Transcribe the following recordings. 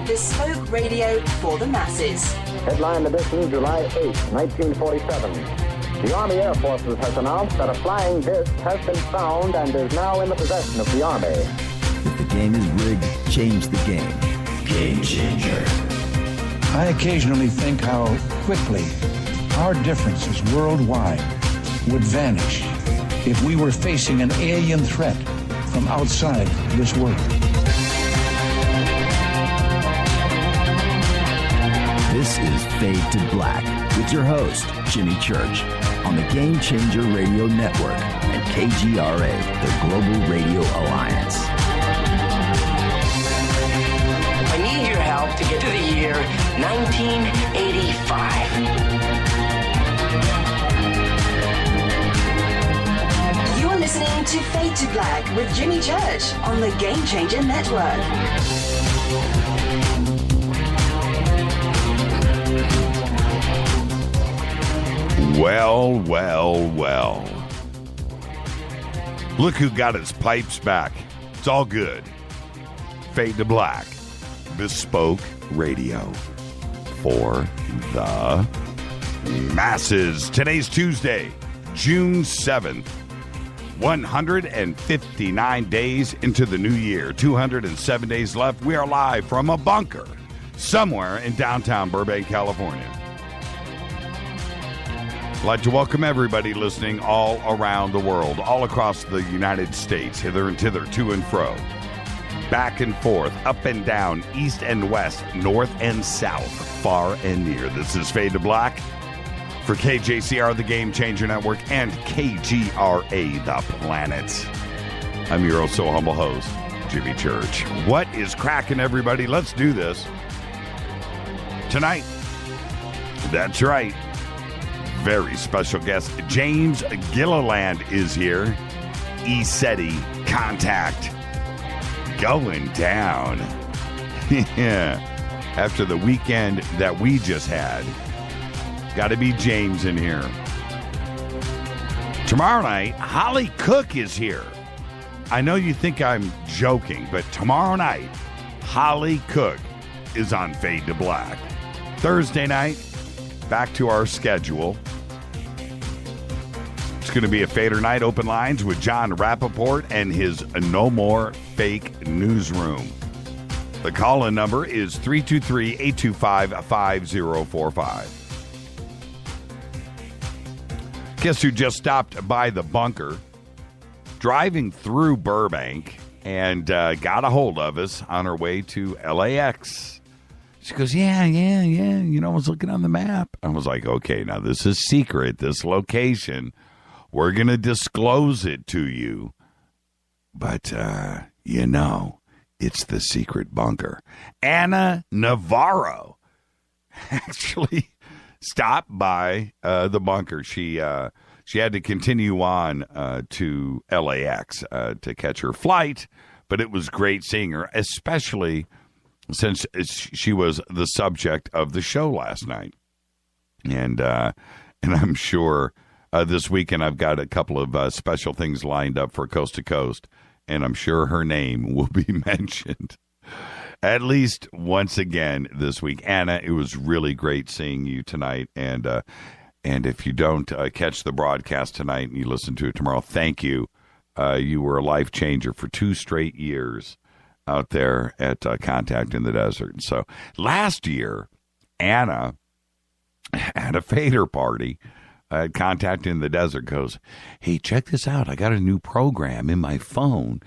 Bespoke radio for the masses. Headline edition, July 8, 1947. The Army Air Forces has announced that a flying disc has been found and is now in the possession of the Army. If the game is rigged, change the game. Game changer. I occasionally think how quickly our differences worldwide would vanish if we were facing an alien threat from outside this world. This is Fade to Black with your host, Jimmy Church, on the Game Changer Radio Network and KGRA, the Global Radio Alliance. I need your help to get to the year 1985. You're listening to Fade to Black with Jimmy Church on the Game Changer Network. Well, well, well. Look who got his pipes back. It's all good. Fade to Black. Bespoke radio for the masses. Today's Tuesday, June 7th. 159 days into the new year. 207 days left. We are live from a bunker somewhere in downtown Burbank, California. I'd like to welcome everybody listening all around the world, all across the United States, hither and thither, to and fro, back and forth, up and down, east and west, north and south, far and near. This is Fade to Black for KJCR, the Game Changer Network, and KGRA, the planet. I'm your oh so humble host, Jimmy Church. What is cracking, everybody? Let's do this. Tonight, that's right, very special guest, James Gilliland is here. ECETI Contact going down. Yeah. After the weekend that we just had, got to be James in here. Tomorrow night, Holly Cook is here. I know you think I'm joking, but tomorrow night, Holly Cook is on Fade to Black. Thursday night, back to our schedule. It's going to be a Fader night, open lines with John Rappaport and his No More Fake Newsroom. The call-in number is 323-825-5045. Guess who just stopped by the bunker, driving through Burbank, and got a hold of us on her way to LAX. She goes, yeah, you know, I was looking on the map. I was like, okay, now this is secret, this location. We're going to disclose it to you. But, you know, it's the secret bunker. Anna Navarro actually stopped by the bunker. She had to continue on to LAX to catch her flight, but it was great seeing her, especially since she was the subject of the show last night. And I'm sure this weekend I've got a couple of special things lined up for Coast to Coast, and I'm sure her name will be mentioned at least once again this week. Anna, it was really great seeing you tonight, and if you don't catch the broadcast tonight and you listen to it tomorrow, thank you. You were a life changer for 2 straight years out there at Contact in the Desert. So last year, Anna at a Fader party at Contact in the Desert goes, hey, check this out. I got a new program in my phone,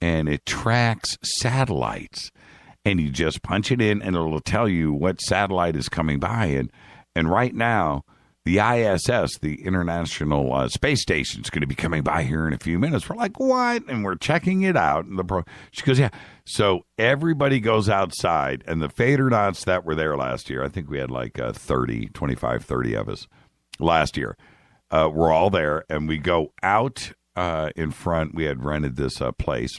and it tracks satellites. And you just punch it in, and it'll tell you what satellite is coming by. And right now, the ISS, the International Space Station, is going to be coming by here in a few minutes. We're like, what? And we're checking it out. And she goes, yeah. So everybody goes outside, and the Fadernauts that were there last year, I think we had like 25, 30 of us last year. We're all there, and we go out in front. We had rented this place.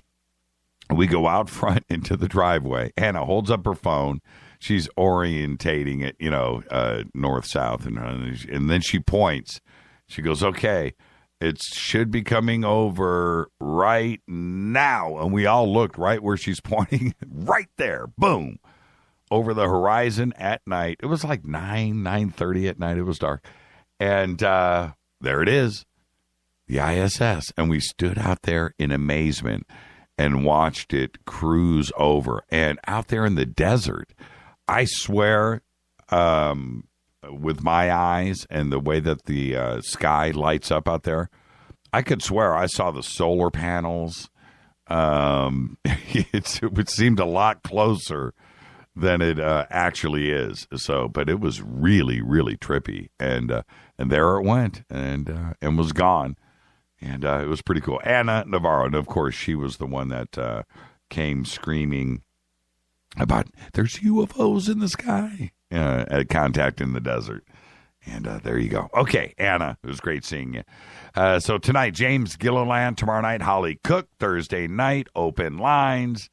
We go out front into the driveway. Anna holds up her phone. She's orientating it, north-south. And then she points. She goes, okay, it should be coming over right now. And we all looked right where she's pointing, right there. Boom. over the horizon at night. It was like 9:30 at night. It was dark. And there it is, the ISS. And we stood out there in amazement and watched it cruise over. And out there in the desert, I swear, with my eyes and the way that the sky lights up out there, I could swear I saw the solar panels. It seemed a lot closer than it actually is. So, but it was really, really trippy, and there it went, and was gone, and it was pretty cool. Anna Navarro, and of course, she was the one that came screaming about there's UFOs in the sky at Contact in the Desert. And there you go. Okay, Anna, it was great seeing you. So tonight, James Gilliland. Tomorrow night, Holly Cook. Thursday night, Open Lines.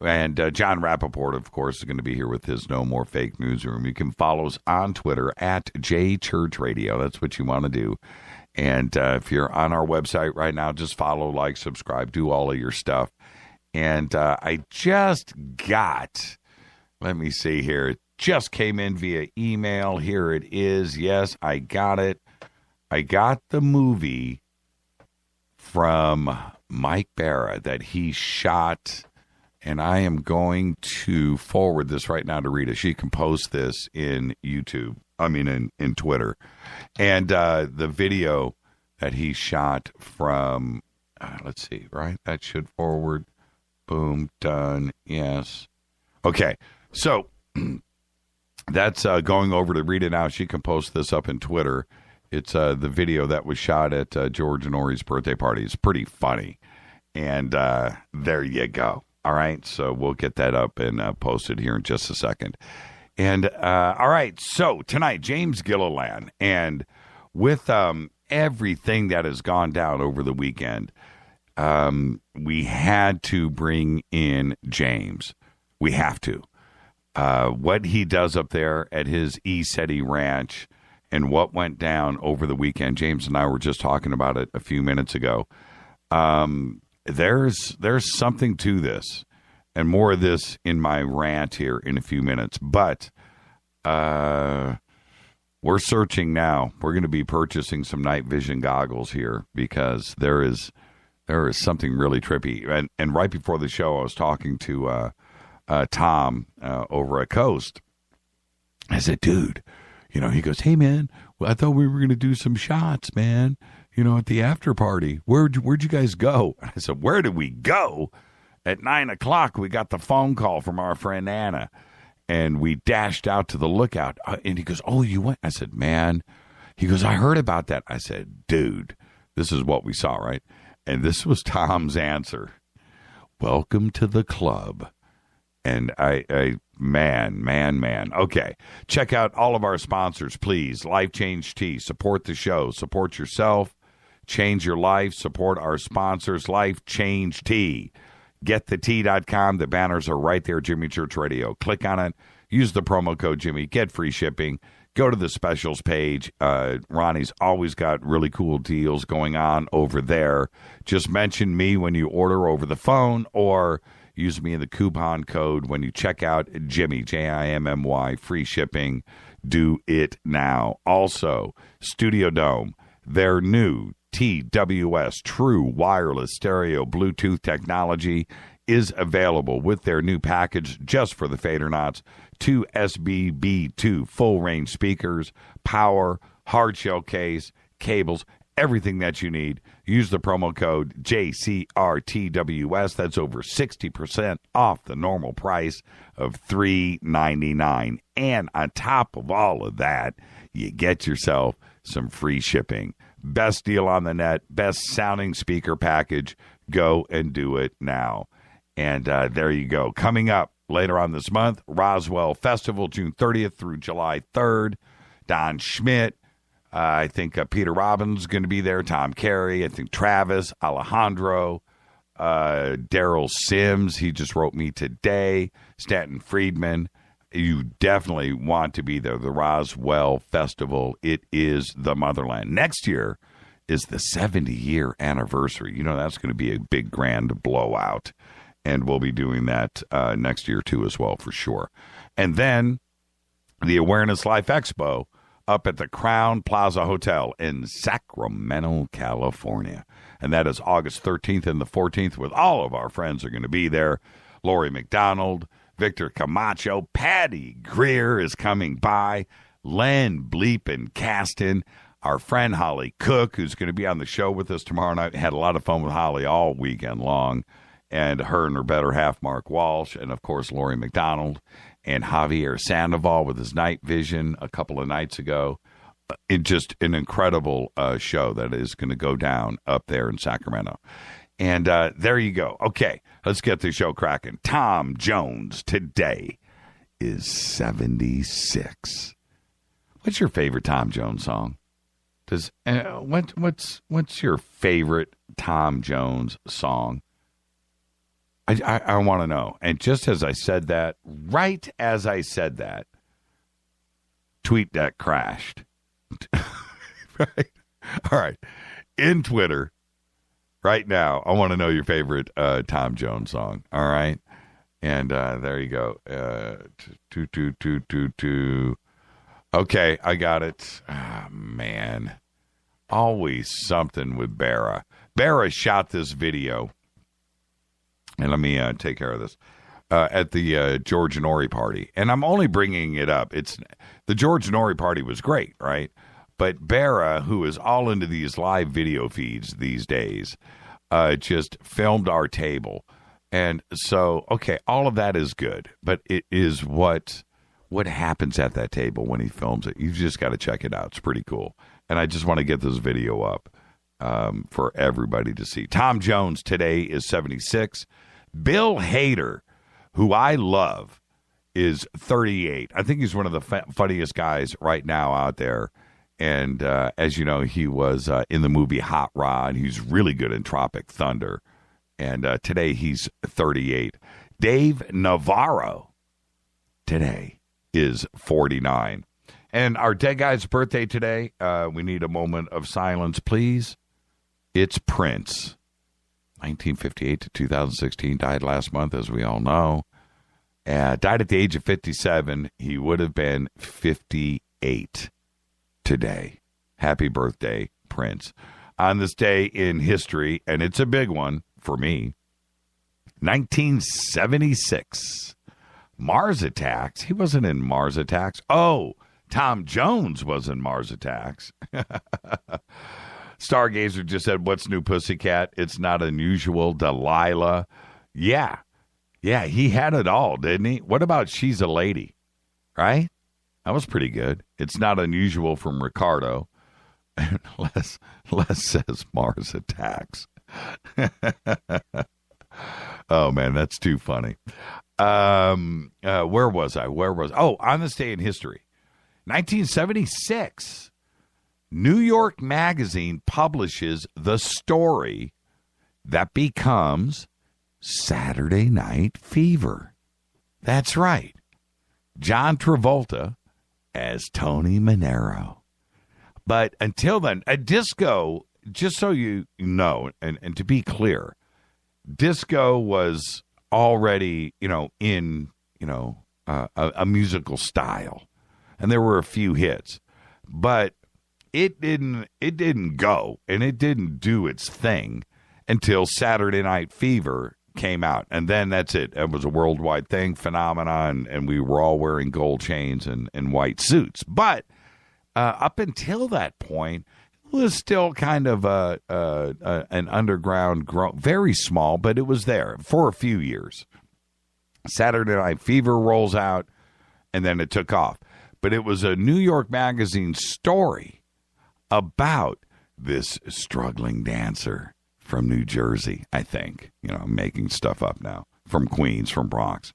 And John Rappaport, of course, is going to be here with his No More Fake Newsroom. You can follow us on Twitter at JChurchRadio. That's what you want to do. And if you're on our website right now, just follow, like, subscribe, do all of your stuff. And I just got, let me see here, it just came in via email. Here it is. Yes, I got it. I got the movie from Mike Barra that he shot, and I am going to forward this right now to Rita. She can post this in YouTube, in Twitter. And the video that he shot from, let's see, right? That should forward. Boom, done, yes. Okay, so that's going over to Rita now. She can post this up in Twitter. It's the video that was shot at George and Ori's birthday party. It's pretty funny. And there you go. All right, so we'll get that up and posted here in just a second. And all right, so tonight, James Gilliland. And with everything that has gone down over the weekend, we had to bring in James. We have to. What he does up there at his ECETI Ranch and what went down over the weekend. James and I were just talking about it a few minutes ago. There's something to this, and more of this in my rant here in a few minutes. But we're searching now. We're going to be purchasing some night vision goggles here because there is something really trippy. And right before the show, I was talking to Tom over at Coast. I said, dude, he goes, hey, man, I thought we were going to do some shots, man, at the after party. Where'd you guys go? I said, where did we go? At 9:00, we got the phone call from our friend Anna, and we dashed out to the lookout. And he goes, oh, you went? I said, man. He goes, I heard about that. I said, dude, this is what we saw, right? And this was Tom's answer. Welcome to the club. And man. Okay. Check out all of our sponsors, please. Life Change Tea. Support the show. Support yourself. Change your life. Support our sponsors. Life Change Tea. GetTheTea.com. The banners are right there. Jimmy Church Radio. Click on it. Use the promo code Jimmy. Get free shipping. Go to the specials page. Ronnie's always got really cool deals going on over there. Just mention me when you order over the phone, or use me in the coupon code when you check out Jimmy, Jimmy, free shipping. Do it now. Also, Studio Dome, their new TWS True Wireless Stereo Bluetooth technology is available with their new package just for the Fadernauts. 2 SBB2 full-range speakers, power, hard-shell case, cables, everything that you need. Use the promo code JCRTWS. That's over 60% off the normal price of $3.99. And on top of all of that, you get yourself some free shipping. Best deal on the net, best sounding speaker package. Go and do it now. And there you go. Coming up later on this month, Roswell Festival, June 30th through July 3rd. Don Schmidt. I think Peter Robbins is going to be there. Tom Carey. I think Travis, Alejandro, Daryl Sims. He just wrote me today. Stanton Friedman. You definitely want to be there. The Roswell Festival. It is the motherland. Next year is the 70-year anniversary. That's going to be a big grand blowout. And we'll be doing that next year, too, as well, for sure. And then the Awareness Life Expo up at the Crown Plaza Hotel in Sacramento, California. And that is August 13th and the 14th, with all of our friends are going to be there. Lori McDonald, Victor Camacho, Patty Greer is coming by, Len Bleepin Caston, our friend Holly Cook, who's going to be on the show with us tomorrow night. Had a lot of fun with Holly all weekend long. And her and her better half, Mark Walsh, and, of course, Lori McDonald, and Javier Sandoval with his night vision a couple of nights ago. Just an incredible show that is going to go down up there in Sacramento. And there you go. Okay, let's get the show cracking. Tom Jones today is 76. What's your favorite Tom Jones song? What's your favorite Tom Jones song? I want to know. And just as I said that, right as I said that, TweetDeck crashed. Right? All right. In Twitter, right now, I want to know your favorite Tom Jones song. All right. And there you go. Okay, I got it. Oh, man. Always something with Barra. Barra shot this video. And let me take care of this. At the George Norrie party. And I'm only bringing it up. The George Norrie party was great, right? But Barra, who is all into these live video feeds these days, just filmed our table. And so, okay, all of that is good. But it is what happens at that table when he films it. You've just got to check it out. It's pretty cool. And I just want to get this video up for everybody to see. Tom Jones today is 76. Bill Hader, who I love, is 38. I think he's one of the funniest guys right now out there. And as you know, he was in the movie Hot Rod. He's really good in Tropic Thunder. And today he's 38. Dave Navarro today is 49. And our dead guy's birthday today, we need a moment of silence, please. It's Prince. 1958 to 2016, died last month, as we all know. Died at the age of 57. He would have been 58 today. Happy birthday, Prince. On this day in history, and it's a big one for me, 1976. Mars Attacks. He wasn't in Mars Attacks. Oh, Tom Jones was in Mars Attacks. Stargazer just said, "What's new, Pussycat? It's not unusual." Delilah. Yeah, he had it all, didn't he? What about She's a Lady? Right? That was pretty good. It's not unusual from Ricardo. And Les says Mars Attacks. Oh, man, that's too funny. Where was I? Oh, on this day in history. 1976. New York Magazine publishes the story that becomes Saturday Night Fever. That's right. John Travolta as Tony Manero. But until then, a disco, just so you know, and to be clear, disco was already, in, a musical style. And there were a few hits. But it didn't go, and it didn't do its thing until Saturday Night Fever came out. And then that's it. It was a worldwide thing, phenomenon, and we were all wearing gold chains and white suits. But up until that point, it was still kind of an underground, very small, but it was there for a few years. Saturday Night Fever rolls out, and then it took off. But it was a New York Magazine story about this struggling dancer from New Jersey, I think. I'm making stuff up now. From Queens, from Bronx.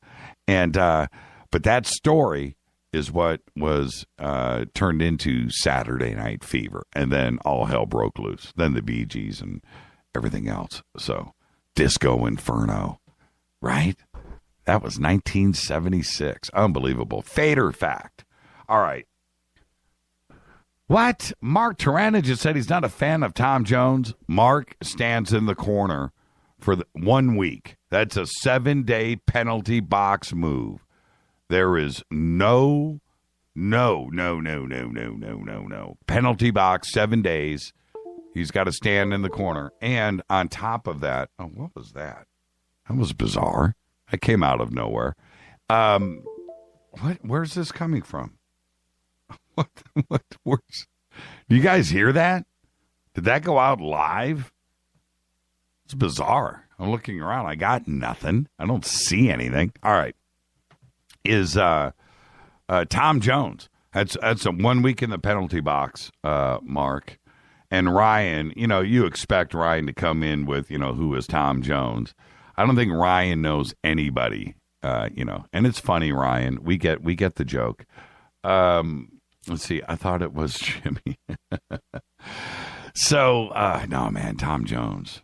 And but that story is what was turned into Saturday Night Fever. And then all hell broke loose. Then the Bee Gees and everything else. So, Disco Inferno, right? That was 1976. Unbelievable. Fader fact. All right. What? Mark Tarana just said he's not a fan of Tom Jones. Mark stands in the corner for 1 week. That's a 7-day penalty box move. There is no penalty box, 7 days. He's got to stand in the corner. And on top of that, oh, what was that? That was bizarre. That came out of nowhere. Where's this coming from? Where's, do you guys hear that? Did that go out live? It's bizarre. I'm looking around. I got nothing. I don't see anything. All right. Is Tom Jones. That's a 1 week in the penalty box, Mark. And Ryan, you expect Ryan to come in with, who is Tom Jones. I don't think Ryan knows anybody, and it's funny, Ryan. We get the joke. Let's see. I thought it was Jimmy. So, no, man, Tom Jones.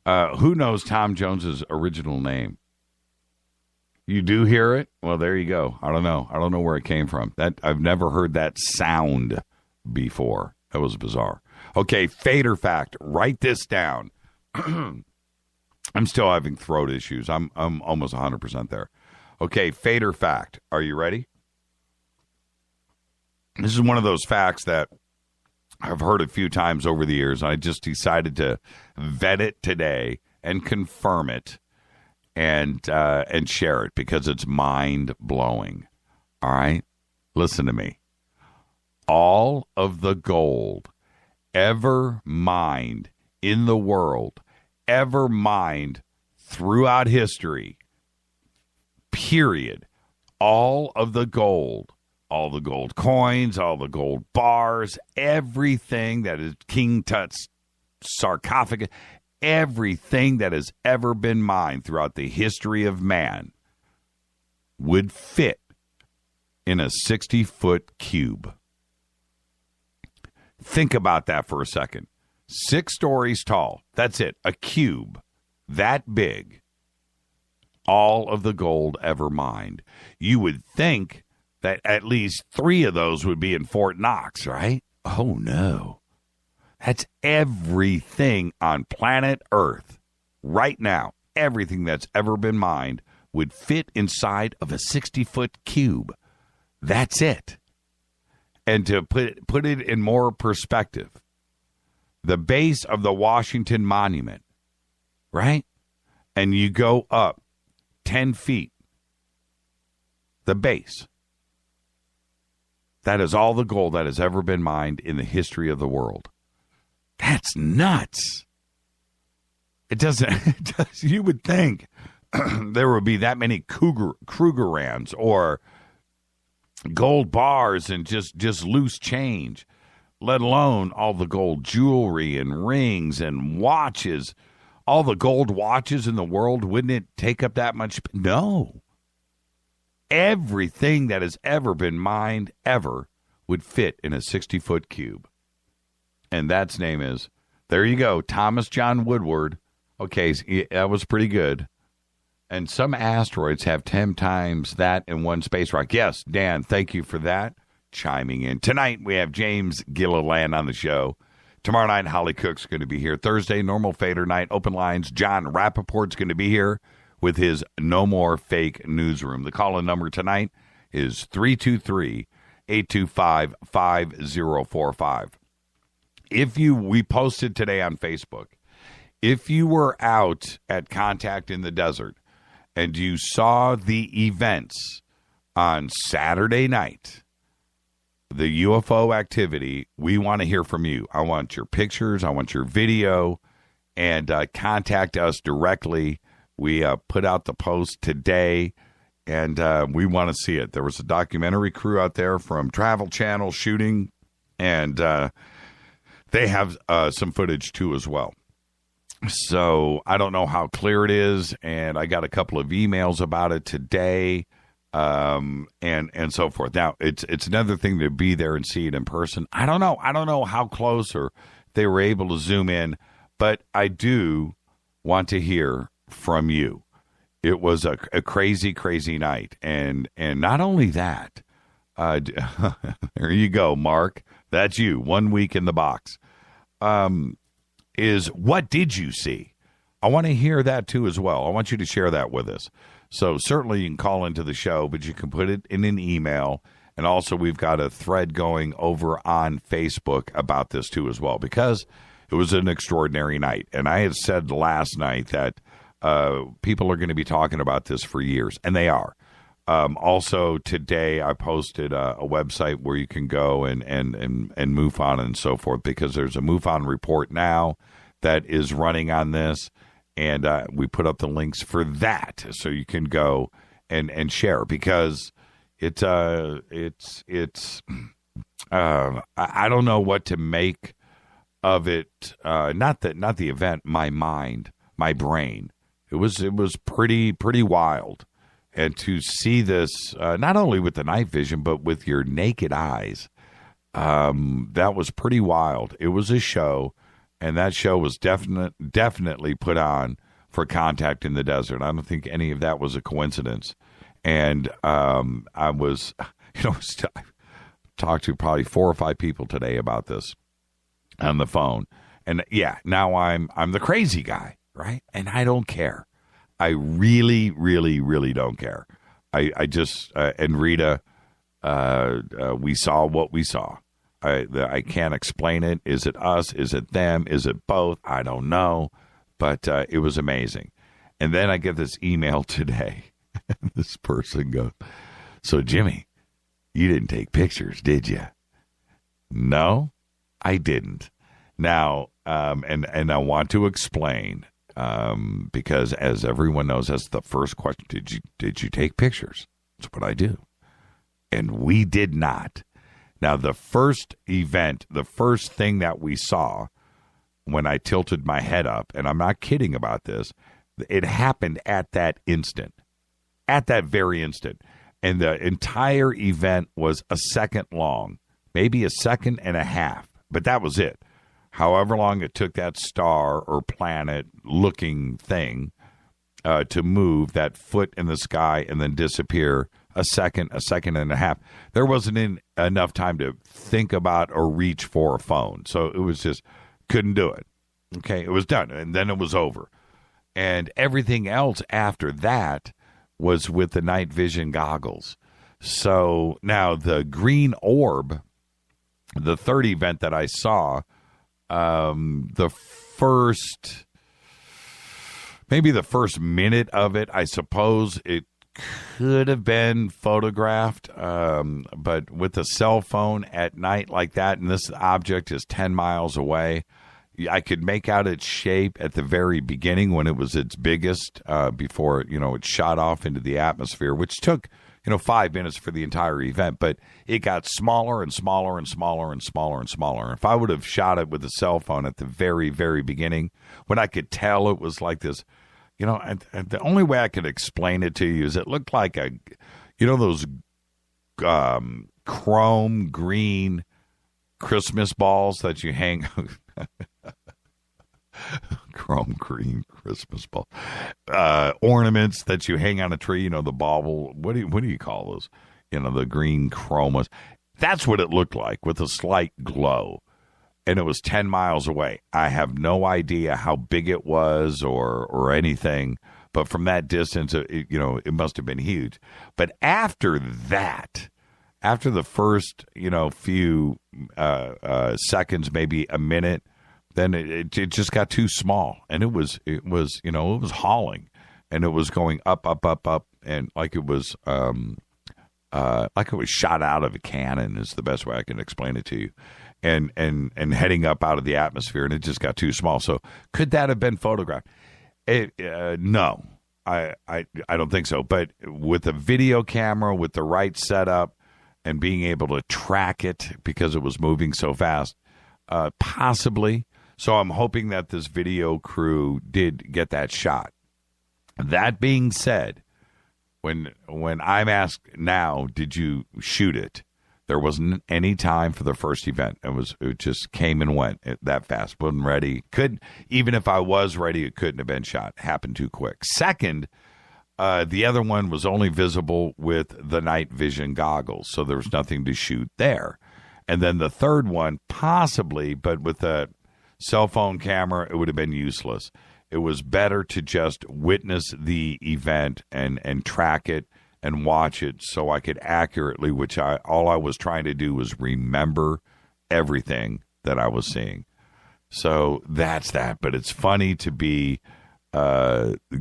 Who knows Tom Jones's original name? You do hear it? Well, there you go. I don't know. I don't know where it came from. I've never heard that sound before. That was bizarre. Okay, Fader fact. Write this down. I'm still having throat issues. I'm almost 100% there. Okay, Fader fact. Are you ready? This is one of those facts that I've heard a few times over the years. I just decided to vet it today and confirm it and share it because it's mind-blowing. All right? Listen to me. All of the gold ever mined in the world, ever mined throughout history, period, all of the gold coins, all the gold bars, everything that is King Tut's sarcophagus, everything that has ever been mined throughout the history of man would fit in a 60-foot cube. Think about that for a second. 6 stories tall. That's it. A cube that big. All of the gold ever mined. You would think that at least 3 of those would be in Fort Knox, right? Oh, no. That's everything on planet Earth. Right now, everything that's ever been mined would fit inside of a 60-foot cube. That's it. And to put it in more perspective, the base of the Washington Monument, right? And you go up 10 feet, the base. That is all the gold that has ever been mined in the history of the world. That's nuts. It doesn't. You would think there would be that many Krugerrands or gold bars and just loose change, let alone all the gold jewelry and rings and watches. All the gold watches in the world, wouldn't it take up that much? No. Everything that has ever been mined ever would fit in a 60-foot cube. And that's name is, there you go, Thomas John Woodward. Okay, that was pretty good. And some asteroids have 10 times that in one space rock. Yes, Dan, thank you for that. Chiming in. Tonight, we have James Gilliland on the show. Tomorrow night, Holly Cook's going to be here. Thursday, normal fader night, open lines. John Rappaport's going to be here with his No More Fake Newsroom. The call-in number tonight is 323-825-5045. We posted today on Facebook, if you were out at Contact in the Desert and you saw the events on Saturday night, the UFO activity, we want to hear from you. I want your pictures. I want your video. And contact us directly. We put out the post today, and we want to see it. There was a documentary crew out there from Travel Channel shooting, and they have some footage, too, as well. So I don't know how clear it is, and I got a couple of emails about it today. And so forth. Now, it's another thing to be there and see it in person. I don't know how close or they were able to zoom in, but I do want to hear from you. It was a crazy, crazy night. And not only that, there you go, Mark. That's you. 1 week in the box. Is what did you see? I want to hear that too as well. I want you to share that with us. So certainly you can call into the show, but you can put it in an email. And also we've got a thread going over on Facebook about this too as well, because it was an extraordinary night. And I had said last night that people are going to be talking about this for years, and they are. Also today I posted a website where you can go and MUFON and so forth, because there's a MUFON report now that is running on this. And we put up the links for that, so you can go and share, because it's I don't know what to make of it. Not the event. My mind, my brain. It was pretty wild, and to see this not only with the night vision but with your naked eyes, that was pretty wild. It was a show. And that show was definitely put on for Contact in the Desert. I don't think any of that was a coincidence. And I was, I talked to probably 4 or 5 people today about this on the phone. And yeah, now I'm the crazy guy, right? And I don't care. I really, really, really don't care. I just, and Rita, we saw what we saw. I can't explain it. Is it us? Is it them? Is it both? I don't know. But it was amazing. And then I get this email today. This person goes, "So, Jimmy, you didn't take pictures, did you?" No, I didn't. Now, and I want to explain, because as everyone knows, that's the first question. Did you take pictures? That's what I do. And we did not. Now, the first event, the first thing that we saw when I tilted my head up, and I'm not kidding about this, it happened at that instant, at that very instant. And the entire event was a second long, maybe a second and a half, but that was it. However long it took that star or planet looking thing to move that foot in the sky and then disappear, a second and a half. There wasn't enough time to think about or reach for a phone. So it was just, couldn't do it. Okay, it was done. And then it was over. And everything else after that was with the night vision goggles. So now the green orb, the third event that I saw, the first minute of it, I suppose it could have been photographed, but with a cell phone at night like that, and this object is 10 miles away, I could make out its shape at the very beginning when it was its biggest, before, it shot off into the atmosphere, which took, 5 minutes for the entire event, but it got smaller and smaller and smaller and smaller and smaller. If I would have shot it with a cell phone at the very, very beginning, when I could tell it was like this, and the only way I could explain it to you is it looked like those chrome green Christmas balls that you hang, chrome green Christmas ball, ornaments that you hang on a tree, the bauble, what do you call those? The green chromas. That's what it looked like, with a slight glow. And it was 10 miles away. I have no idea how big it was or anything, but from that distance, it must have been huge. But after that, after the first, few seconds, maybe a minute, then it just got too small, and it was hauling, and it was going up, and like it was shot out of a cannon is the best way I can explain it to you. And heading up out of the atmosphere, and it just got too small. So could that have been photographed? No, I don't think so. But with a video camera, with the right setup, and being able to track it because it was moving so fast, possibly. So I'm hoping that this video crew did get that shot. That being said, when I'm asked now, did you shoot it? There wasn't any time for the first event. It just came and went that fast. Wasn't ready. Even if I was ready, it couldn't have been shot. Happened too quick. Second, the other one was only visible with the night vision goggles, so there was nothing to shoot there. And then the third one, possibly, but with a cell phone camera, it would have been useless. It was better to just witness the event and track it and watch it so I could accurately, all I was trying to do was remember everything that I was seeing. So that's that. But it's funny to be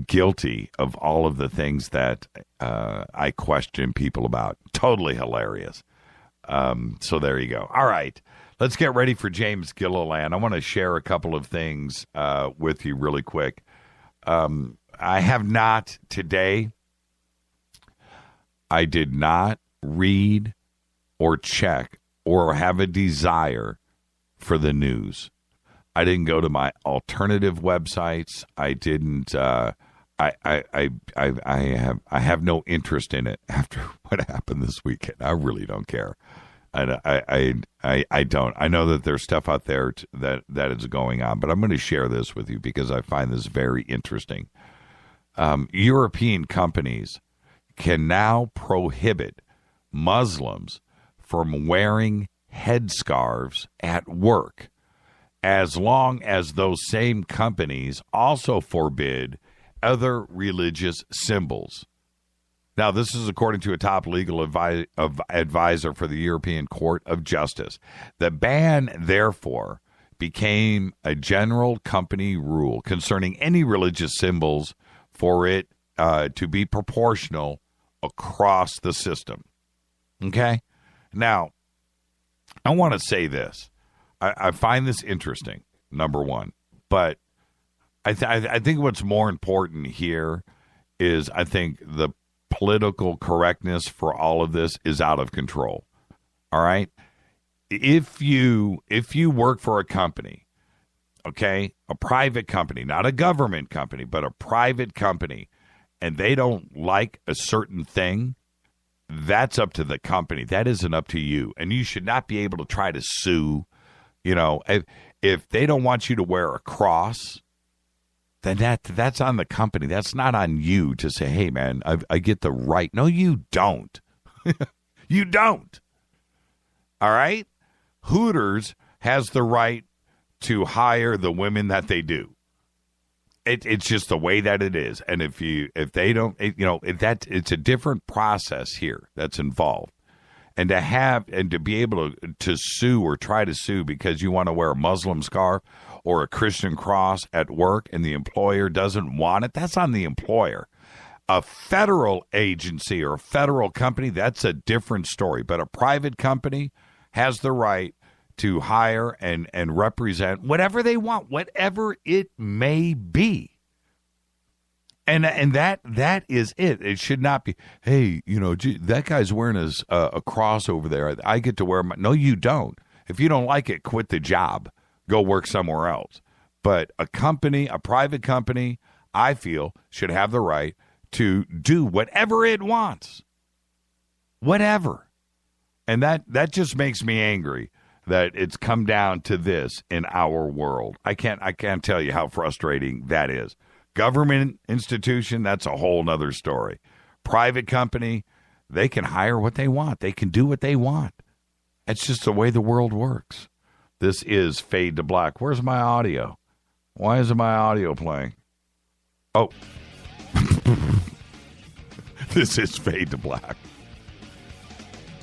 guilty of all of the things that I question people about. Totally hilarious. So there you go. All right. Let's get ready for James Gilliland. I want to share a couple of things with you really quick. I have not today. I did not read or check or have a desire for the news. I didn't go to my alternative websites. I didn't. I have no interest in it after what happened this weekend. I really don't care. I don't. I know that there's stuff out there that is going on, but I'm going to share this with you because I find this very interesting. European companies can now prohibit Muslims from wearing headscarves at work, as long as those same companies also forbid other religious symbols. Now, this is according to a top legal advisor for the European Court of Justice. The ban, therefore, became a general company rule concerning any religious symbols for it to be proportional across the system. Okay? Now, I want to say this. I find this interesting, number one. But I think what's more important here is I think the political correctness for all of this is out of control. All right? If you work for a company, okay, a private company, not a government company, but a private company, and they don't like a certain thing, that's up to the company. That isn't up to you. And you should not be able to try to sue. You know, if they don't want you to wear a cross, then that's on the company. That's not on you to say, hey, man, I get the right. No, you don't. You don't. All right? Hooters has the right to hire the women that they do. It's just the way that it is. And if they don't, it's a different process here that's involved. And to be able to sue or try to sue because you want to wear a Muslim scarf or a Christian cross at work and the employer doesn't want it, that's on the employer. A federal agency or a federal company, that's a different story. But a private company has the right to hire and represent whatever they want, whatever it may be. And that is it. It should not be, hey, that guy's wearing a cross over there. I get to wear my. No, you don't. If you don't like it, quit the job. Go work somewhere else. But a private company, I feel, should have the right to do whatever it wants. Whatever. And that just makes me angry that it's come down to this in our world. I can't tell you how frustrating that is. Government institution, that's a whole nother story. Private company, they can hire what they want. They can do what they want. It's just the way the world works. This is Fade to Black. Where's my audio? Why isn't my audio playing? Oh. This is Fade to Black.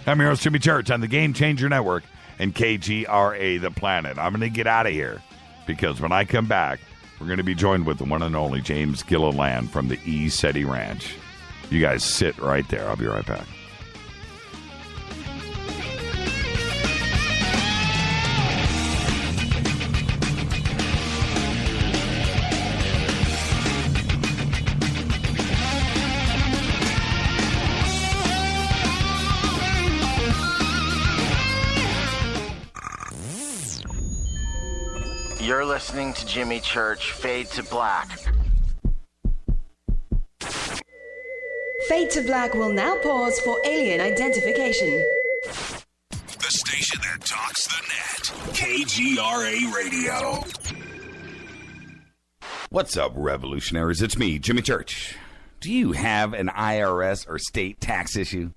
I'm your host, Jimmy Church, on the Game Changer Network and KGRA The Planet. I'm going to get out of here because when I come back, we're going to be joined with the one and only James Gilliland from the ECETI Ranch. You guys sit right there. I'll be right back. You're listening to Jimmy Church, Fade to Black. Fade to Black will now pause for alien identification. The station that talks the net. KGRA Radio. What's up, revolutionaries? It's me, Jimmy Church. Do you have an IRS or state tax issue?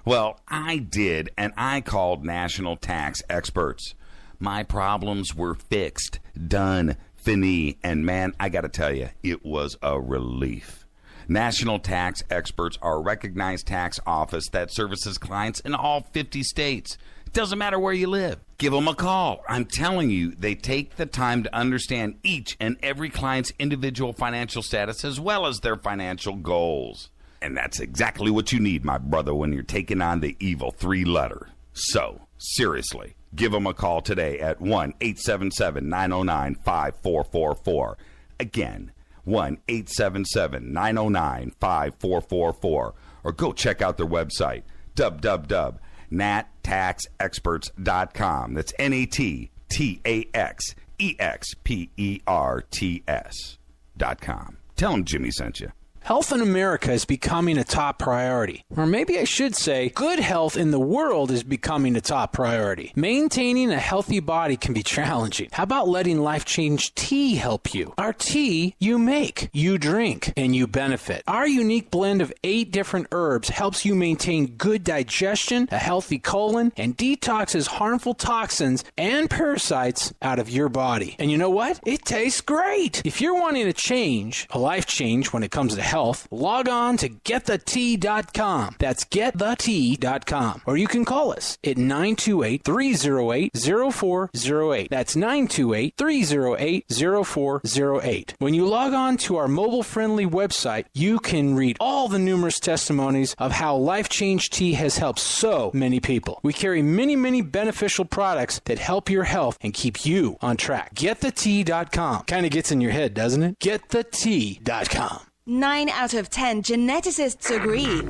Well, I did, and I called national tax experts. My problems were fixed, done, Finney, and man, I got to tell you, it was a relief. National Tax Experts are a recognized tax office that services clients in all 50 states. It doesn't matter where you live. Give them a call. I'm telling you, they take the time to understand each and every client's individual financial status as well as their financial goals. And that's exactly what you need, my brother, when you're taking on the evil 3-letter. So, seriously, give them a call today at 1-877-909-5444. Again, 1-877-909-5444. Or go check out their website, www.nattaxexperts.com. That's NATTAXEXPERTS.com. Tell them Jimmy sent you. Health in America is becoming a top priority. Or maybe I should say, good health in the world is becoming a top priority. Maintaining a healthy body can be challenging. How about letting Life Change Tea help you? Our tea you make, you drink, and you benefit. Our unique blend of 8 different herbs helps you maintain good digestion, a healthy colon, and detoxes harmful toxins and parasites out of your body. And you know what? It tastes great. If you're wanting a change, a life change when it comes to health, log on to getthetea.com. That's getthetea.com. Or you can call us at 928-308-0408. That's 928-308-0408. When you log on to our mobile-friendly website, you can read all the numerous testimonies of how Life Change Tea has helped so many people. We carry many, many beneficial products that help your health and keep you on track. Getthetea.com. Kind of gets in your head, doesn't it? Getthetea.com. 9 out of 10 geneticists agree.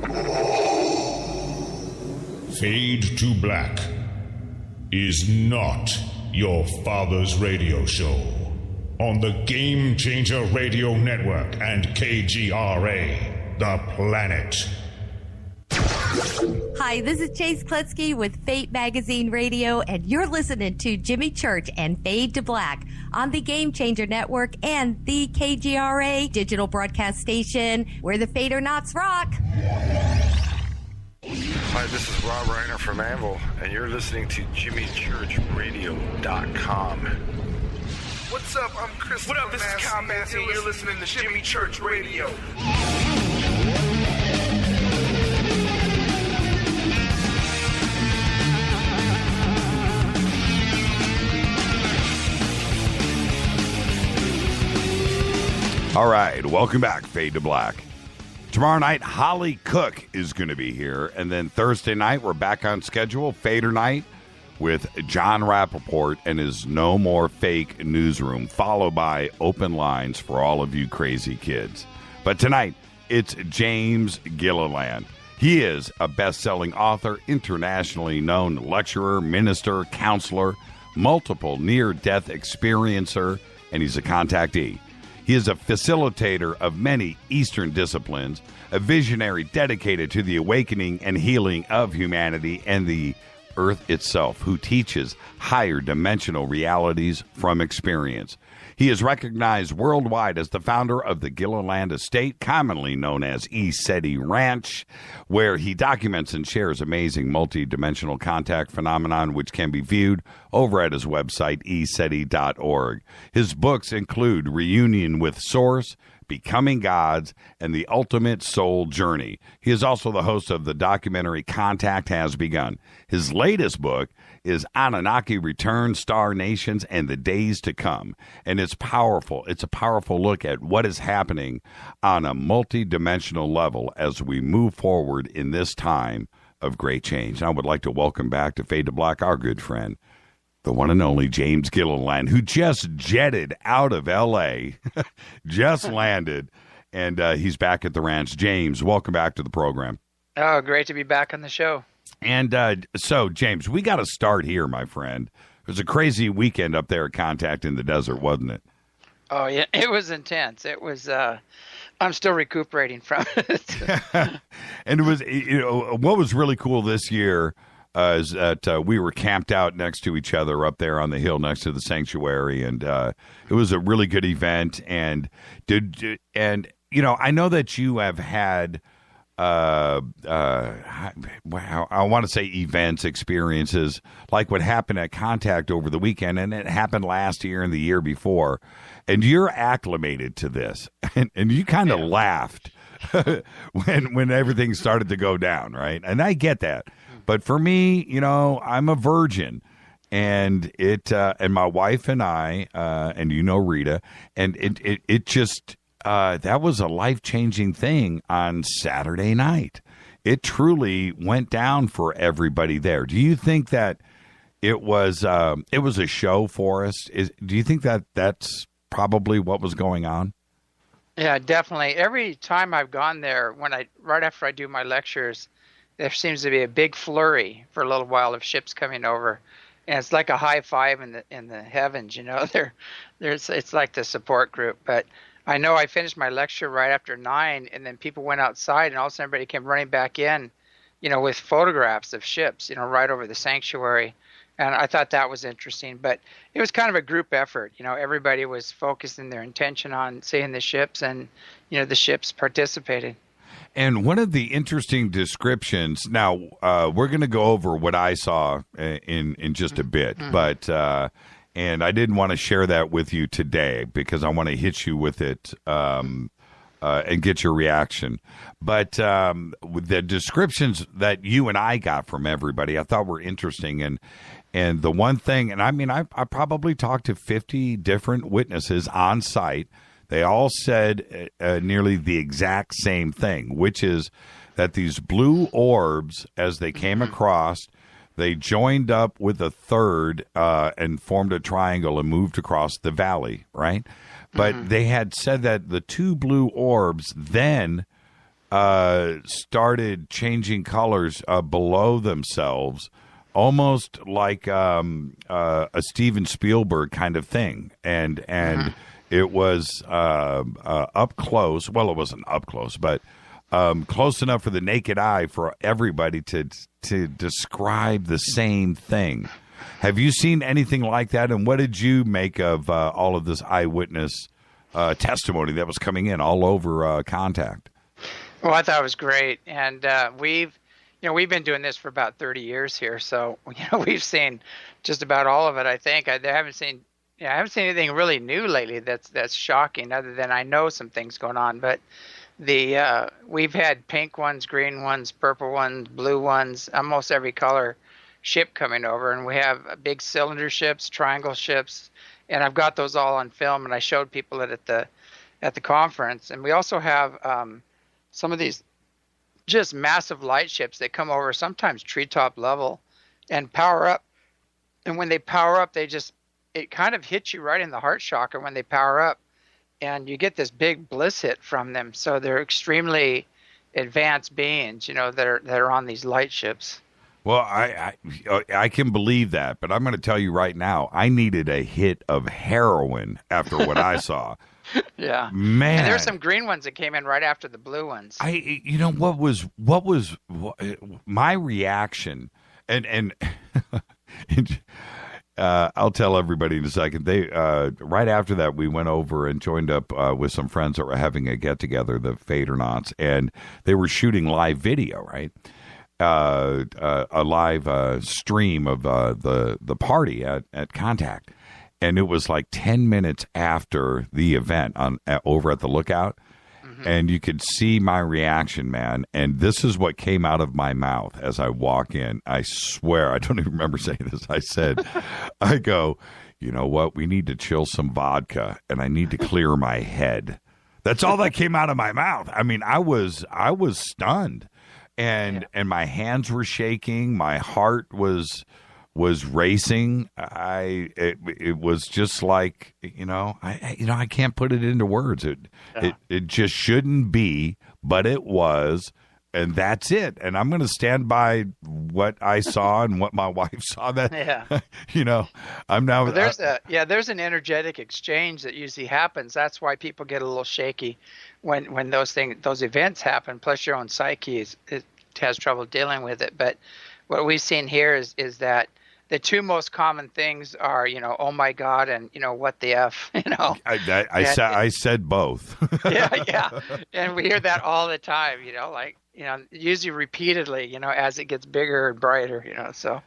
Fade to Black is not your father's radio show on the Game Changer Radio Network and KGRA, The Planet. Hi, this is Chase Kletsky with Fate Magazine Radio, and you're listening to Jimmy Church and Fade to Black on the Game Changer Network and the KGRA digital broadcast station, where the Fade-or-Nots rock. Hi, this is Rob Reiner from Anvil, and you're listening to JimmyChurchRadio.com. What's up? I'm Chris. What up? This is Kyle Massey, and you're listening to Jimmy Church Radio. All right, welcome back, Fade to Black. Tomorrow night, Holly Cook is going to be here. And then Thursday night, we're back on schedule, Fader Night, with John Rappaport and his No More Fake newsroom, followed by open lines for all of you crazy kids. But tonight, it's James Gilliland. He is a best-selling author, internationally known lecturer, minister, counselor, multiple near-death experiencer, and he's a contactee. He is a facilitator of many Eastern disciplines, a visionary dedicated to the awakening and healing of humanity and the earth itself, who teaches higher dimensional realities from experience. He is recognized worldwide as the founder of the Gilliland estate, commonly known as ECETI Ranch, where he documents and shares amazing multidimensional contact phenomenon, which can be viewed over at his website, ECETI.org. His books include Reunion with Source, Becoming Gods, and The Ultimate Soul Journey. He is also the host of the documentary Contact Has Begun. His latest book is Anunnaki Return, Star Nations, and the Days to Come. And it's powerful. It's a powerful look at what is happening on a multi-dimensional level as we move forward in this time of great change. And I would like to welcome back to Fade to Black our good friend, the one and only James Gilliland, who just jetted out of L.A., just landed, and he's back at the ranch. James, welcome back to the program. Oh, great to be back on the show. And so, James, we got to start here, my friend. It was a crazy weekend up there at Contact in the Desert, wasn't it? Oh, yeah, it was intense. It was, I'm still recuperating from it. And it was, what was really cool this year is that we were camped out next to each other up there on the hill next to the sanctuary, and it was a really good event. And I know that you have had I want to say events, experiences, like what happened at Contact over the weekend, and it happened last year and the year before, and you're acclimated to this, and you kind of laughed when everything started to go down, right? And I get that, but for me, I'm a virgin, and and my wife and I, and Rita, and it just. That was a life-changing thing on Saturday night. It truly went down for everybody there. Do you think that it was a show for us? Do you think that that's probably what was going on? Yeah, definitely. Every time I've gone there, right after I do my lectures, there seems to be a big flurry for a little while of ships coming over, and it's like a high five in the heavens. It's like the support group, but. I know I finished my lecture right after 9, and then people went outside, and all of a sudden everybody came running back in, with photographs of ships, right over the sanctuary. And I thought that was interesting. But it was kind of a group effort. Everybody was focusing their intention on seeing the ships, and, the ships participated. And one of the interesting descriptions, now we're going to go over what I saw in just a bit, but... and I didn't want to share that with you today because I want to hit you with it and get your reaction. But the descriptions that you and I got from everybody, I thought were interesting. And the one thing, and I mean, I probably talked to 50 different witnesses on site. They all said nearly the exact same thing, which is that these blue orbs, as they came across, they joined up with a third and formed a triangle and moved across the valley, right? But they had said that the two blue orbs then started changing colors below themselves, almost like a Steven Spielberg kind of thing. And it was up close. Well, it wasn't up close, but close enough for the naked eye for everybody to describe the same thing. Have you seen anything like that? And what did you make of all of this eyewitness testimony that was coming in all over Contact? Well, I thought it was great, and we've been doing this for about 30 years here, so we've seen just about all of it. I think I haven't seen anything really new lately that's shocking, other than I know some things going on, but. We've had pink ones, green ones, purple ones, blue ones, almost every color ship coming over, and we have big cylinder ships, triangle ships, and I've got those all on film, and I showed people it at the conference. And we also have some of these just massive light ships that come over, sometimes treetop level, and power up. And when they power up, it kind of hits you right in the heart chakra when they power up. And you get this big bliss hit from them. So they're extremely advanced beings, that are on these light ships. Well, I can believe that, but I'm going to tell you right now, I needed a hit of heroin after what I saw. Yeah, man. And there's some green ones that came in right after the blue ones. What was my reaction, and I'll tell everybody in a second. They right after that, we went over and joined up with some friends that were having a get together, the Fadernauts, and they were shooting live video, right? A live stream of the party at Contact, and it was like 10 minutes after the event over at the Lookout. And you could see my reaction, man. And this is what came out of my mouth as I walk in. I swear, I don't even remember saying this. I go, you know what? We need to chill some vodka, and I need to clear my head. That's all that came out of my mouth. I mean, I was stunned, and my hands were shaking. My heart was racing. It was just like, I can't put it into words. It just shouldn't be, but it was, and that's it. And I'm going to stand by what I saw and what my wife saw. That I'm now. Well, there's an energetic exchange that usually happens. That's why people get a little shaky when those events happen. Plus, your own psyche has trouble dealing with it. But what we've seen here is that the two most common things are, oh my God, and what the F, I said both. yeah, and we hear that all the time, usually repeatedly, as it gets bigger and brighter, so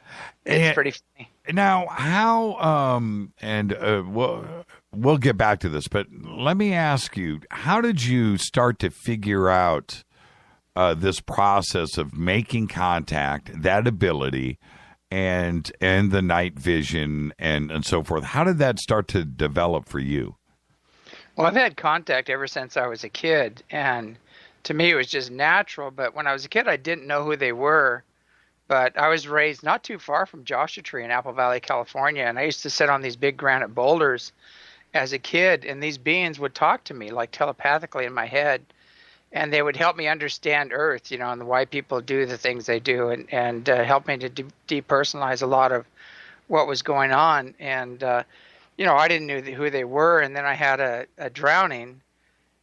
it's pretty funny. Now, how, we'll get back to this, but let me ask you, how did you start to figure out this process of making contact, that ability, and the night vision and so forth? How did that start to develop for you? Well, I've had contact ever since I was a kid, and to me it was just natural. But when I was a kid, I didn't know who they were. But I was raised not too far from Joshua Tree in Apple Valley, California, and I used to sit on these big granite boulders as a kid, and these beings would talk to me like telepathically in my head, and they would help me understand Earth, and why people do the things they do, and help me to depersonalize a lot of what was going on. And I didn't know who they were, and then I had a drowning,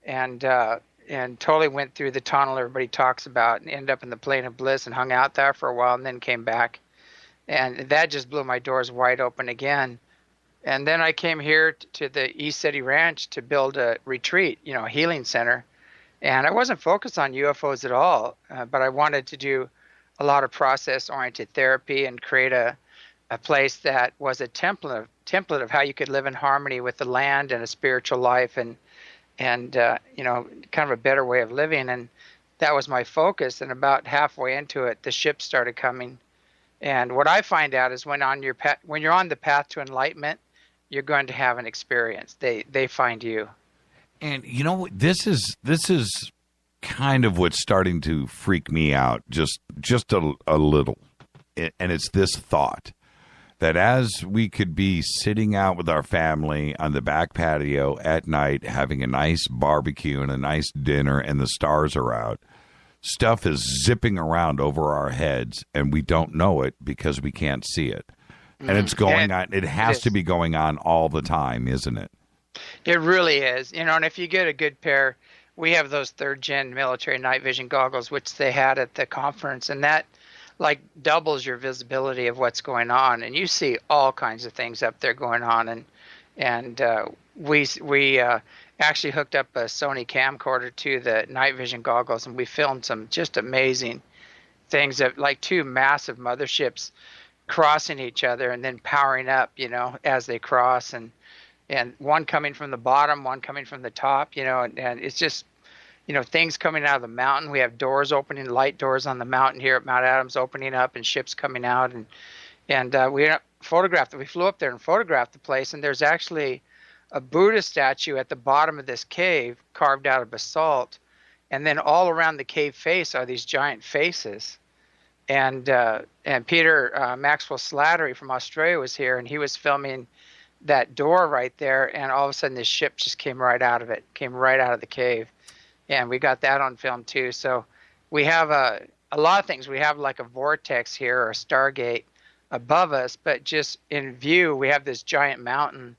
and totally went through the tunnel everybody talks about, and ended up in the plane of bliss and hung out there for a while, and then came back, and that just blew my doors wide open again. And then I came here to the ECETI Ranch to build a retreat, a healing center. And I wasn't focused on UFOs at all, but I wanted to do a lot of process-oriented therapy and create a place that was a template of how you could live in harmony with the land and a spiritual life and kind of a better way of living. And that was my focus. And about halfway into it, the ships started coming. And what I find out is when you're on the path to enlightenment, you're going to have an experience. They find you. And this is kind of what's starting to freak me out just a little. And it's this thought that as we could be sitting out with our family on the back patio at night, having a nice barbecue and a nice dinner, and the stars are out, stuff is zipping around over our heads, and we don't know it because we can't see it. And it's going on. It has to be going on all the time, isn't it? It really is. And if you get a good pair, we have those 3rd-gen military night vision goggles, which they had at the conference, and that doubles your visibility of what's going on, and you see all kinds of things up there going on. And we actually hooked up a Sony camcorder to the night vision goggles, and we filmed some just amazing things of 2 massive motherships crossing each other and then powering up, as they cross, and one coming from the bottom, one coming from the top, and it's just, things coming out of the mountain. We have doors opening, light doors on the mountain here at Mount Adams opening up, and ships coming out, and we photographed it. We flew up there and photographed the place, and there's actually a Buddha statue at the bottom of this cave carved out of basalt, and then all around the cave face are these giant faces. And Peter Maxwell Slattery from Australia was here, and he was filming that door right there, and all of a sudden this ship just came right out of the cave. And we got that on film too. So we have a lot of things. We have a vortex here or a stargate above us, but just in view, we have this giant mountain,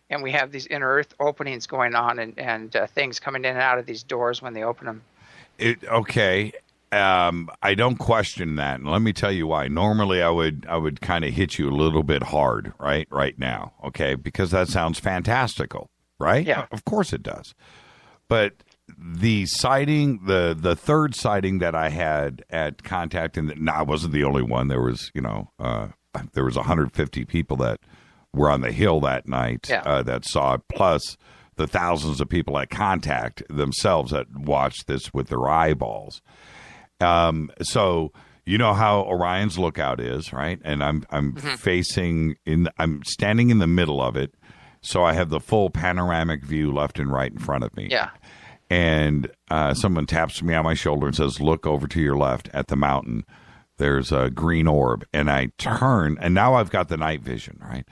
and we have these inner earth openings going on, and things coming in and out of these doors when they open them. Okay. I don't question that, and let me tell you why. Normally, I would kind of hit you a little bit hard right now, okay? Because that sounds fantastical, right? Yeah, of course it does. But the sighting, the 3rd sighting that I had at Contact, and I wasn't the only one. There was, there was 150 people that were on the hill that night that saw it, plus the thousands of people at Contact themselves that watched this with their eyeballs. So you know how Orion's lookout is, right? And I'm facing I'm standing in the middle of it, so I have the full panoramic view left and right in front of me. Yeah. And someone taps me on my shoulder and says, "Look over to your left at the mountain. There's a green orb." And I turn, and now I've got the night vision, right?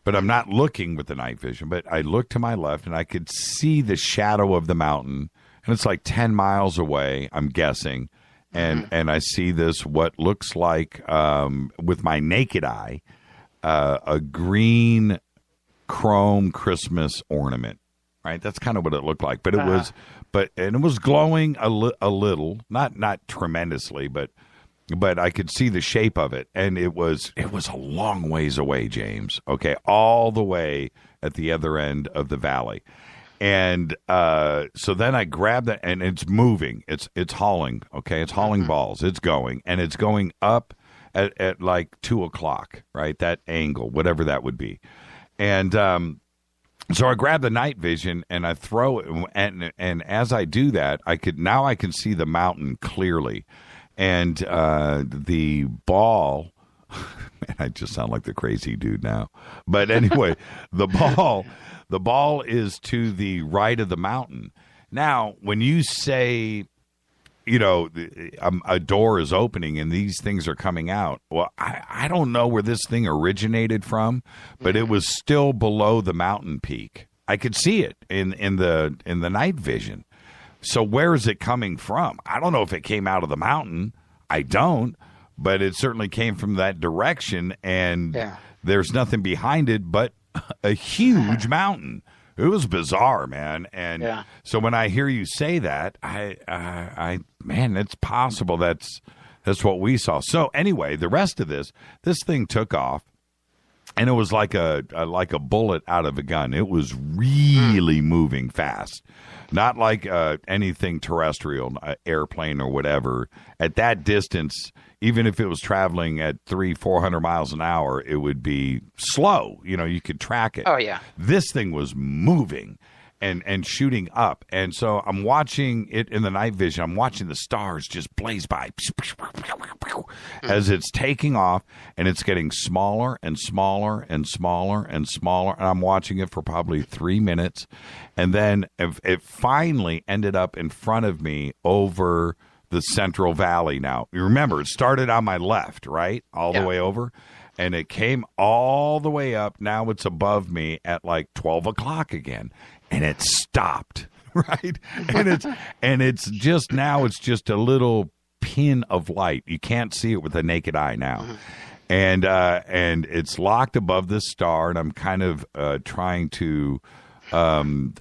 But I'm not looking with the night vision, but I look to my left, and I could see the shadow of the mountain, and it's 10 miles away, I'm guessing. And I see this, what looks like, with my naked eye, a green chrome Christmas ornament, right? That's kind of what it looked like. But it was, and it was glowing a little, not tremendously, but I could see the shape of it. And it was a long ways away, James. Okay. All the way at the other end of the valley. And so then I grab that, and it's moving. It's hauling. Okay, it's hauling balls. It's going, and it's going up at like 2 o'clock, right? That angle, whatever that would be. And so I grab the night vision and I throw it, and as I do that, I can see the mountain clearly, and the ball. Man, I just sound like the crazy dude now. But anyway, the ball is to the right of the mountain. Now, when you say, a door is opening and these things are coming out, well, I don't know where this thing originated from, but it was still below the mountain peak. I could see it in the night vision. So where is it coming from? I don't know if it came out of the mountain. I don't. But it certainly came from that direction, and there's nothing behind it but a huge mountain. It was bizarre, man. And so when I hear you say that, man, it's possible that's what we saw. So anyway, the rest of this thing took off, and it was like a bullet out of a gun. It was really moving fast. Not like anything terrestrial, airplane or whatever. At that distance, even if it was traveling at 300-400 miles an hour, it would be slow. You could track it. Oh, yeah. This thing was moving and shooting up. And so I'm watching it in the night vision. I'm watching the stars just blaze by as it's taking off, and it's getting smaller and smaller and smaller and smaller. And I'm watching it for probably 3 minutes. And then it finally ended up in front of me over the Central Valley. Now, you remember, it started on my left, right? All the way over. And it came all the way up. Now it's above me at like 12 o'clock again. And it stopped, right? And it's just a little pin of light. You can't see it with the naked eye now. And it's locked above this star, and I'm kind of trying to what's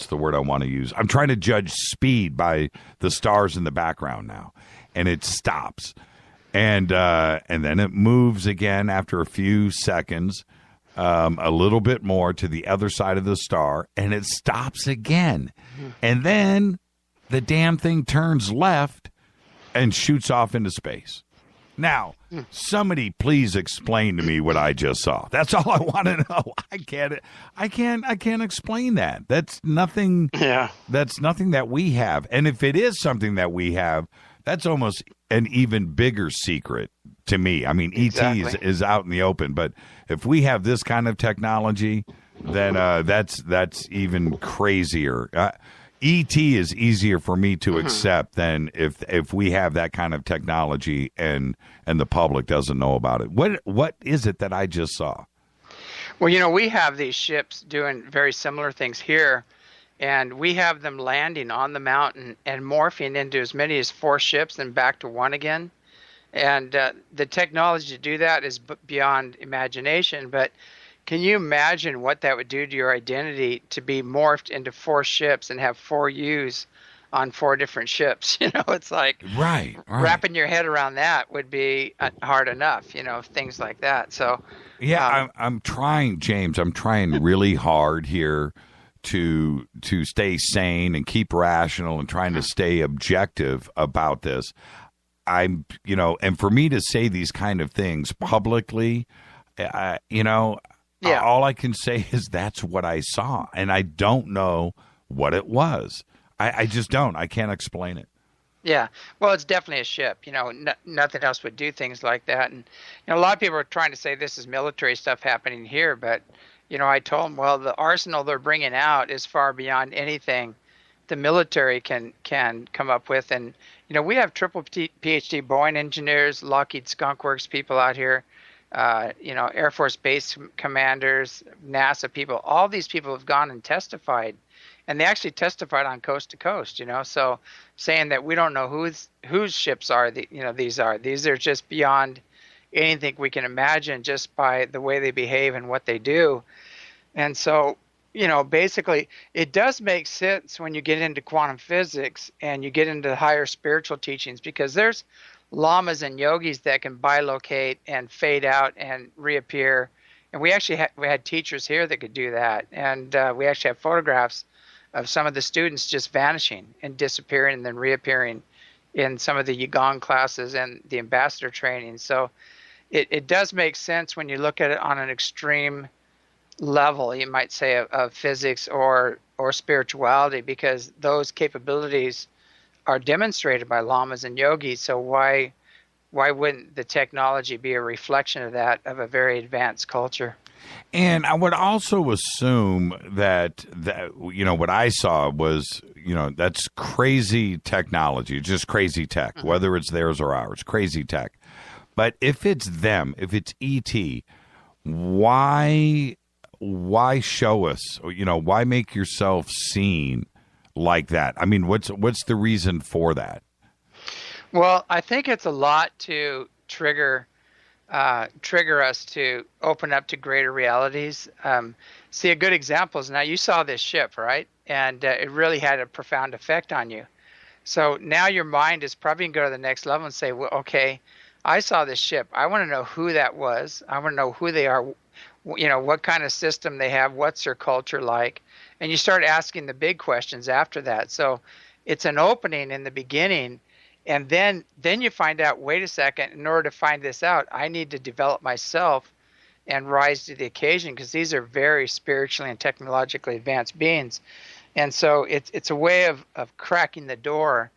the word I want to use? I'm trying to judge speed by the stars in the background now, and it stops, and then it moves again after a few seconds, a little bit more to the other side of the star, and it stops again, and then the damn thing turns left and shoots off into space. Now, somebody please explain to me what I just saw. That's all I want to know. I can't explain that. That's nothing. Yeah. That's nothing that we have. And if it is something that we have, that's almost an even bigger secret to me. I mean, exactly. ET is out in the open, but if we have this kind of technology, then that's even crazier. ET is easier for me to accept than if we have that kind of technology and the public doesn't know about it. What is it that I just saw? Well, we have these ships doing very similar things here, and we have them landing on the mountain and morphing into as many as 4 ships and back to 1 again. And the technology to do that is beyond imagination, but can you imagine what that would do to your identity to be morphed into 4 ships and have 4 yous on 4 different ships? It's like right. Wrapping your head around that would be hard enough, things like that. So yeah, I'm trying, James. I'm trying really hard here to stay sane and keep rational and trying to stay objective about this. And for me to say these kind of things publicly, yeah. All I can say is that's what I saw, and I don't know what it was. I just don't. I can't explain it. Yeah. Well, it's definitely a ship. Nothing else would do things like that. And a lot of people are trying to say this is military stuff happening here, but I told them, well, the arsenal they're bringing out is far beyond anything the military can come up with. And we have triple PhD Boeing engineers, Lockheed Skunk Works people out here. Air Force base commanders, NASA people, all these people have gone and testified, and they actually testified on coast to coast, so saying that we don't know whose ships are these are just beyond anything we can imagine just by the way they behave and what they do. And so, basically it does make sense when you get into quantum physics and you get into higher spiritual teachings, because there's lamas and yogis that can bilocate and fade out and reappear And we actually we had teachers here that could do that. And we actually have photographs of some of the students just vanishing and disappearing and then reappearing in some of the Yigong classes and the ambassador training. So it does make sense when you look at it on an extreme level, you might say, of physics or spirituality, because those capabilities are demonstrated by lamas and yogis. So why wouldn't the technology be a reflection of that, of a very advanced culture? And I would also assume that what I saw was, that's crazy technology, just crazy tech, whether it's theirs or ours, crazy tech. But if it's them, if it's ET, why show us? Why make yourself seen like that? I mean, what's the reason for that? Well, I think it's a lot to trigger us to open up to greater realities. See, a good example is, now you saw this ship, right? And it really had a profound effect on you. So now your mind is probably going to go to the next level and say, well, okay, I saw this ship. I want to know who that was. I want to know who they are, what kind of system they have, what's their culture like. And you start asking the big questions after that. So it's an opening in the beginning. And then you find out, wait a second, in order to find this out, I need to develop myself and rise to the occasion, because these are very spiritually and technologically advanced beings. And so it's a way of cracking the door,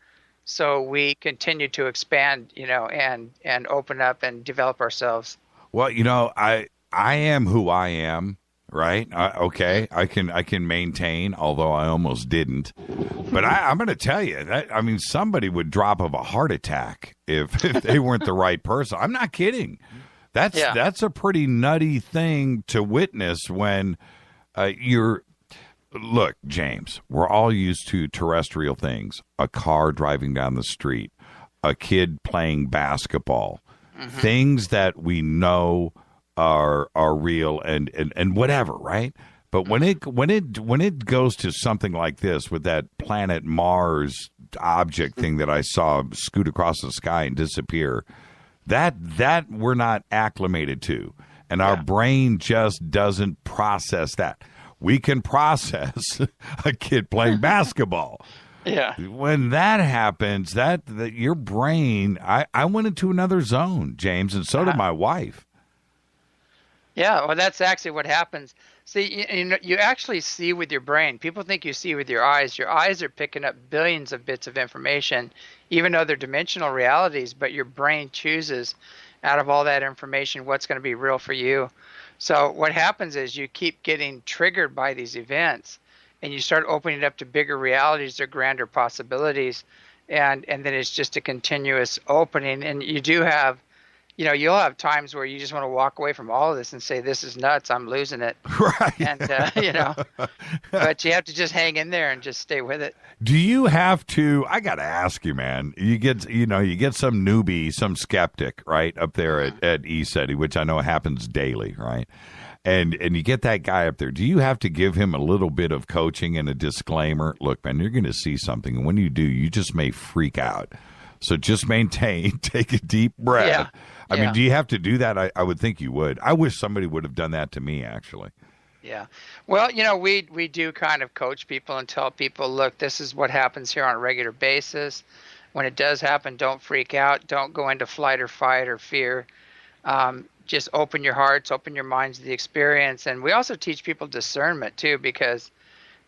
so we continue to expand, and open up and develop ourselves. Well, I am who I am, right? Okay, I can maintain, although I almost didn't. But I'm going to tell you that, somebody would drop of a heart attack if they weren't the right person. I'm not kidding. That's a pretty nutty thing to witness when you're. Look, James, we're all used to terrestrial things: a car driving down the street, a kid playing basketball, things that we know are real and whatever, right? But when it goes to something like this, with that planet Mars object thing that I saw scoot across the sky and disappear, that we're not acclimated to, and our brain just doesn't process that. We can process a kid playing basketball. Yeah. When that happens, that your brain, I went into another zone, James, and so did my wife. Yeah, well, that's actually what happens. See, you actually see with your brain. People think you see with your eyes. Your eyes are picking up billions of bits of information, even though they're dimensional realities, but your brain chooses out of all that information what's going to be real for you. So what happens is you keep getting triggered by these events, and you start opening it up to bigger realities or grander possibilities, and then it's just a continuous opening. And you do have, you'll have times where you just want to walk away from all of this and say, this is nuts, I'm losing it. Right. And, but you have to just hang in there and just stay with it. Do you have to, I got to ask you, man, you get some newbie, some skeptic, right, up there at ECETI, which I know happens daily, right? And you get that guy up there. Do you have to give him a little bit of coaching and a disclaimer? Look, man, you're going to see something, and when you do, you just may freak out. So just maintain, take a deep breath. Yeah. I mean, do you have to do that? I would think you would. I wish somebody would have done that to me, actually. Yeah. Well, we do kind of coach people and tell people, look, this is what happens here on a regular basis. When it does happen, don't freak out. Don't go into flight or fight or fear. Just open your hearts, open your minds to the experience. And we also teach people discernment, too, because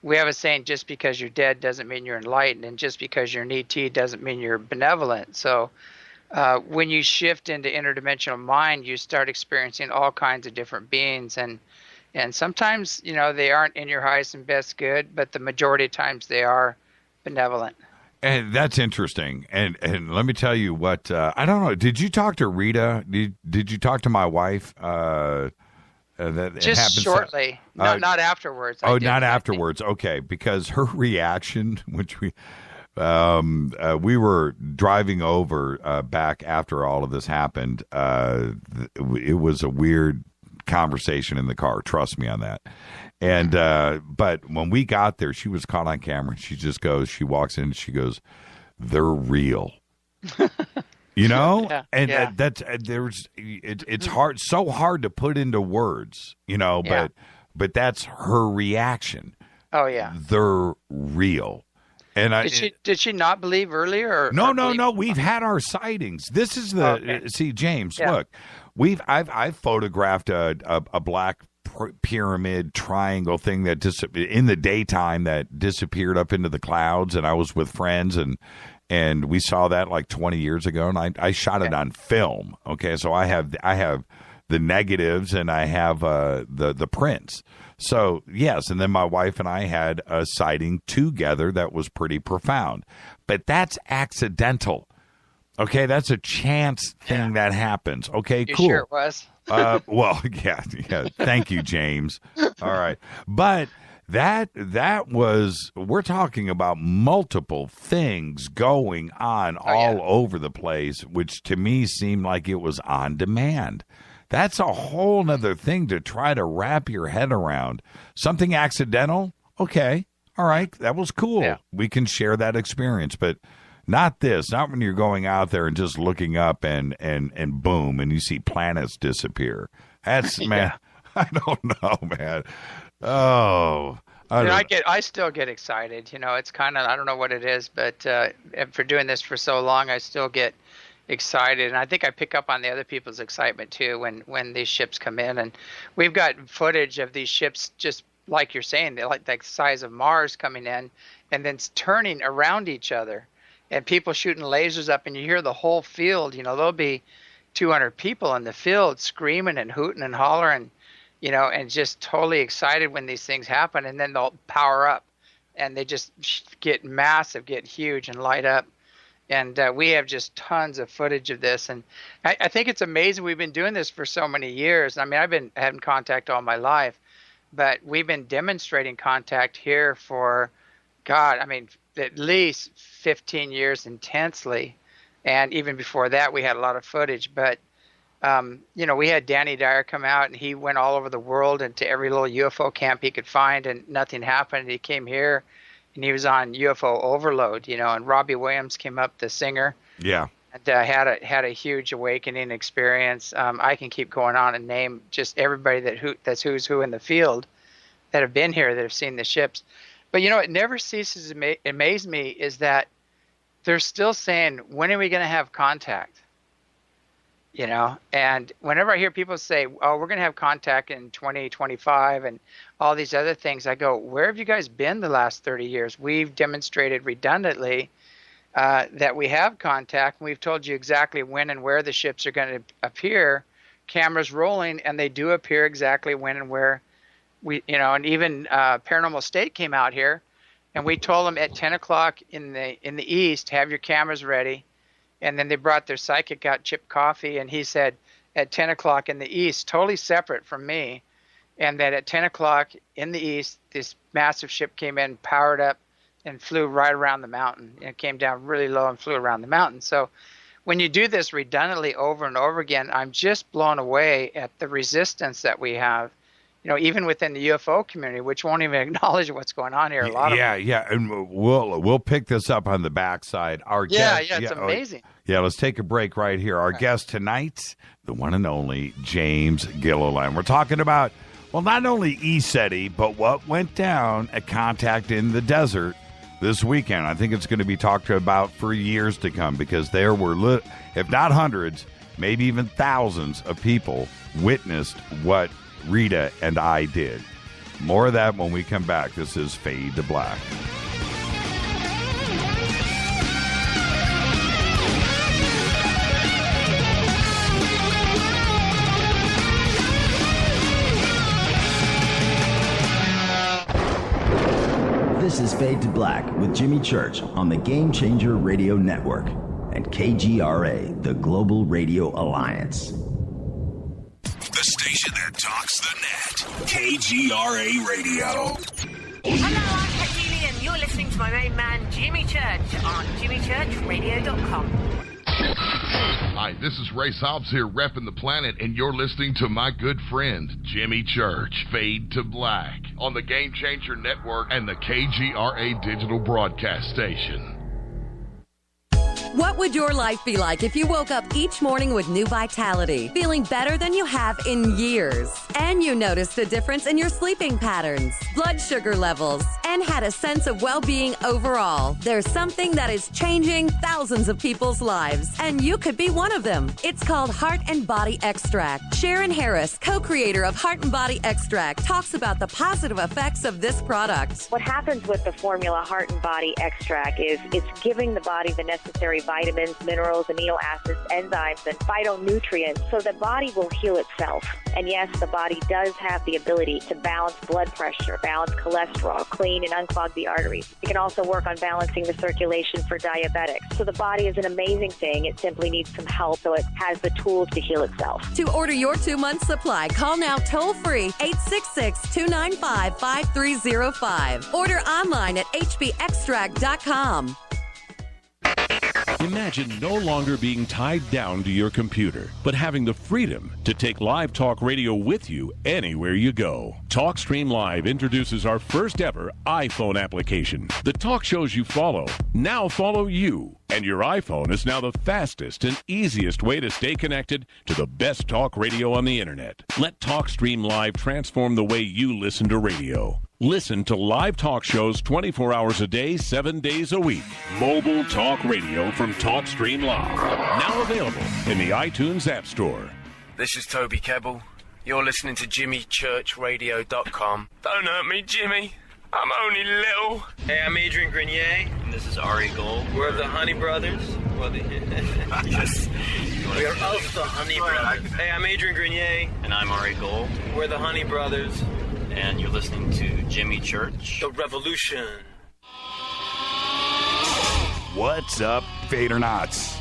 we have a saying, just because you're dead doesn't mean you're enlightened, and just because you're an ET doesn't mean you're benevolent. So when you shift into interdimensional mind, you start experiencing all kinds of different beings. And sometimes, they aren't in your highest and best good, but the majority of times they are benevolent. And that's interesting. And let me tell you what, I don't know, did you talk to Rita? Did you talk to my wife? Just shortly, not afterwards. Not afterwards. Okay, because her reaction, which we were driving over back after all of this happened. It was a weird conversation in the car. Trust me on that. And but when we got there, she was caught on camera. She walks in and she goes, "They're real." You know, Yeah, and yeah. it's hard, so hard to put into words. You know, Yeah. but that's her reaction. Oh yeah. They're real. And Did she not believe earlier? No. We've had our sightings. This is the see, James. Yeah. Look, I've photographed a black pyramid triangle thing that in the daytime that disappeared up into the clouds, and I was with friends and we saw that like 20 years ago, and I shot it on film. Okay, so I have the negatives and I have the prints. So, yes, and then my wife and I had a sighting together that was pretty profound. But that's accidental. Okay, that's a chance thing that happens. Okay, You cool. sure it was? Well, yeah. Thank you, James. All right. But that was, we're talking about multiple things going on all over the place, which to me seemed like it was on demand. That's a whole nother thing to try to wrap your head around. Something accidental? Okay. All right. That was cool. Yeah. We can share that experience, but not this. Not when you're going out there and just looking up and boom, and you see planets disappear. That's, man, I don't know, man. Oh, I still get excited. You know, it's kind of, I don't know what it is, but for doing this for so long, I still get excited, and I think I pick up on the other people's excitement too when these ships come in. And we've got footage of these ships, just like you're saying, they're like the size of Mars coming in and then turning around each other, and people shooting lasers up, and you hear the whole field. You know, there'll be 200 people in the field screaming and hooting and hollering, you know, and just totally excited when these things happen. And then they'll power up and they just get massive, get huge and light up. And we have just tons of footage of this. And I think it's amazing. We've been doing this for so many years. I mean, I've been having contact all my life, but we've been demonstrating contact here for, God, I mean, at least 15 years intensely. And even before that, we had a lot of footage. But, you know, we had Danny Dyer come out, and he went all over the world and to every little UFO camp he could find, and nothing happened. He came here, and he was on UFO overload, you know, and Robbie Williams came up, the singer. Yeah. And had a huge awakening experience. I can keep going on and name just everybody that's who's who in the field that have been here, that have seen the ships. But, you know, it never ceases to amaze me is that they're still saying, when are we going to have contact? You know, and whenever I hear people say, oh, we're going to have contact in 2025 and all these other things, I go, where have you guys been the last 30 years? We've demonstrated redundantly that we have contact, and we've told you exactly when and where the ships are going to appear, cameras rolling, and they do appear exactly when and where we, you know, and even Paranormal State came out here, and we told them at 10 o'clock in the east, have your cameras ready. And then they brought their psychic out, Chip Coffey, and he said at 10 o'clock in the east, totally separate from me, and that at 10 o'clock in the east, this massive ship came in, powered up, and flew right around the mountain. And it came down really low and flew around the mountain. So when you do this redundantly over and over again, I'm just blown away at the resistance that we have, you know, even within the UFO community, which won't even acknowledge what's going on here. A lot of them. Yeah, and we'll pick this up on the backside. Our guest, it's amazing. Yeah, let's take a break right here. Our guest tonight, the one and only James Gilliland. We're talking about, well, not only ECETI, but what went down at Contact in the Desert this weekend. I think it's going to be talked about for years to come, because there were, if not hundreds, maybe even thousands of people witnessed what Rita and I did. More of that when we come back. This is Fade to Black. This is Fade to Black with Jimmy Church on the Game Changer Radio Network and KGRA, the Global Radio Alliance. The station that talks the net. KGRA Radio. Hello, I'm Gilliland. You're listening to my main man, Jimmy Church, on jimmychurchradio.com. Hi, this is Ray Hobbs here, repping the planet, and you're listening to my good friend, Jimmy Church, Fade to Black, on the Game Changer Network and the KGRA digital broadcast station. What would your life be like if you woke up each morning with new vitality, feeling better than you have in years, and you noticed a difference in your sleeping patterns, blood sugar levels, and had a sense of well-being overall? There's something that is changing thousands of people's lives, and you could be one of them. It's called Heart and Body Extract. Sharon Harris, co-creator of Heart and Body Extract, talks about the positive effects of this product. What happens with the formula Heart and Body Extract is it's giving the body the necessary vitamins, minerals, amino acids, enzymes, and phytonutrients so the body will heal itself. And yes, the body does have the ability to balance blood pressure, balance cholesterol, clean and unclog the arteries. It can also work on balancing the circulation for diabetics. So the body is an amazing thing. It simply needs some help so it has the tools to heal itself. To order your 2-month supply, call now toll-free 866-295-5305. Order online at hbextract.com. Imagine no longer being tied down to your computer, but having the freedom to take live talk radio with you anywhere you go. TalkStream Live introduces our first ever iPhone application. The talk shows you follow now follow you, and your iPhone is now the fastest and easiest way to stay connected to the best talk radio on the internet. Let TalkStream Live transform the way you listen to radio. Listen to live talk shows 24 hours a day, 7 days a week. Mobile talk radio from TalkStream Live. Now available in the iTunes App Store. This is Toby Kebbell. You're listening to JimmyChurchRadio.com. Don't hurt me, Jimmy. I'm only little. Hey, I'm Adrian Grenier. And this is Ari Gold. We're the Honey Brothers. Yes. We are of the Honey Brothers. Hey, I'm Adrian Grenier. And I'm Ari Gold. We're the Honey Brothers. And you're listening to Jimmy Church. The Revolution. What's up, Fadernauts?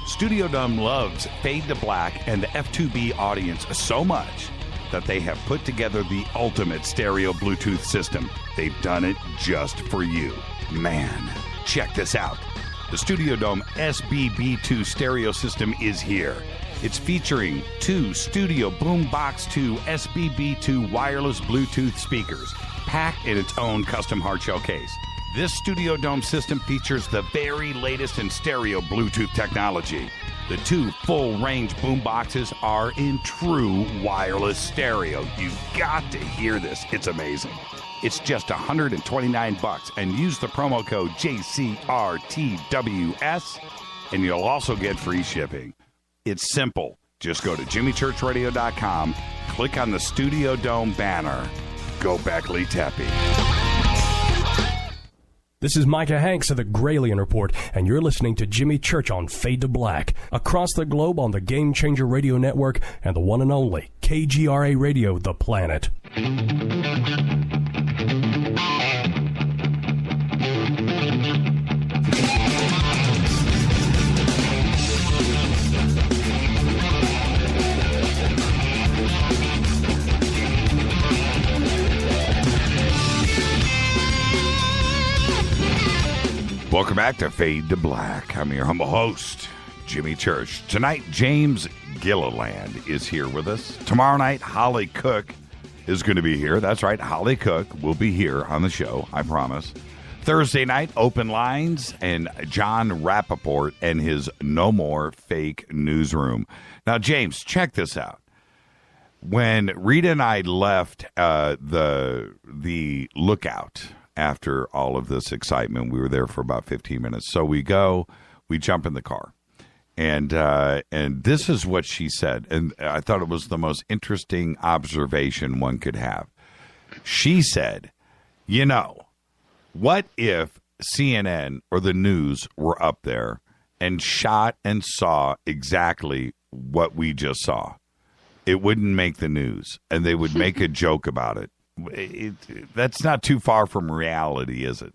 Studio Dome loves Fade to Black and the F2B audience so much that they have put together the ultimate stereo Bluetooth system. They've done it just for you. Man, check this out. The Studio Dome SBB2 stereo system is here. It's featuring 2 Studio Boombox 2 SBB2 wireless Bluetooth speakers, packed in its own custom hardshell case. This Studio Dome system features the very latest in stereo Bluetooth technology. The 2 full-range boomboxes are in true wireless stereo. You've got to hear this. It's amazing. It's just $129, and use the promo code JCRTWS, and you'll also get free shipping. It's simple. Just go to JimmyChurchRadio.com, click on the Studio Dome banner. Go Beckley Tepe. This is Micah Hanks of the Gralien Report, and you're listening to Jimmy Church on Fade to Black, across the globe on the Game Changer Radio Network and the one and only KGRA Radio, The Planet. Welcome back to Fade to Black. I'm your humble host, Jimmy Church. Tonight, James Gilliland is here with us. Tomorrow night, Holly Cook is going to be here. That's right, Holly Cook will be here on the show, I promise. Thursday night, open lines, and John Rappaport and his No More Fake Newsroom. Now, James, check this out. When Rita and I left the Lookout after all of this excitement, we were there for about 15 minutes. So we jump in the car. And this is what she said. And I thought it was the most interesting observation one could have. She said, what if CNN or the news were up there and shot and saw exactly what we just saw? It wouldn't make the news, and they would make a joke about it. That's not too far from reality, is it?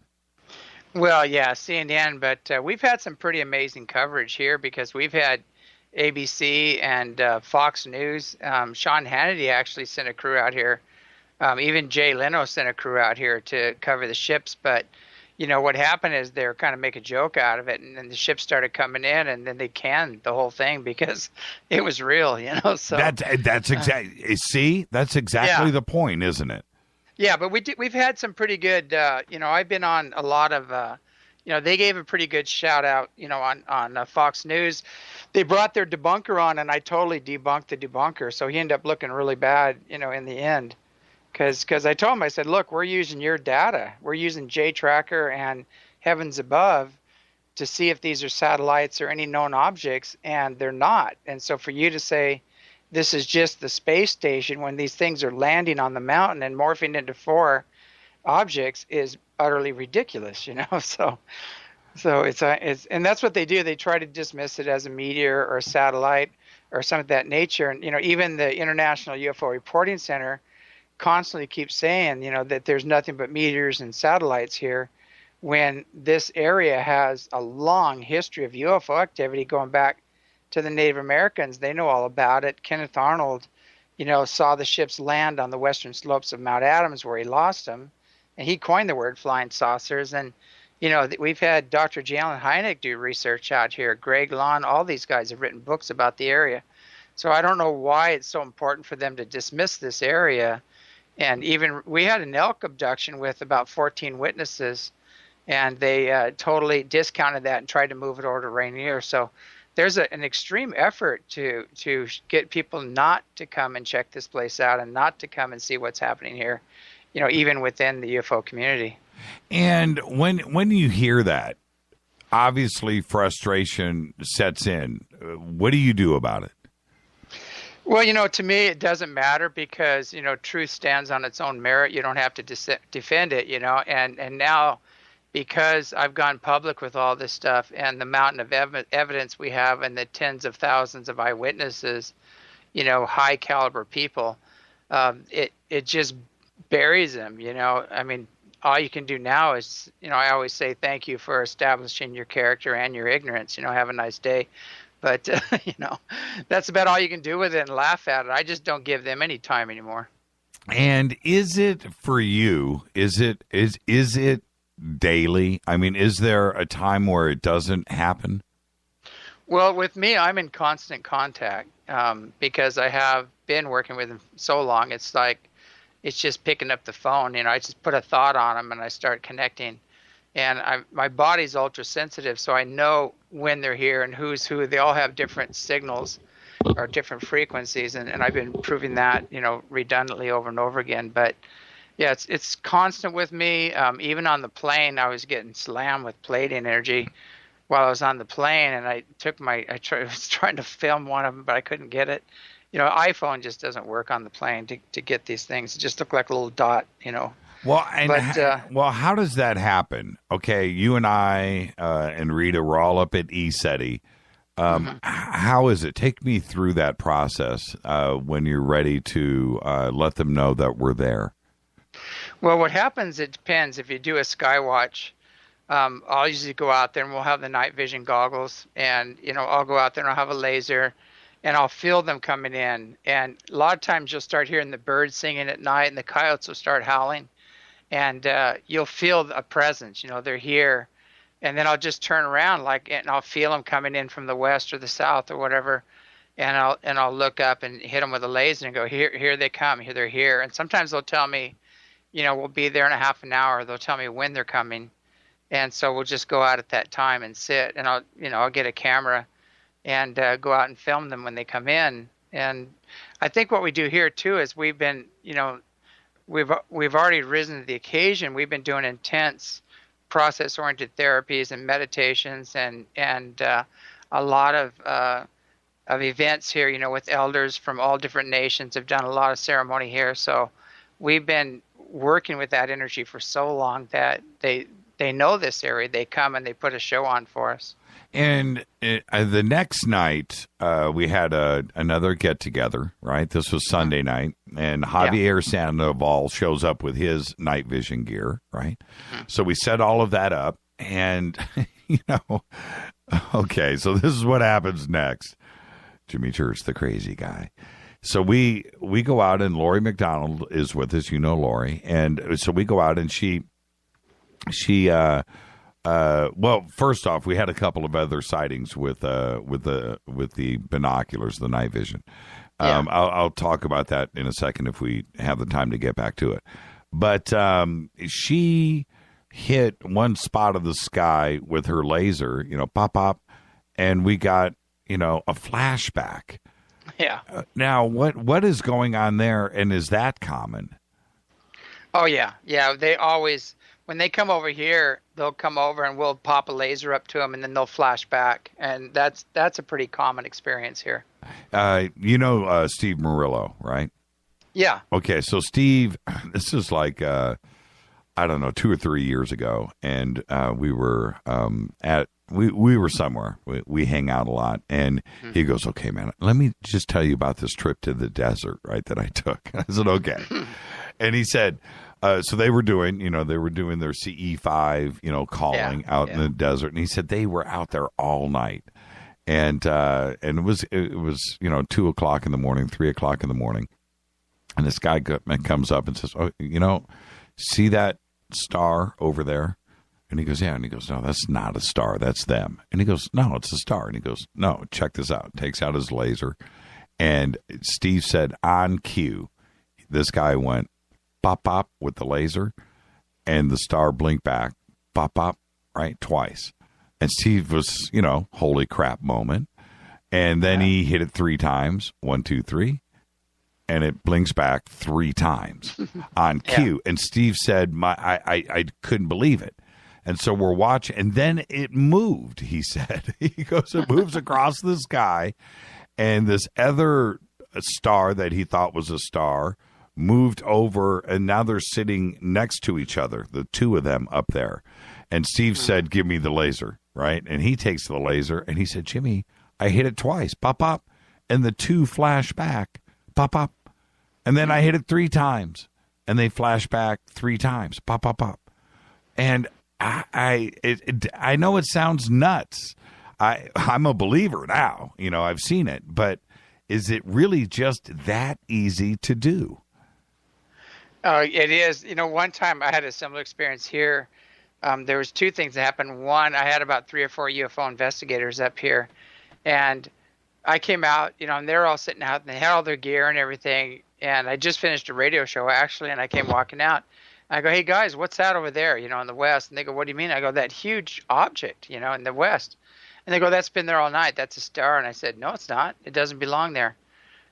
Well, yeah, CNN, but we've had some pretty amazing coverage here because we've had ABC and Fox News. Sean Hannity actually sent a crew out here. Even Jay Leno sent a crew out here to cover the ships. But, what happened is they were kind of make a joke out of it, and then the ships started coming in, and then they canned the whole thing because it was real, So that's exactly that's exactly the point, isn't it? Yeah, but we've had some pretty good. I've been on a lot of they gave a pretty good shout out, on Fox News. They brought their debunker on, and I totally debunked the debunker. So he ended up looking really bad, in the end. Because I told him, I said, look, we're using your data. We're using J-Tracker and Heavens Above to see if these are satellites or any known objects, and they're not. And so for you to say this is just the space station when these things are landing on the mountain and morphing into 4 objects is utterly ridiculous, So it's and that's what they do. They try to dismiss it as a meteor or a satellite or something of that nature. And even the International UFO Reporting Center constantly keeps saying, that there's nothing but meteors and satellites here, when this area has a long history of UFO activity going back to the Native Americans. They know all about it. Kenneth Arnold, saw the ships land on the western slopes of Mount Adams where he lost them, and he coined the word flying saucers. And we've had Dr. Jalen Hynek do research out here. Greg Lon, all these guys have written books about the area. So I don't know why it's so important for them to dismiss this area. And even we had an elk abduction with about 14 witnesses, and they totally discounted that and tried to move it over to Rainier. So there's an extreme effort to get people not to come and check this place out and not to come and see what's happening here, even within the UFO community. And when you hear that, obviously frustration sets in. What do you do about it? Well, to me, it doesn't matter because, truth stands on its own merit. You don't have to defend it, and now because I've gone public with all this stuff and the mountain of evidence we have and the tens of thousands of eyewitnesses, high caliber people, it just buries them, I mean, all you can do now is, I always say thank you for establishing your character and your ignorance, have a nice day. But, that's about all you can do with it and laugh at it. I just don't give them any time anymore. And is it for you, is it daily? I mean, is there a time where it doesn't happen? Well, with me, I'm in constant contact because I have been working with them so long. It's like, it's just picking up the phone. I just put a thought on them and I start connecting. And my body's ultra sensitive, so I know when they're here and who's who. They all have different signals or different frequencies, and I've been proving that, redundantly over and over again. But yeah, it's constant with me. Even on the plane, I was getting slammed with Pleiadian energy while I was on the plane, and I was trying to film one of them, but I couldn't get it. iPhone just doesn't work on the plane to get these things. It just looked like a little dot, Well, how does that happen? Okay, you and I and Rita were all up at ECETI. How is it? Take me through that process when you're ready to let them know that we're there. Well, what happens, it depends. If you do a Skywatch, I'll usually go out there and we'll have the night vision goggles, and I'll go out there and I'll have a laser and I'll feel them coming in. And a lot of times you'll start hearing the birds singing at night and the coyotes will start howling. And you'll feel a presence, they're here. And then I'll just turn around and I'll feel them coming in from the west or the south or whatever. And I'll look up and hit them with a laser and go, here they come, here they're here. And sometimes they'll tell me, we'll be there in a half an hour. They'll tell me when they're coming. And so we'll just go out at that time and sit, and I'll get a camera and go out and film them when they come in. And I think what we do here too is we've been, we've already risen to the occasion. We've been doing intense process-oriented therapies and meditations and a lot of events here, with elders from all different nations. Have done a lot of ceremony here. So we've been working with that energy for so long that they know this area. They come and they put a show on for us. And the next night, we had another get-together, right? This was Sunday night, and Javier Sandoval shows up with his night vision gear, right? So we set all of that up, and, okay, so this is what happens next. Jimmy Church, the crazy guy. So we go out, and Lori McDonald is with us, Lori, and so we go out, and she well, first off, we had a couple of other sightings with the binoculars, the night vision. I'll talk about that in a second if we have the time to get back to it. But she hit one spot of the sky with her laser, pop, pop, and we got, a flashback. Yeah. Now, what is going on there, and is that common? Oh, yeah. Yeah, they always, when they come over here, they'll come over and we'll pop a laser up to them, and then they'll flash back. And that's a pretty common experience here. Steve Murillo, right? Yeah. Okay, so Steve, this is like, 2 or 3 years ago, and we were we were somewhere. We hang out a lot, and he goes, "Okay, man, let me just tell you about this trip to the desert, right, that I took." I said, "Okay." And he said, so they were doing their CE5, calling out in the desert, and he said they were out there all night, and it was 2 o'clock in the morning, 3 o'clock in the morning, and this guy comes up and says, "Oh, see that star over there?" And he goes, "Yeah." And he goes, "No, that's not a star. That's them." And he goes, "No, it's a star." And he goes, "No, check this out." Takes out his laser. And Steve said, on cue, this guy went pop, pop with the laser, and the star blinked back, pop, pop, right, twice. And Steve was, holy crap moment. And then he hit it 3 times, 1, 2, 3. And it blinks back 3 times on cue. And Steve said, I couldn't believe it. And so we're watching, and then it moved, he said. He goes, it moves across the sky, and this other star that he thought was a star moved over, and now they're sitting next to each other, the two of them up there. And Steve said, "Give me the laser," right? And he takes the laser, and he said, "Jimmy, I hit it twice, pop, pop, and the 2 flash back, pop, pop. And then I hit it 3 times, and they flash back 3 times, pop, pop, pop." And I know it sounds nuts. I'm a believer now. I've seen it, but is it really just that easy to do? It is. One time I had a similar experience here. There was 2 things that happened. One, I had about 3 or 4 UFO investigators up here, and I came out, and they're all sitting out, and they had all their gear and everything. And I just finished a radio show, actually, and I came walking out. I go, "Hey, guys, what's that over there, in the west?" And they go, "What do you mean?" I go, "That huge object, in the west." And they go, "That's been there all night. That's a star." And I said, "No, it's not. It doesn't belong there."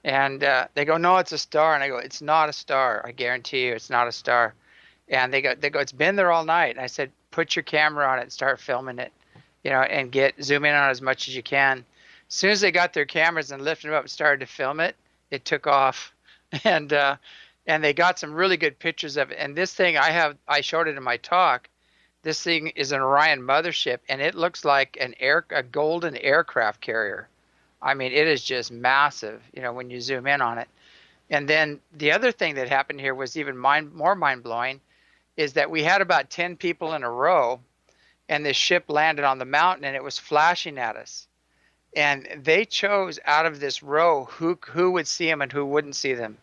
And they go, "No, it's a star." And I go, "It's not a star. I guarantee you it's not a star." And they go, "It's been there all night." And I said, "Put your camera on it and start filming it, and zoom in on it as much as you can." As soon as they got their cameras and lifted them up and started to film it, it took off. And they got some really good pictures of it. And this thing I showed it in my talk. This thing is an Orion mothership, and it looks like a golden aircraft carrier. I mean, it is just massive, when you zoom in on it. And then the other thing that happened here was even more mind-blowing, is that we had about 10 people in a row, and this ship landed on the mountain, and it was flashing at us. And they chose out of this row who would see them and who wouldn't see them.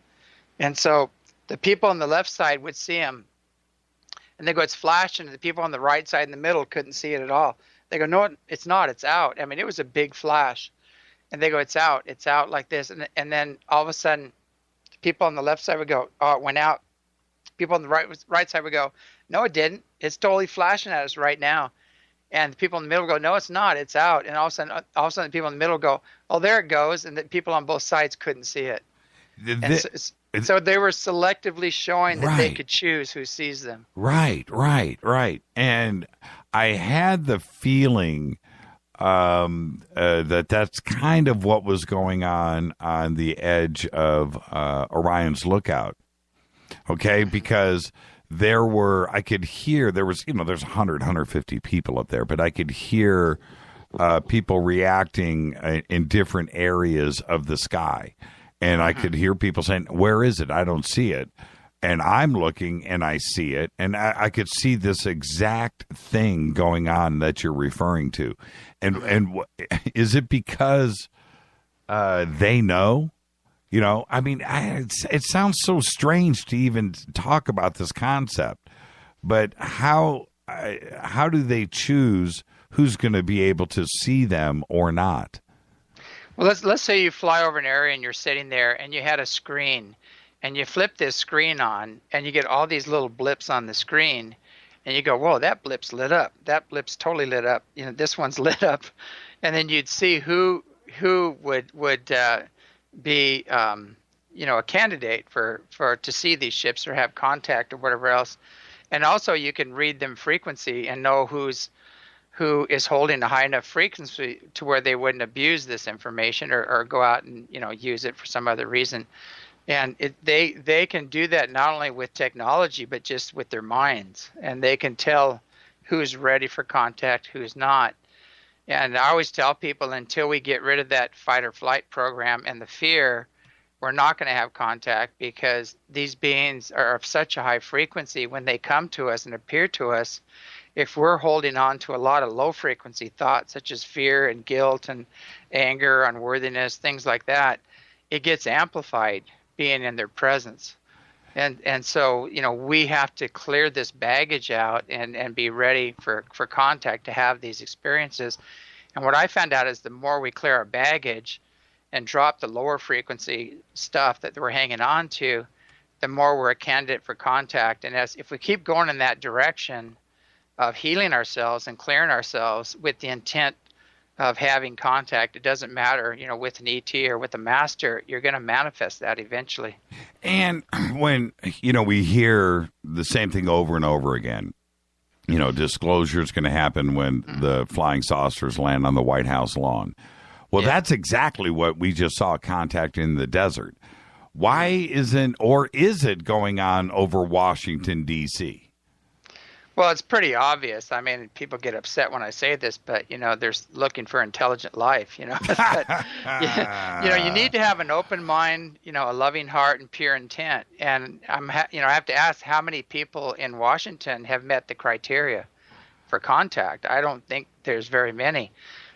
And so the people on the left side would see them, and they go, "It's flashing." And the people on the right side in the middle couldn't see it at all. They go, "No, it's not. It's out." I mean, it was a big flash. And they go, "It's out. It's out," like this. And then all of a sudden, people on the left side would go, "Oh, it went out." People on the right side would go, "No, it didn't. It's totally flashing at us right now." And the people in the middle go, "No, it's not. It's out." And all of a sudden, the people in the middle go, "Oh, there it goes." And the people on both sides couldn't see it. So they were selectively showing that they could choose who sees them. Right. And I had the feeling that's kind of what was going on the edge of Orion's Lookout. Okay, because I could hear, there's 100, 150 people up there, but I could hear people reacting in different areas of the sky. And I could hear people saying, "Where is it? I don't see it." And I'm looking and I see it. And I could see this exact thing going on that you're referring to. And is it because they know? It sounds so strange to even talk about this concept. But how do they choose who's going to be able to see them or not? Well, let's say you fly over an area and you're sitting there and you had a screen, and you flip this screen on and you get all these little blips on the screen, and you go, whoa, that blip's lit up. That blip's totally lit up. This one's lit up. And then you'd see who would be a candidate for to see these ships or have contact or whatever else. And also you can read them frequency and know who is holding a high enough frequency to where they wouldn't abuse this information or go out and use it for some other reason. And they can do that not only with technology but just with their minds, and they can tell who's ready for contact, who's not. And I always tell people, until we get rid of that fight or flight program and the fear, we're not going to have contact, because these beings are of such a high frequency. When they come to us and appear to us, if we're holding on to a lot of low frequency thoughts such as fear and guilt and anger, unworthiness, things like that, it gets amplified being in their presence. And so, we have to clear this baggage out and be ready for contact to have these experiences. And what I found out is the more we clear our baggage and drop the lower frequency stuff that we're hanging on to, the more we're a candidate for contact. And if we keep going in that direction of healing ourselves and clearing ourselves with the intent of having contact, it doesn't matter, with an ET or with a master, you're going to manifest that eventually. And when, we hear the same thing over and over again, disclosure is going to happen when the flying saucers land on the White House lawn. Well, that's exactly what we just saw, contact in the desert. Why isn't, or is it going on over Washington, D.C.? Well, it's pretty obvious. I mean, people get upset when I say this, but, they're looking for intelligent life, But, you need to have an open mind, a loving heart and pure intent. And I have to ask, how many people in Washington have met the criteria for contact? I don't think there's very many.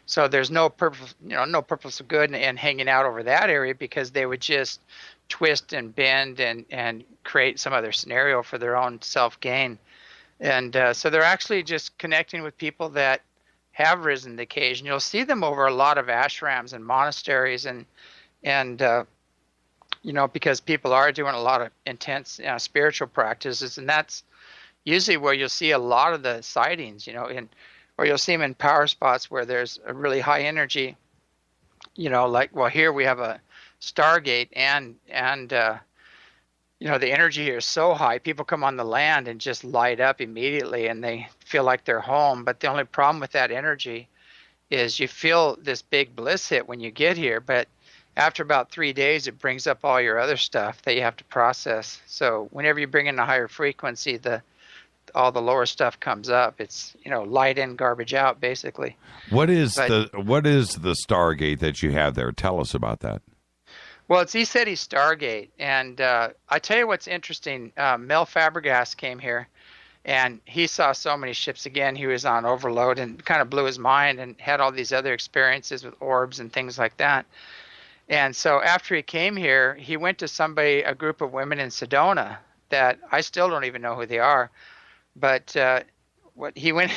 So there's no purpose, no purpose of good in hanging out over that area, because they would just twist and bend and create some other scenario for their own self-gain. And so they're actually just connecting with people that have risen the occasion. You'll see them over a lot of ashrams and monasteries, and because people are doing a lot of intense spiritual practices, and that's usually where you'll see a lot of the sightings. Or you'll see them in power spots where there's a really high energy. Here we have a Stargate, and the energy here is so high, people come on the land and just light up immediately, and they feel like they're home. But the only problem with that energy is you feel this big bliss hit when you get here, but after about 3 days, it brings up all your other stuff that you have to process. So whenever you bring in a higher frequency, all the lower stuff comes up. It's, light in, garbage out, basically. What is the Stargate that you have there? Tell us about that. Well, it's ECETI Stargate, and I tell you what's interesting. Mel Fabregas came here, and he saw so many ships again. He was on overload and kind of blew his mind, and had all these other experiences with orbs and things like that. And so after he came here, he went to a group of women in Sedona that I still don't even know who they are. But he went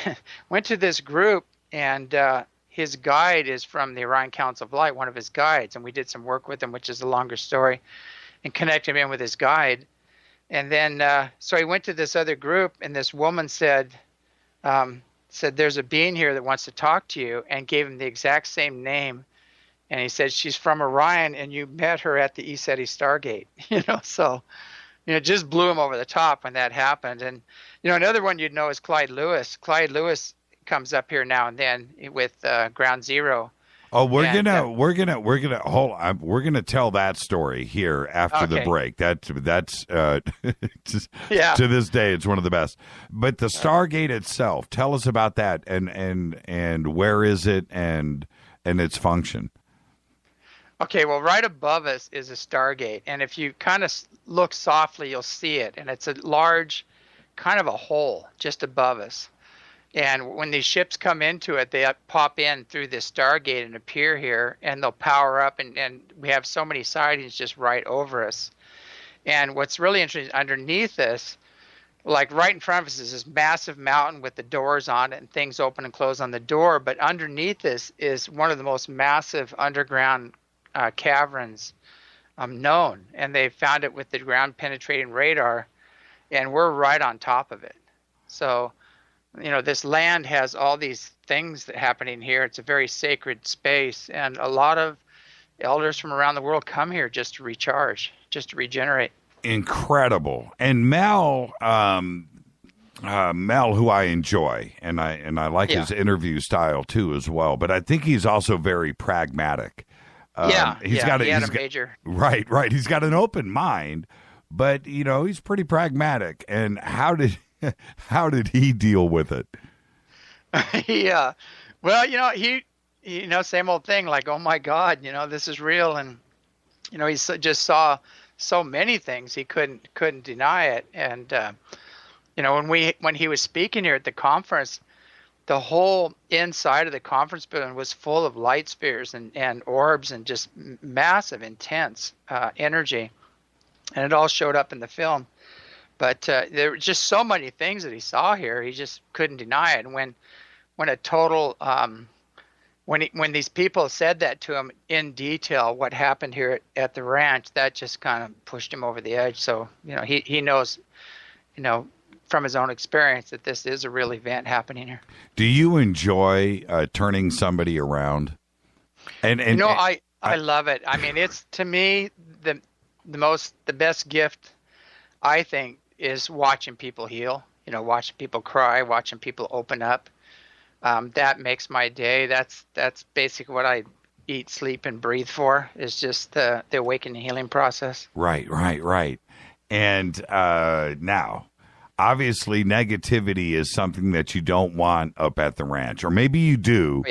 to this group, and his guide is from the Orion Council of Light, one of his guides, and we did some work with him, which is a longer story, and connected him in with his guide. And then so he went to this other group, and this woman said, there's a being here that wants to talk to you, and gave him the exact same name. And he said, she's from Orion, and you met her at the ECETI Stargate. So it just blew him over the top when that happened. And another one you'd know is Clyde Lewis. Clyde Lewis comes up here now and then with Ground Zero. Oh, we're gonna tell that story here after the break. That's to this day, it's one of the best. But the Stargate itself, tell us about that, and where is it, and its function. Okay, well, right above us is a Stargate, and if you kind of look softly, you'll see it, and it's a large, kind of a hole just above us. And when these ships come into it, they pop in through this Stargate and appear here, and they'll power up, and we have so many sightings just right over us. And what's really interesting, underneath us, like right in front of us is this massive mountain with the doors on it, and things open and close on the door, but underneath us is one of the most massive underground caverns known, and they found it with the ground penetrating radar, and we're right on top of it. So this land has all these things that happening here. It's a very sacred space, and a lot of elders from around the world come here just to recharge, just to regenerate. Incredible. And Mel, who I enjoy, and I like his interview style too as well. But I think he's also very pragmatic. He's got a major. Right. He's got an open mind, but he's pretty pragmatic. And how did he deal with it? Yeah. Well, he same old thing, like, oh my God, this is real. And, he just saw so many things, he couldn't deny it. And, when he was speaking here at the conference, the whole inside of the conference building was full of light spheres and orbs and just massive, intense energy. And it all showed up in the film. But there were just so many things that he saw here, he just couldn't deny it. And when a total, when these people said that to him in detail, what happened here at the ranch, that just kind of pushed him over the edge. So, he knows, from his own experience that this is a real event happening here. Do you enjoy turning somebody around? And I love it. I mean, it's, to me, the best gift, I think, is watching people heal, watching people cry, watching people open up. That makes my day. That's basically what I eat, sleep, and breathe for, is just the awakening healing process. Right. And now, obviously, negativity is something that you don't want up at the ranch, or maybe you do,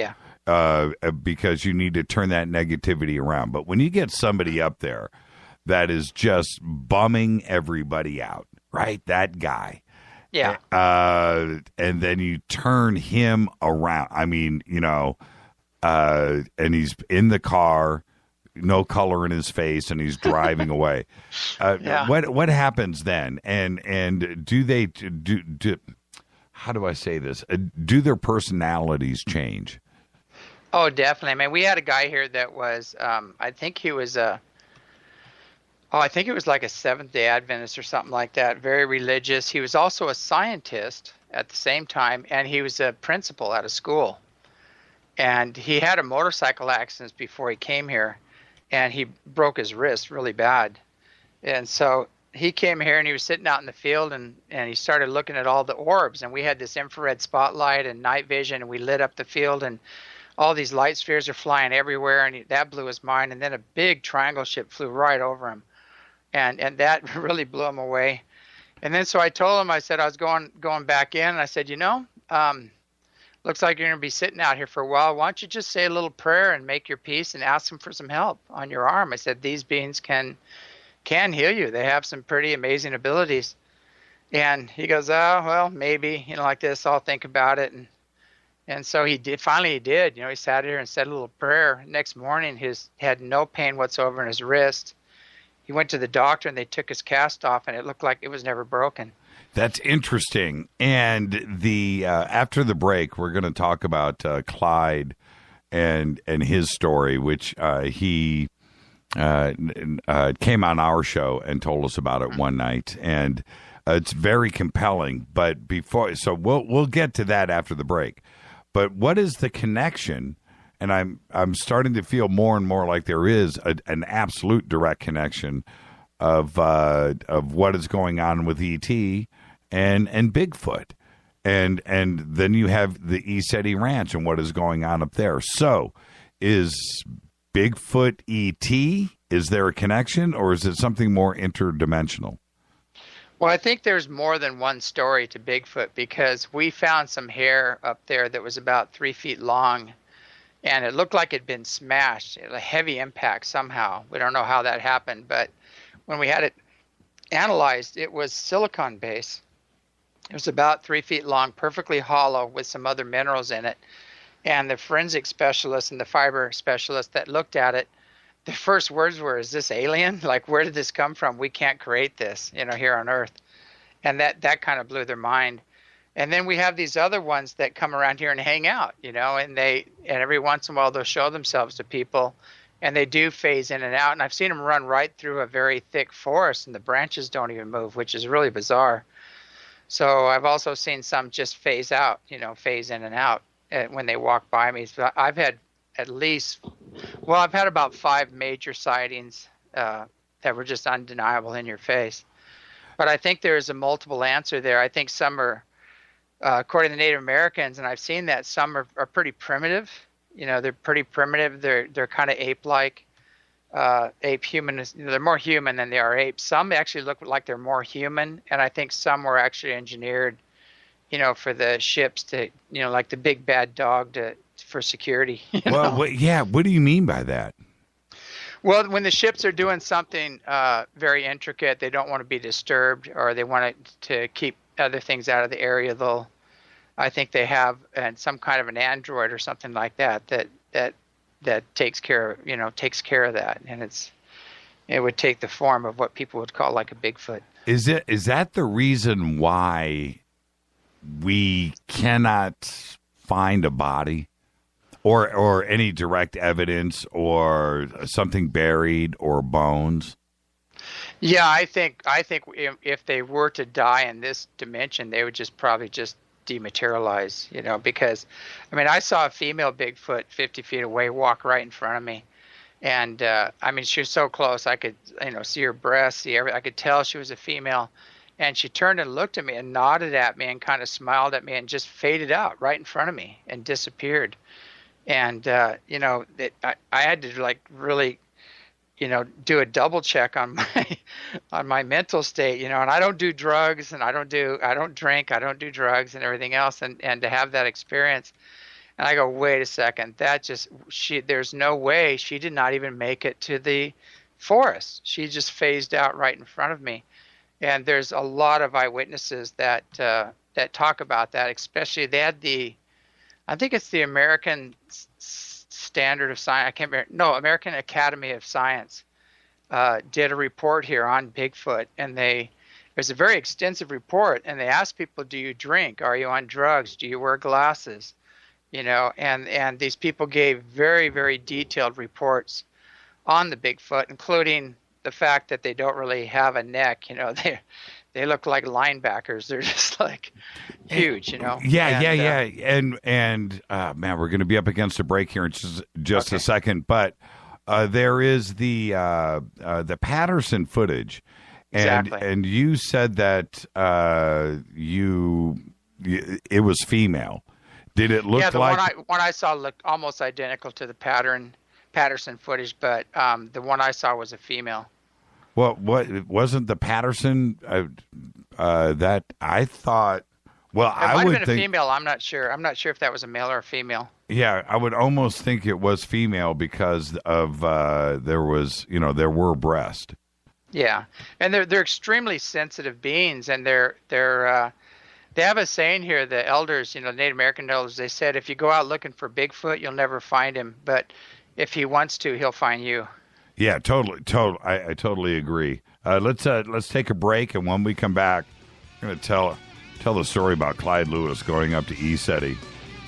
because you need to turn that negativity around. But when you get somebody up there that is just bumming everybody out, right? That guy. Yeah. And then you turn him around. I mean, and he's in the car, no color in his face, and he's driving away. What happens then? And do they do? How do I say this? Do their personalities change? Oh, definitely. I mean, we had a guy here that was, I think he was I think it was like a Seventh-day Adventist or something like that, very religious. He was also a scientist at the same time, and he was a principal at a school. And he had a motorcycle accident before he came here, and he broke his wrist really bad. And so he came here, and he was sitting out in the field, and he started looking at all the orbs. And we had this infrared spotlight and night vision, and we lit up the field, and all these light spheres are flying everywhere, and that blew his mind. And then a big triangle ship flew right over him. And that really blew him away. And then so I told him, I said I was going back in, and I said, looks like you're going to be sitting out here for a while. Why don't you just say a little prayer and make your peace and ask them for some help on your arm? I said, these beings can heal you. They have some pretty amazing abilities. And he goes, oh, well, maybe, like this, I'll think about it. And so he did. Finally, he did. He sat here and said a little prayer. Next morning, he had no pain whatsoever in his wrist. He went to the doctor, and they took his cast off, and it looked like it was never broken. That's interesting. And the after the break, we're going to talk about Clyde and his story, which he came on our show and told us about it one night, and it's very compelling. But so we'll get to that after the break. But what is the connection? And I'm starting to feel more and more like there is an absolute direct connection of what is going on with ET and Bigfoot, and then you have the ECETI Ranch and what is going on up there. So, is Bigfoot ET? Is there a connection, or is it something more interdimensional? Well, I think there's more than one story to Bigfoot, because we found some hair up there that was about 3 feet long. And it looked like it had been smashed, a heavy impact somehow. We don't know how that happened, but when we had it analyzed, it was silicon base. It was about 3 feet long, perfectly hollow with some other minerals in it. And the forensic specialist and the fiber specialist that looked at it, the first words were, is this alien? Like, where did this come from? We can't create this, here on Earth. And that kind of blew their mind. And then we have these other ones that come around here and hang out, and every once in a while they'll show themselves to people, and they do phase in and out. And I've seen them run right through a very thick forest, and the branches don't even move, which is really bizarre. So I've also seen some just phase out, phase in and out when they walk by me. So I've had I've had about 5 major sightings that were just undeniable in your face. But I think there's a multiple answer there. I think some are, according to Native Americans, and I've seen that some are pretty primitive. They're pretty primitive. They're kind of ape-like. Ape human they're more human than they are apes. Some actually look like they're more human, and I think some were actually engineered, for the ships to, like the big bad dog for security. Well, what do you mean by that? Well, when the ships are doing something very intricate, they don't want to be disturbed, or they want to keep other things out of the area. I think they have some kind of an android or something like that takes care of that, and it would take the form of what people would call like a Bigfoot. Is that the reason why we cannot find a body or any direct evidence or something buried or bones? Yeah, I think if they were to die in this dimension, they would probably dematerialize, because I saw a female Bigfoot 50 feet away walk right in front of me, and she was so close I could see her breasts, see everything. I could tell she was a female, and she turned and looked at me and nodded at me and kind of smiled at me and just faded out right in front of me and disappeared. And I had to really do a double check on my mental state, and I don't do drugs, and I don't drink, I don't do drugs and everything else. And to have that experience, and I go, wait a second, there's no way she did not even make it to the forest. She just phased out right in front of me. And there's a lot of eyewitnesses that talk about that, especially they had I think it's the American Standard of Science. American Academy of Science did a report here on Bigfoot, and there's a very extensive report, and they asked people, do you drink? Are you on drugs? Do you wear glasses? And these people gave very, very detailed reports on the Bigfoot, including the fact that they don't really have a neck. They look like linebackers. They're just like huge, Yeah. And man, we're going to be up against a break here in just a second. But there is the Patterson footage, and you said that it was female. Did it look like? The one I saw looked almost identical to the Patterson footage, but the one I saw was a female. Well, what wasn't the Patterson that I thought? Well, it might have been a female. I'm not sure. I'm not sure if that was a male or a female. Yeah, I would almost think it was female because of there were breasts. Yeah, and they're extremely sensitive beings, and they have a saying here. The elders, Native American elders, they said if you go out looking for Bigfoot, you'll never find him, but if he wants to, he'll find you. Yeah, totally. I totally agree. Let's take a break, and when we come back, I'm going to tell the story about Clyde Lewis going up to ECETI,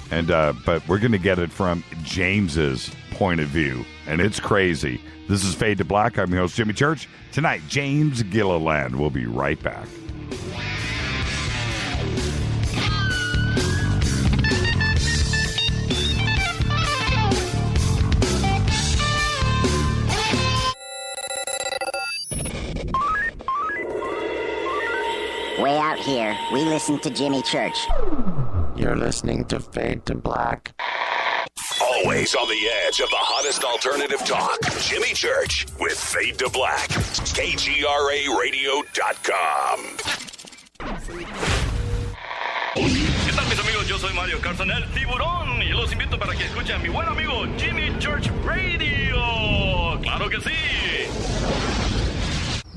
and but we're going to get it from James's point of view, and it's crazy. This is Fade to Black. I'm your host, Jimmy Church. Tonight, James Gilliland. We'll be right back. Way out here, we listen to Jimmy Church. You're listening to Fade to Black. Always on the edge of the hottest alternative talk. Jimmy Church with Fade to Black. KGRARadio.com. ¿Qué tal, mis amigos? Yo soy Mario Carson, el tiburón, y los invito para que escuchen a mi buen amigo Jimmy Church Radio. ¡Claro que sí!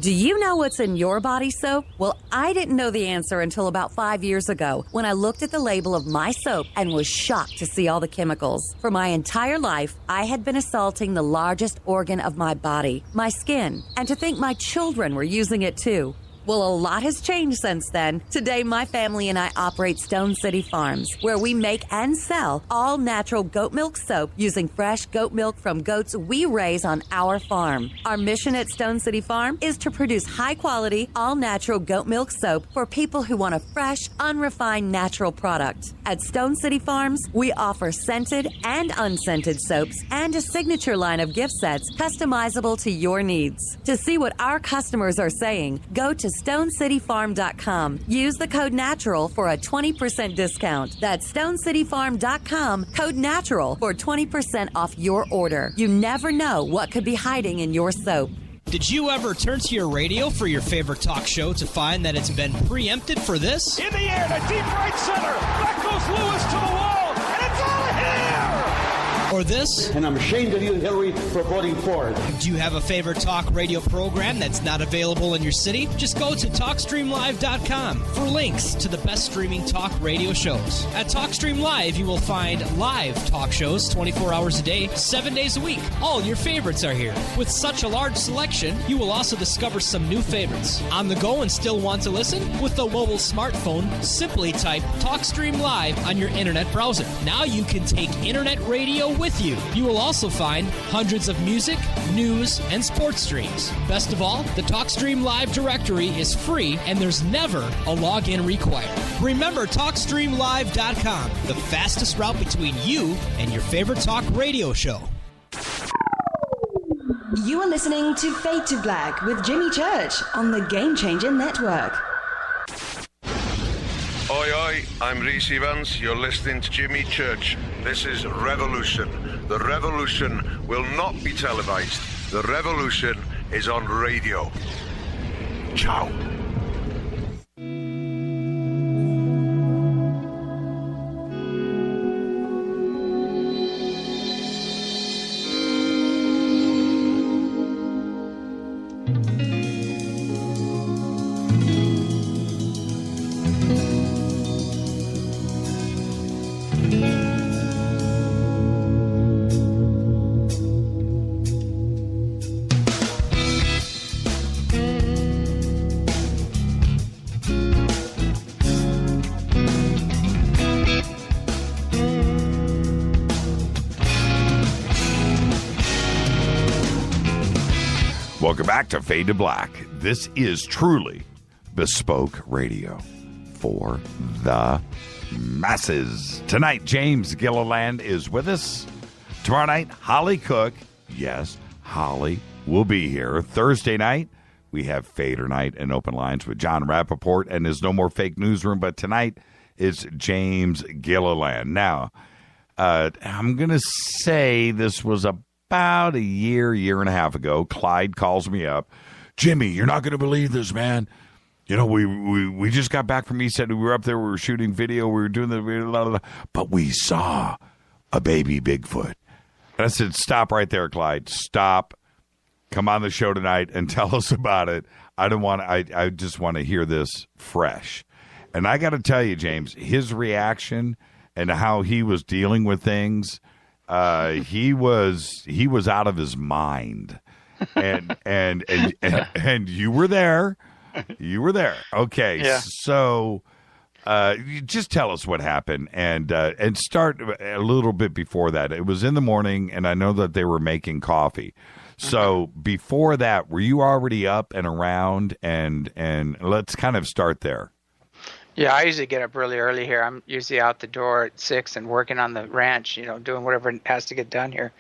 Do you know what's in your body soap? Well, I didn't know the answer until about 5 years ago when I looked at the label of my soap and was shocked to see all the chemicals. For my entire life, I had been assaulting the largest organ of my body, my skin, and to think my children were using it too. Well, a lot has changed since then. Today, my family and I operate Stone City Farms, where we make and sell all natural goat milk soap using fresh goat milk from goats we raise on our farm. Our mission at Stone City Farm is to produce high-quality, all-natural goat milk soap for people who want a fresh, unrefined, natural product. At Stone City Farms, we offer scented and unscented soaps and a signature line of gift sets customizable to your needs. To see what our customers are saying, go to StoneCityFarm.com. Use the code NATURAL for a 20% discount. That's StoneCityFarm.com, code NATURAL for 20% off your order. You never know what could be hiding in your soap. Did you ever turn to your radio for your favorite talk show to find that it's been preempted for this? In the air to deep right center. Back goes Lewis to the wall, and it's out of here! Or this? And I'm ashamed of you, Hillary, for voting for it. Do you have a favorite talk radio program that's not available in your city? Just go to TalkStreamLive.com for links to the best streaming talk radio shows. At TalkStream Live, you will find live talk shows 24 hours a day, 7 days a week. All your favorites are here. With such a large selection, you will also discover some new favorites. On the go and still want to listen? With the mobile smartphone, simply type TalkStream Live on your internet browser. Now you can take internet radio with you. You will also find hundreds of music, news, and sports streams. Best of all, the TalkStream Live directory is free and there's never a login required. Remember TalkStreamLive.com, the fastest route between you and your favorite talk radio show. You are listening to Fade to Black with Jimmy Church on the Game Changer Network. Oi, oi, I'm Reese Evans. You're listening to Jimmy Church. This is Revolution. The revolution will not be televised. The revolution is on radio. Ciao. Welcome back to Fade to Black. This is truly bespoke radio for the masses. Tonight, James Gilliland is with us. Tomorrow night, Holly Cook. Yes, Holly will be here. Thursday night, we have Fader Night and Open Lines with John Rappaport and his No More Fake Newsroom. But tonight is James Gilliland. Now, I'm going to say this was about a year and a half ago. Clyde calls me up. Jimmy, you're not going to believe this, man. You know, we just got back from ECETI. We were up there. We were shooting video. We were doing but we saw a baby Bigfoot. And I said, stop right there, Clyde. Stop. Come on the show tonight and tell us about it. I just want to hear this fresh. And I got to tell you, James, his reaction and how he was dealing with things, he was out of his mind. And you were there. You were there. Okay. Yeah. So you just tell us what happened and start a little bit before that. It was in the morning, and I know that they were making coffee. So before that, were you already up and around? And let's kind of start there. Yeah, I usually get up really early here. I'm usually out the door at 6 and working on the ranch, doing whatever has to get done here.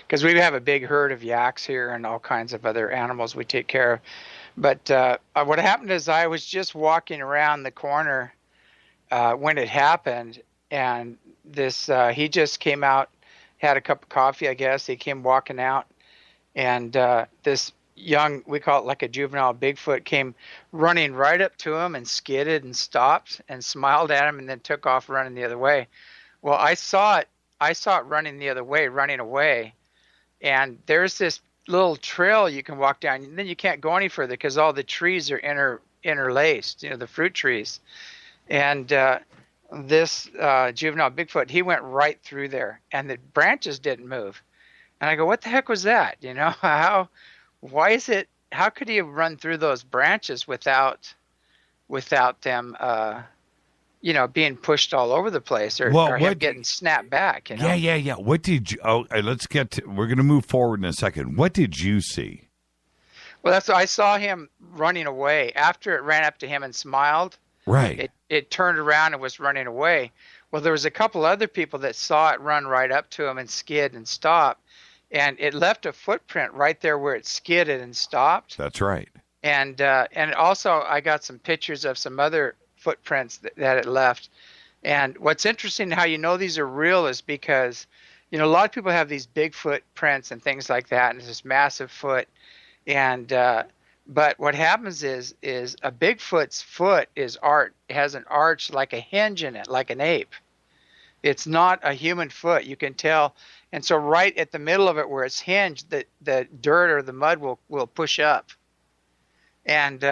Because we have a big herd of yaks here and all kinds of other animals we take care of. But what happened is I was just walking around the corner when it happened, and this he just came out, had a cup of coffee, I guess. He came walking out, and this young, we call it like a juvenile Bigfoot, came running right up to him and skidded and stopped and smiled at him and then took off running the other way. Well, I saw it running the other way, running away. And there's this little trail you can walk down, and then you can't go any further because all the trees are interlaced, the fruit trees. And this juvenile Bigfoot, he went right through there, and the branches didn't move. And I go, what the heck was that? Why is it could he have run through those branches without them being pushed all over the place or him getting snapped back? Yeah. What did you? We're going to move forward in a second. What did you see? Well, I saw him running away after it ran up to him and smiled. Right. It turned around and was running away. Well, there was a couple other people that saw it run right up to him and skid and stop, and it left a footprint right there where it skidded and stopped. That's right. And also I got some pictures of some other footprints that it left. And what's interesting, how you know these are real, is because a lot of people have these Bigfoot prints and things like that, and it's this massive foot. And but what happens is a Bigfoot's foot has an arch like a hinge in it, like an ape. It's not a human foot, you can tell. And so right at the middle of it where it's hinged, the dirt or the mud will push up. And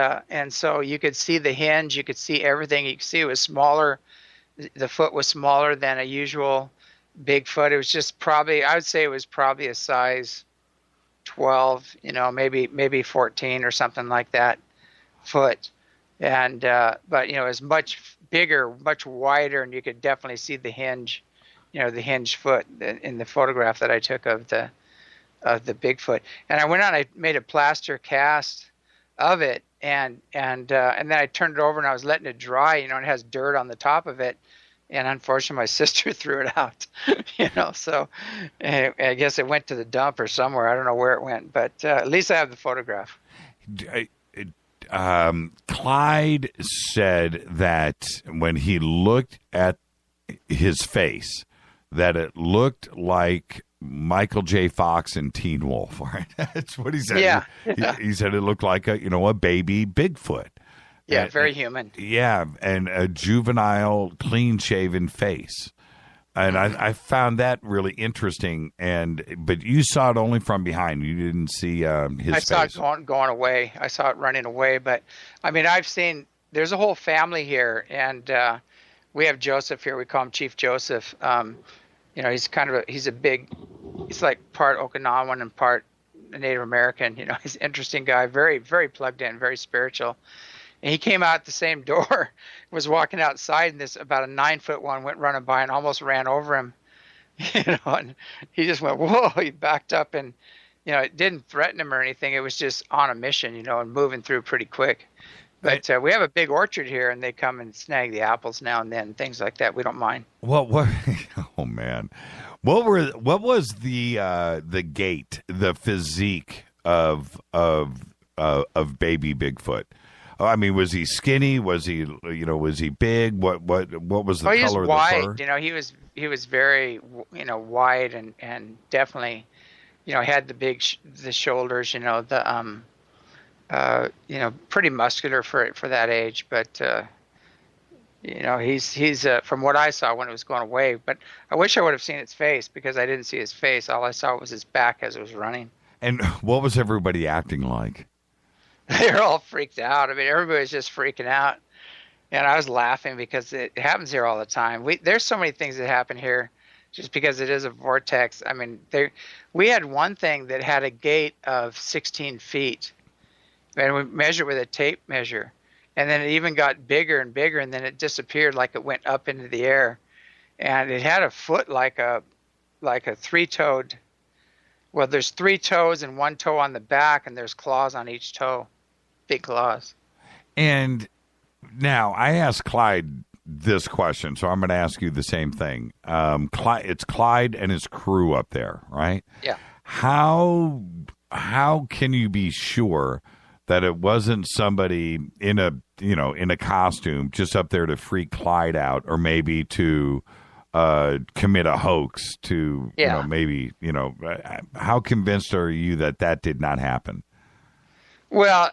so you could see the hinge, you could see everything. You could see it was smaller. The foot was smaller than a usual Bigfoot. It was just I would say it was probably a size 12, maybe 14 or something like that foot. And but it was much bigger, much wider, and you could definitely see the hinge, the hinge foot in the photograph that I took of the Bigfoot. And I went on, I made a plaster cast of it, and then I turned it over and I was letting it dry, and it has dirt on the top of it. And unfortunately, my sister threw it out, so I guess it went to the dump or somewhere. I don't know where it went, but at least I have the photograph. Clyde said that when he looked at his face, that it looked like Michael J. Fox and Teen Wolf. Right? That's what he said. Yeah. He said it looked like a baby Bigfoot. Yeah, very human. Yeah, and a juvenile, clean-shaven face. And I found that really interesting. But you saw it only from behind. You didn't see his face. I saw it going away. I saw it running away. But, there's a whole family here. And we have Joseph here. We call him Chief Joseph. He's like part Okinawan and part Native American. He's an interesting guy. Very, very plugged in, very spiritual. And he came out the same door, was walking outside, and this about a 9-foot one went running by and almost ran over him. And he just went, whoa, he backed up, and, it didn't threaten him or anything. It was just on a mission, and moving through pretty quick. But we have a big orchard here, and they come and snag the apples now and then, things like that. We don't mind. Well, oh man, what was the gait, the physique of baby Bigfoot? Was he skinny? Was he big? What was the color of the fur? He was very, wide and definitely, had the shoulders, pretty muscular for that age. But, he's from what I saw when it was going away, but I wish I would have seen its face because I didn't see his face. All I saw was his back as it was running. And what was everybody acting like? They're all freaked out. Everybody was just freaking out. And I was laughing because it happens here all the time. There's so many things that happen here just because it is a vortex. We had one thing that had a gate of 16 feet. And we measured with a tape measure. And then it even got bigger and bigger, and then it disappeared like it went up into the air. And it had a foot like a three-toed. Well, there's 3 toes and 1 toe on the back, and there's claws on each toe. Big claws. And now I asked Clyde this question, so I'm going to ask you the same thing. It's Clyde and his crew up there, right? Yeah. How can you be sure that it wasn't somebody in a costume just up there to freak Clyde out, or maybe to commit a hoax to, how convinced are you that did not happen? Well,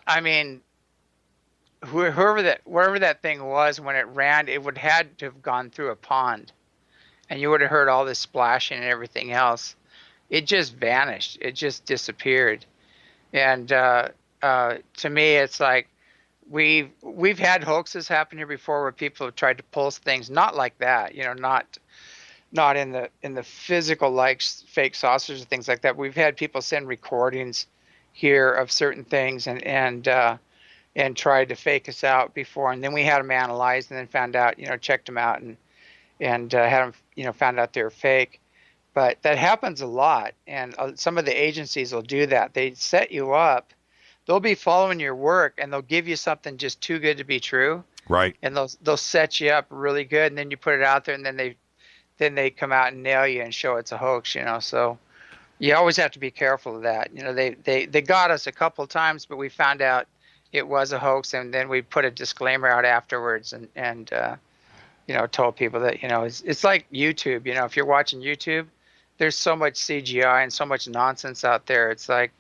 wherever that thing was when it ran, it would had to have gone through a pond, and you would have heard all this splashing and everything else. It just vanished. It just disappeared. And to me, it's like we've had hoaxes happen here before where people have tried to pulse things, not like that, not in the physical like fake saucers and things like that. We've had people send recordings here of certain things and tried to fake us out before, and then we had them analyzed and then found out, checked them out and had them, found out they were fake. But that happens a lot, and some of the agencies will do that. They set you up. They'll be following your work, and they'll give you something just too good to be true. Right. And they'll set you up really good, and then you put it out there, and then they come out and nail you and show it's a hoax. So you always have to be careful of that. They got us a couple of times, but we found out it was a hoax, and then we put a disclaimer out afterwards and told people that it's like YouTube. If you're watching YouTube, there's so much CGI and so much nonsense out there. It's like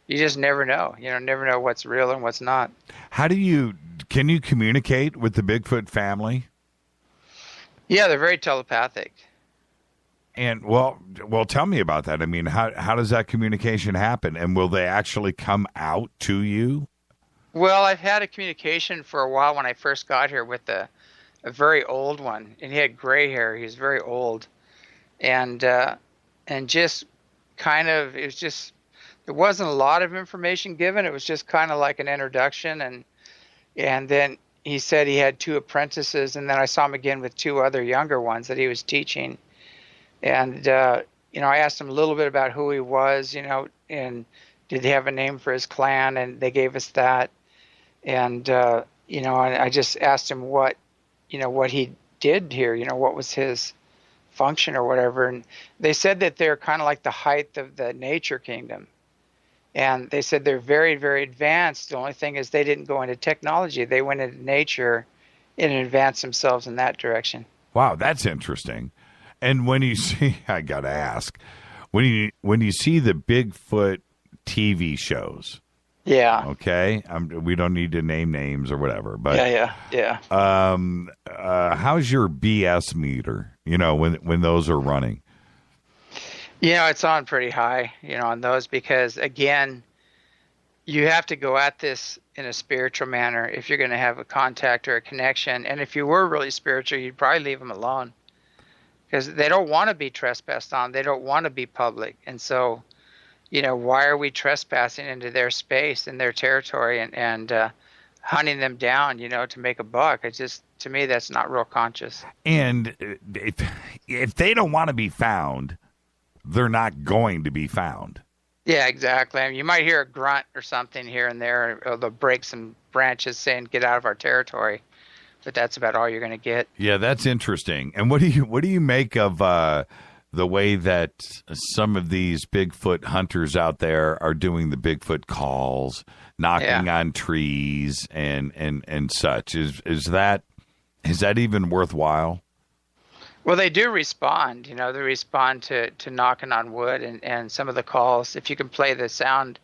you just never know. Never know what's real and what's not. Can you communicate with the Bigfoot family? Yeah, they're very telepathic. And well, tell me about that. I mean, how does that communication happen? And will they actually come out to you? Well, I've had a communication for a while when I first got here with a very old one, and he had gray hair. He was very old, and just kind of, it was just, there wasn't a lot of information given. It was just kind of like an introduction, and then he said he had 2 apprentices, and then I saw him again with 2 other younger ones that he was teaching, and I asked him a little bit about who he was, and did he have a name for his clan, and they gave us that, and and I just asked him what he did here, what was his function or whatever. And they said that they're kind of like the height of the nature kingdom. And they said they're very, very advanced. The only thing is they didn't go into technology. They went into nature and advanced themselves in that direction. Wow, that's interesting. And when you see, I got to ask, when you see the Bigfoot TV shows, yeah. Okay, we don't need to name names or whatever, but yeah. How's your BS meter? When those are running. It's on pretty high, on those, because again, you have to go at this in a spiritual manner if you're going to have a contact or a connection. And if you were really spiritual, you'd probably leave them alone, because they don't want to be trespassed on. They don't want to be public, and so. Why are we trespassing into their space and their territory and hunting them down, to make a buck? It's just, to me, that's not real conscious. And if they don't want to be found, they're not going to be found. Yeah, exactly. I mean, you might hear a grunt or something here and there, or they'll break some branches saying, "Get out of our territory." But that's about all you're going to get. Yeah, that's interesting. And what do you make of the way that some of these Bigfoot hunters out there are doing the Bigfoot calls, knocking on trees and such? Is that even worthwhile? Well, they do respond. They respond to knocking on wood and some of the calls. If you can play the sound,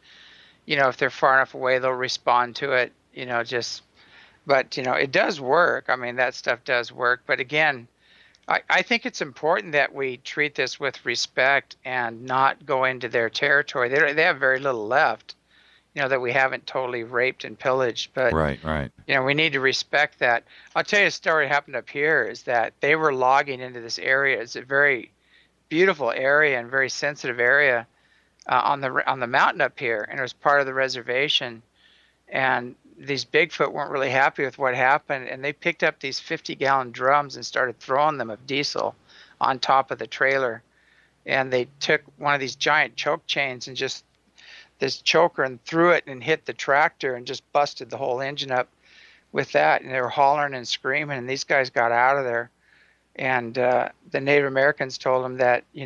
if they're far enough away, they'll respond to it. But it does work. I mean, that stuff does work. But again, I think it's important that we treat this with respect and not go into their territory. They have very little left, that we haven't totally raped and pillaged. But right. We need to respect that. I'll tell you a story that happened up here is that they were logging into this area. It's a very beautiful area and very sensitive area on the mountain up here, and it was part of the reservation. And these Bigfoot weren't really happy with what happened, and they picked up these 50-gallon drums and started throwing them of diesel on top of the trailer. And they took one of these giant choke chains and just this choker and threw it and hit the tractor and just busted the whole engine up with that. And they were hollering and screaming, and these guys got out of there. And the Native Americans told them that, you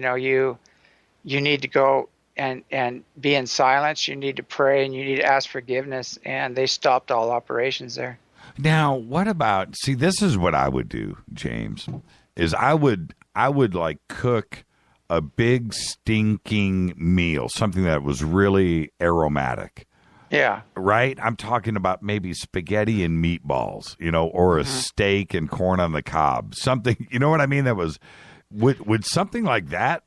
need to go and be in silence, you need to pray, and you need to ask forgiveness, and they stopped all operations there. Now, what about, see, this is what I would do, James, is I would like cook a big stinking meal, something that was really aromatic. Yeah. Right? I'm talking about maybe spaghetti and meatballs, or a steak and corn on the cob. Something, you know what I mean? That was, would something like that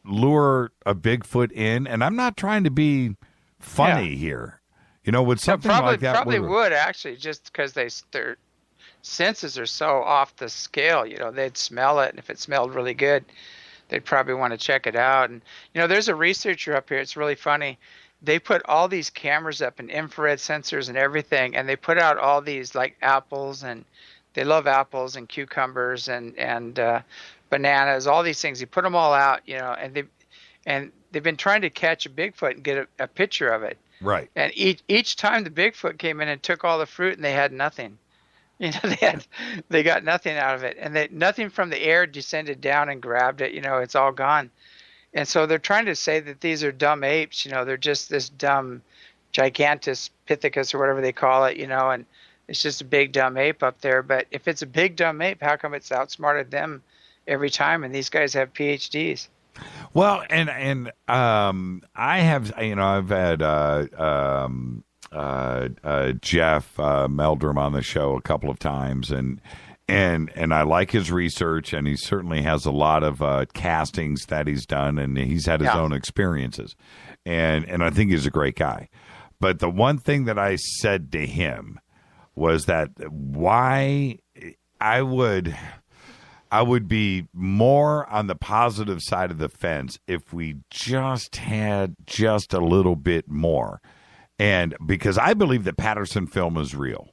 lure a Bigfoot in? And I'm not trying to be funny here. Would something like that probably would actually, just because their senses are so off the scale. They'd smell it, and if it smelled really good, they'd probably want to check it out. And there's a researcher up here. It's really funny. they put all these cameras up and infrared sensors and everything, and they put out all these like apples, and they love apples and cucumbers and bananas, all these things. They put them all out, and they've been trying to catch a Bigfoot and get a picture of it. Right. And each time the Bigfoot came in and took all the fruit, and they had nothing. They got nothing out of it, and nothing from the air descended down and grabbed it. It's all gone. And so they're trying to say that these are dumb apes. They're just this dumb gigantus pithecus or whatever they call it. And it's just a big dumb ape up there. But if it's a big dumb ape, how come it's outsmarted them every time? And these guys have PhDs. Well, and I have, I've had Jeff Meldrum on the show a couple of times, and I like his research, and he certainly has a lot of castings that he's done, and he's had his own experiences, and I think he's a great guy. But the one thing that I said to him was that why I would be more on the positive side of the fence if we just had just a little bit more. And because I believe that Patterson film is real.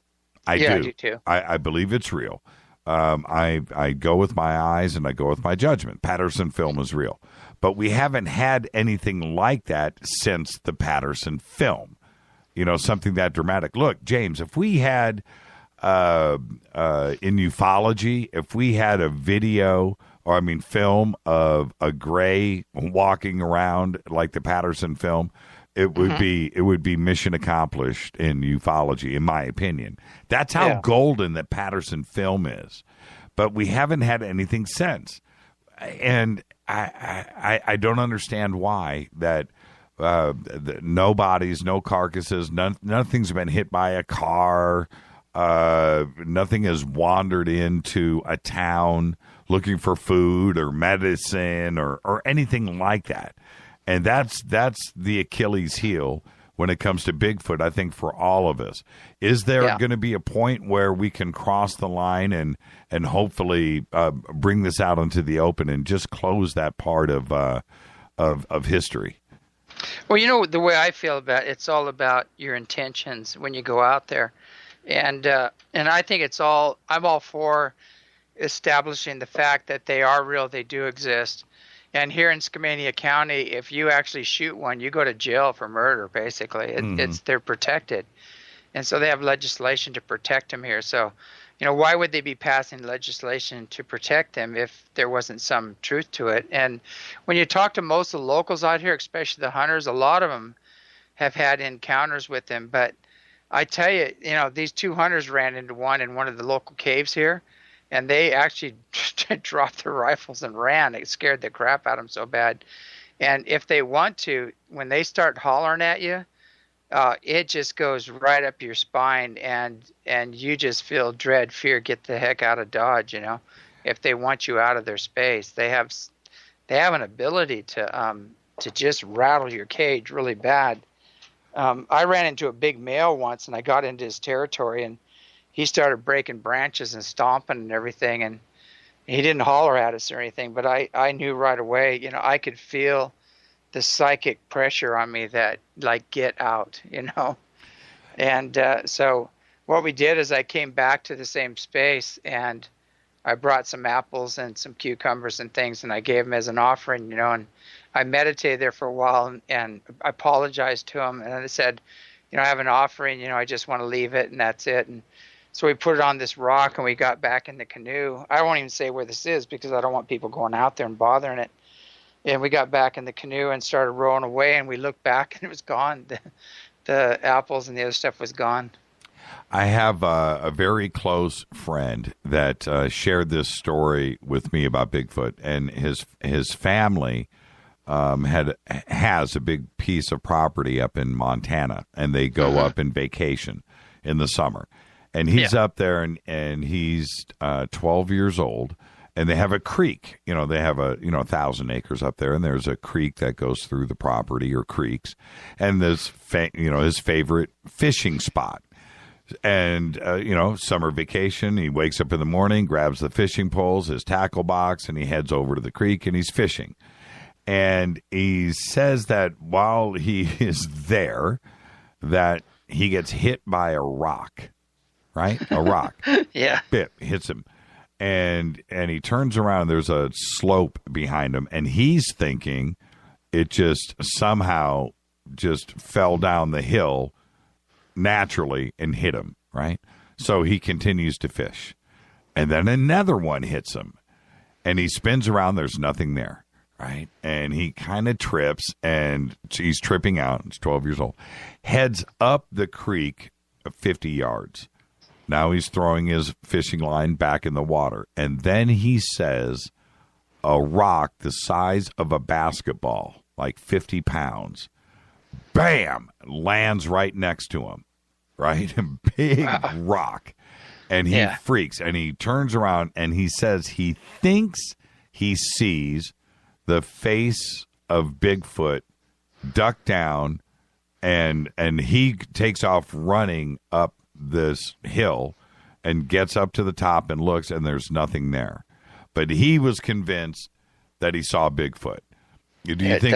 I do too. I believe it's real. I go with my eyes and I go with my judgment. Patterson film is real. But we haven't had anything like that since the Patterson film. Something that dramatic. Look, James, if we had in ufology, if we had a film of a gray walking around like the Patterson film, it would be mission accomplished in ufology, in my opinion. That's how golden that Patterson film is. But we haven't had anything since, and I don't understand why that. No bodies, no carcasses, nothing's been hit by a car. Nothing has wandered into a town looking for food or medicine or anything like that. And that's the Achilles heel when it comes to Bigfoot, I think, for all of us. Is there going to be a point where we can cross the line and hopefully bring this out into the open and just close that part of history? Well, the way I feel about it, it's all about your intentions when you go out there. And I think I'm all for establishing the fact that they are real, they do exist. And here in Skamania County, if you actually shoot one, you go to jail for murder, basically. They're protected. And so they have legislation to protect them here. So, why would they be passing legislation to protect them if there wasn't some truth to it? And when you talk to most of the locals out here, especially the hunters, a lot of them have had encounters with them. But I tell you, these two hunters ran into one in one of the local caves here, and they actually dropped their rifles and ran. It scared the crap out of them so bad. And if they want to, when they start hollering at you, it just goes right up your spine, and you just feel dread, fear, get the heck out of Dodge. If they want you out of their space, they have an ability to just rattle your cage really bad. I ran into a big male once, and I got into his territory, and he started breaking branches and stomping and everything, and he didn't holler at us or anything, but I knew right away. I could feel the psychic pressure on me that, like, get out, And so what we did is I came back to the same space, and I brought some apples and some cucumbers and things, and I gave him as an offering, and I meditated there for a while, and I apologized to him, and I said, I have an offering, I just want to leave it, and that's it. And so we put it on this rock, and we got back in the canoe. I won't even say where this is because I don't want people going out there and bothering it. And we got back in the canoe and started rowing away, and we looked back, and it was gone. The apples and the other stuff was gone. I have a very close friend that shared this story with me about Bigfoot, and his family has a big piece of property up in Montana, and they go up in vacation in the summer. And he's up there, and he's 12 years old. And they have a creek, they have 1,000 acres up there, and there's a creek that goes through the property, or creeks, and there's his favorite fishing spot. And summer vacation, he wakes up in the morning, grabs the fishing poles, his tackle box, and he heads over to the creek, and he's fishing. And he says that while he is there, that he gets hit by a rock, right? A rock. Yeah. Hits him. And he turns around, and there's a slope behind him, and he's thinking it just somehow just fell down the hill naturally and hit him, right? So he continues to fish. And then another one hits him, and he spins around. There's nothing there, right? And he kind of trips, and he's tripping out. He's 12 years old. Heads up the creek 50 yards. Now he's throwing his fishing line back in the water. And then he says a rock the size of a basketball, like 50 pounds, bam, lands right next to him, right? A big rock. And he freaks, and he turns around, and he says he thinks he sees the face of Bigfoot duck down, and he takes off running up this hill and gets up to the top and looks, and there's nothing there. But he was convinced that he saw Bigfoot. Do you think?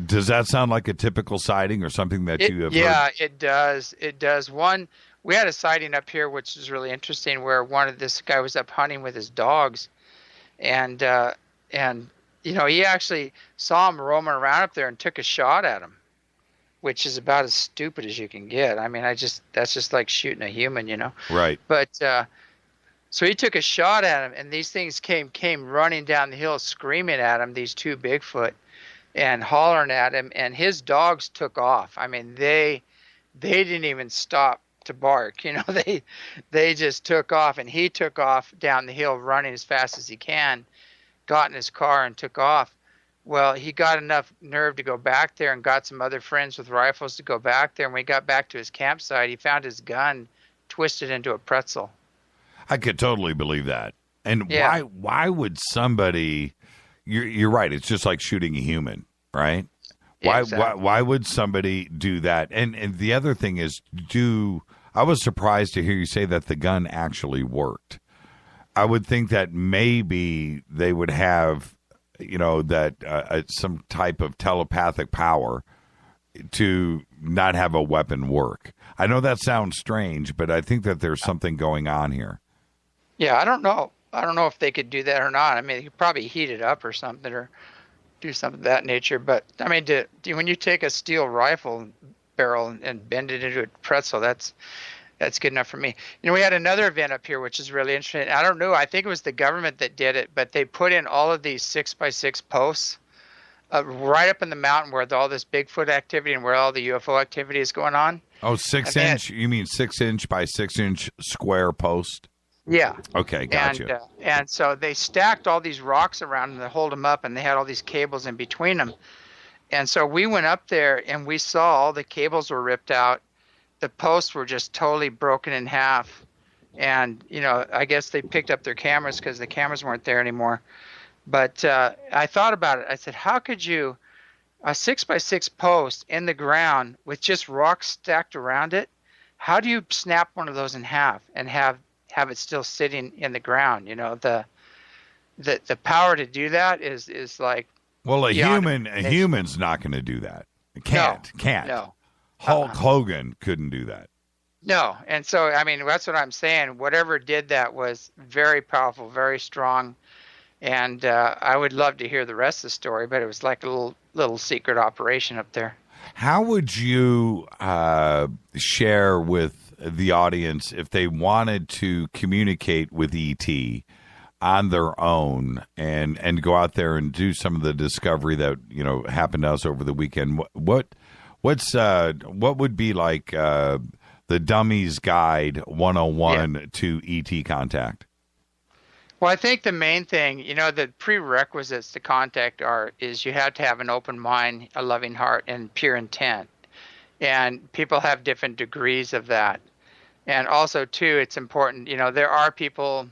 Does that sound like a typical sighting or something that you have heard? Yeah, it does. It does. We had a sighting up here, which is really interesting, where this guy was up hunting with his dogs, and he actually saw him roaming around up there and took a shot at him, which is about as stupid as you can get. I mean, that's just like shooting a human, Right. But so he took a shot at him, and these things came running down the hill, screaming at him. These two Bigfoot, and hollering at him, and his dogs took off. I mean, they didn't even stop to bark. They just took off, and he took off down the hill running as fast as he can, got in his car and took off. Well, he got enough nerve to go back there and got some other friends with rifles to go back there. And when he got back to his campsite, he found his gun twisted into a pretzel. I could totally believe that. And why would somebody, you're right, it's just like shooting a human, right? Why would somebody do that? And the other thing is, I was surprised to hear you say that the gun actually worked. I would think that maybe they would have, some type of telepathic power to not have a weapon work. I know that sounds strange, but I think that there's something going on here. Yeah, I don't know. I don't know if they could do that or not. I mean, they could probably heat it up or something, or do something of that nature. But I mean, when you take a steel rifle barrel and bend it into a pretzel, that's good enough for me. We had another event up here, which is really interesting. I don't know. I think it was the government that did it, but they put in all of these 6x6 posts right up in the mountain where all this Bigfoot activity and where all the UFO activity is going on. Oh, 6-inch? You mean 6-inch by 6-inch square post? Yeah. Okay, gotcha. And so they stacked all these rocks around them to hold them up, and they had all these cables in between them. And so we went up there, and we saw all the cables were ripped out. The posts were just totally broken in half. And, I guess they picked up their cameras because the cameras weren't there anymore. But I thought about it. I said, how could you, a 6x6 post in the ground with just rocks stacked around it, how do you snap one of those in half and have it still sitting in the ground? The power to do that is like, well, a human's not going to do that. Can't. No. Hulk Hogan couldn't do that. No. And so, I mean, that's what I'm saying. Whatever did that was very powerful, very strong. And I would love to hear the rest of the story, but it was like a little secret operation up there. How would you share with the audience if they wanted to communicate with ET on their own and go out there and do some of the discovery that happened to us over the weekend? What would be like the Dummy's Guide 101 to ET contact? Well, I think the main thing, the prerequisites to contact is you have to have an open mind, a loving heart, and pure intent. And people have different degrees of that. And also, too, it's important, there are people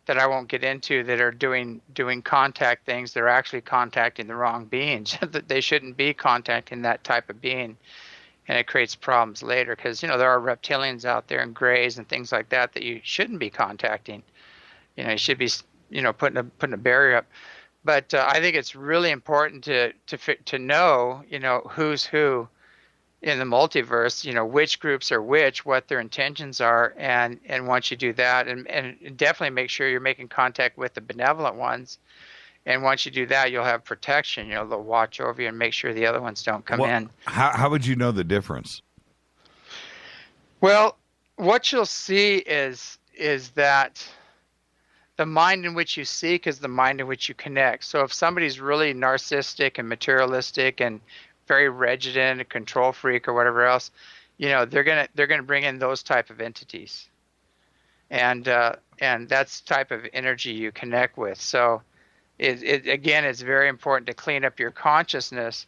that I won't get into that are doing contact things. They're actually contacting the wrong beings. They shouldn't be contacting that type of being. And it creates problems later because, there are reptilians out there and grays and things like that you shouldn't be contacting. You should be, putting a barrier up. But I think it's really important to know, who's who in the multiverse, which groups are which, what their intentions are, and once you do that, and definitely make sure you're making contact with the benevolent ones. And once you do that, you'll have protection. They'll watch over you and make sure the other ones don't come in. How would you know the difference? Well, what you'll see is that the mind in which you seek is the mind in which you connect. So if somebody's really narcissistic and materialistic and very rigid and a control freak or whatever else, they're gonna bring in those type of entities, and that's the type of energy you connect with. So it's very important to clean up your consciousness,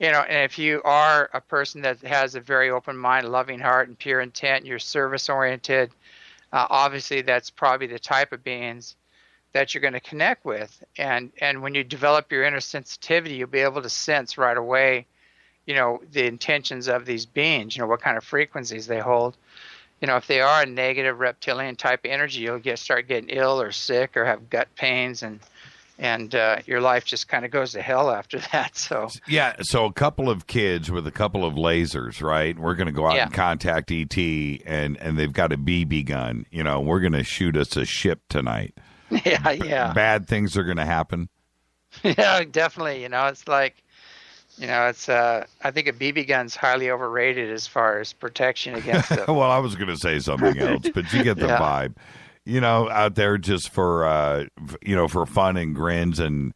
and if you are a person that has a very open mind, loving heart, and pure intent, you're service oriented. Obviously, that's probably the type of beings that you're going to connect with. And when you develop your inner sensitivity, you'll be able to sense right away, the intentions of these beings, what kind of frequencies they hold. If they are a negative reptilian type energy, you'll start getting ill or sick or have gut pains, and your life just kind of goes to hell after that. So so a couple of kids with a couple of lasers, right? We're going to go out and contact ET, and they've got a BB gun. We're going to shoot us a ship tonight. Yeah. Bad things are going to happen. Yeah, definitely. It's like, it's I think a BB gun's highly overrated as far as protection against it. Well, I was going to say something else, but you get the vibe. Out there just for for fun and grins and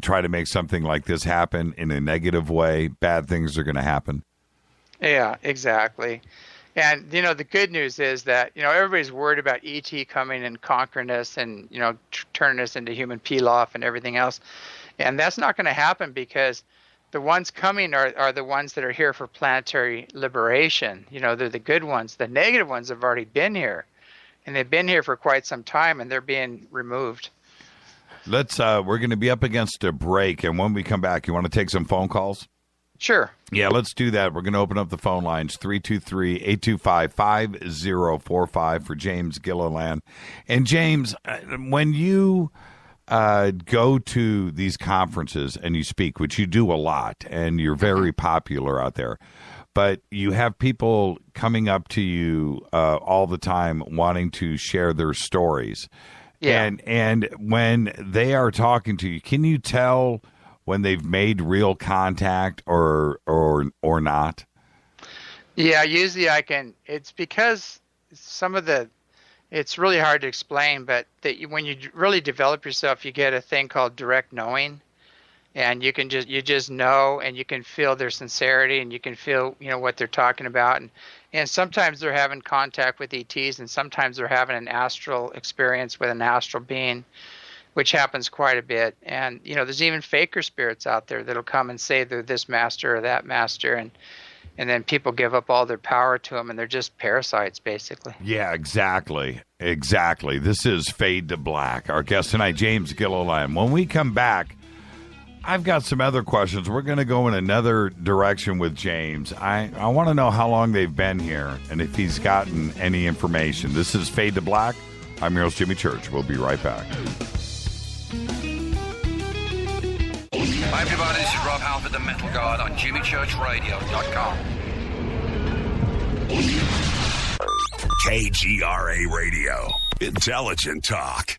try to make something like this happen in a negative way. Bad things are going to happen. Yeah, exactly. And the good news is that everybody's worried about ET coming and conquering us and turning us into human pilaf and everything else, and that's not going to happen because the ones coming are the ones that are here for planetary liberation. They're the good ones. The negative ones have already been here. And they've been here for quite some time, and they're being removed. We're going to be up against a break, and when we come back, you want to take some phone calls? Sure. Yeah, let's do that. We're going to open up the phone lines, 323-825-5045 for James Gilliland. And James, when you go to these conferences and you speak, which you do a lot, and you're very popular out there, but you have people coming up to you all the time wanting to share their stories. Yeah. And when they are talking to you, can you tell when they've made real contact or not? Yeah, usually I can. It's because it's really hard to explain, but when you really develop yourself, you get a thing called direct knowing. And you just know, and you can feel their sincerity, and you can feel what they're talking about, and sometimes they're having contact with ETs, and sometimes they're having an astral experience with an astral being, which happens quite a bit. And there's even faker spirits out there that'll come and say they're this master or that master, and then people give up all their power to them, and they're just parasites, basically. Yeah, exactly. This is Fade to Black. Our guest tonight, James Gilliland. When we come back, I've got some other questions. We're going to go in another direction with James. I want to know how long they've been here and if he's gotten any information. This is Fade to Black. I'm your host, Jimmy Church. We'll be right back. Hi, everybody. This is Rob Halford, the Metal Guard on JimmyChurchRadio.com. KGRA Radio. Intelligent talk.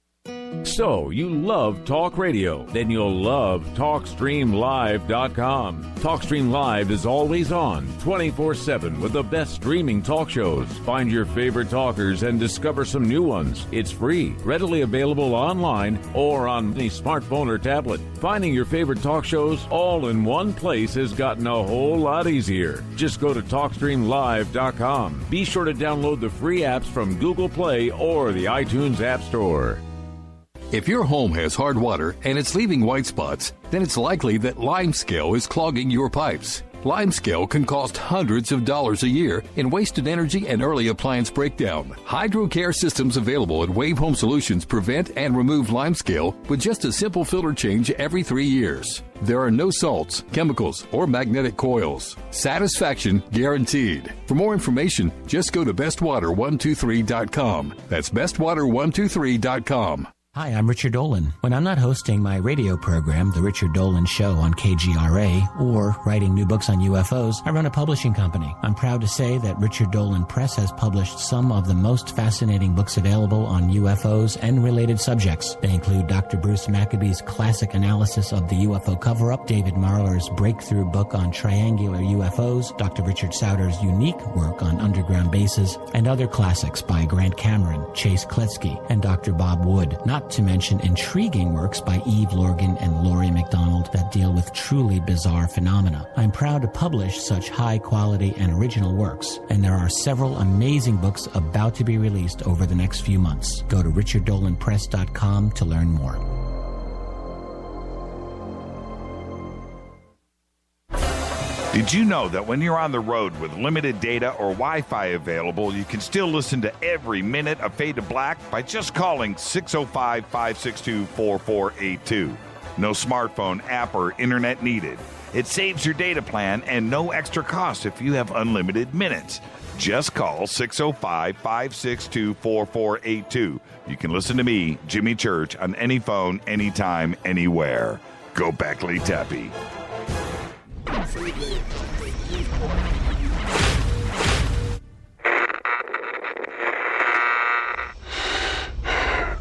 So, you love talk radio? Then you'll love TalkStreamLive.com. TalkStream Live is always on, 24/7 with the best streaming talk shows. Find your favorite talkers and discover some new ones. It's free, readily available online or on any smartphone or tablet. Finding your favorite talk shows all in one place has gotten a whole lot easier. Just go to TalkStreamLive.com. Be sure to download the free apps from Google Play or the iTunes App Store. If your home has hard water and it's leaving white spots, then it's likely that limescale is clogging your pipes. Limescale can cost hundreds of dollars a year in wasted energy and early appliance breakdown. HydroCare systems available at Wave Home Solutions prevent and remove limescale with just a simple filter change every 3 years. There are no salts, chemicals, or magnetic coils. Satisfaction guaranteed. For more information, just go to bestwater123.com. That's bestwater123.com. Hi, I'm Richard Dolan. When I'm not hosting my radio program, The Richard Dolan Show on KGRA, or writing new books on UFOs, I run a publishing company. I'm proud to say that Richard Dolan Press has published some of the most fascinating books available on UFOs and related subjects. They include Dr. Bruce Maccabee's classic analysis of the UFO cover-up, David Marler's breakthrough book on triangular UFOs, Dr. Richard Sauter's unique work on underground bases, and other classics by Grant Cameron, Chase Kletsky, and Dr. Bob Wood, not to mention intriguing works by Eve Lorgan and Laurie MacDonald that deal with truly bizarre phenomena. I'm proud to publish such high quality and original works, and there are several amazing books about to be released over the next few months. Go to richarddolanpress.com to learn more. Did you know that when you're on the road with limited data or Wi-Fi available, you can still listen to every minute of Fade to Black by just calling 605-562-4482. No smartphone, app, or internet needed. It saves your data plan and no extra cost if you have unlimited minutes. Just call 605-562-4482. You can listen to me, Jimmy Church, on any phone, anytime, anywhere. Go Beckley Tappy.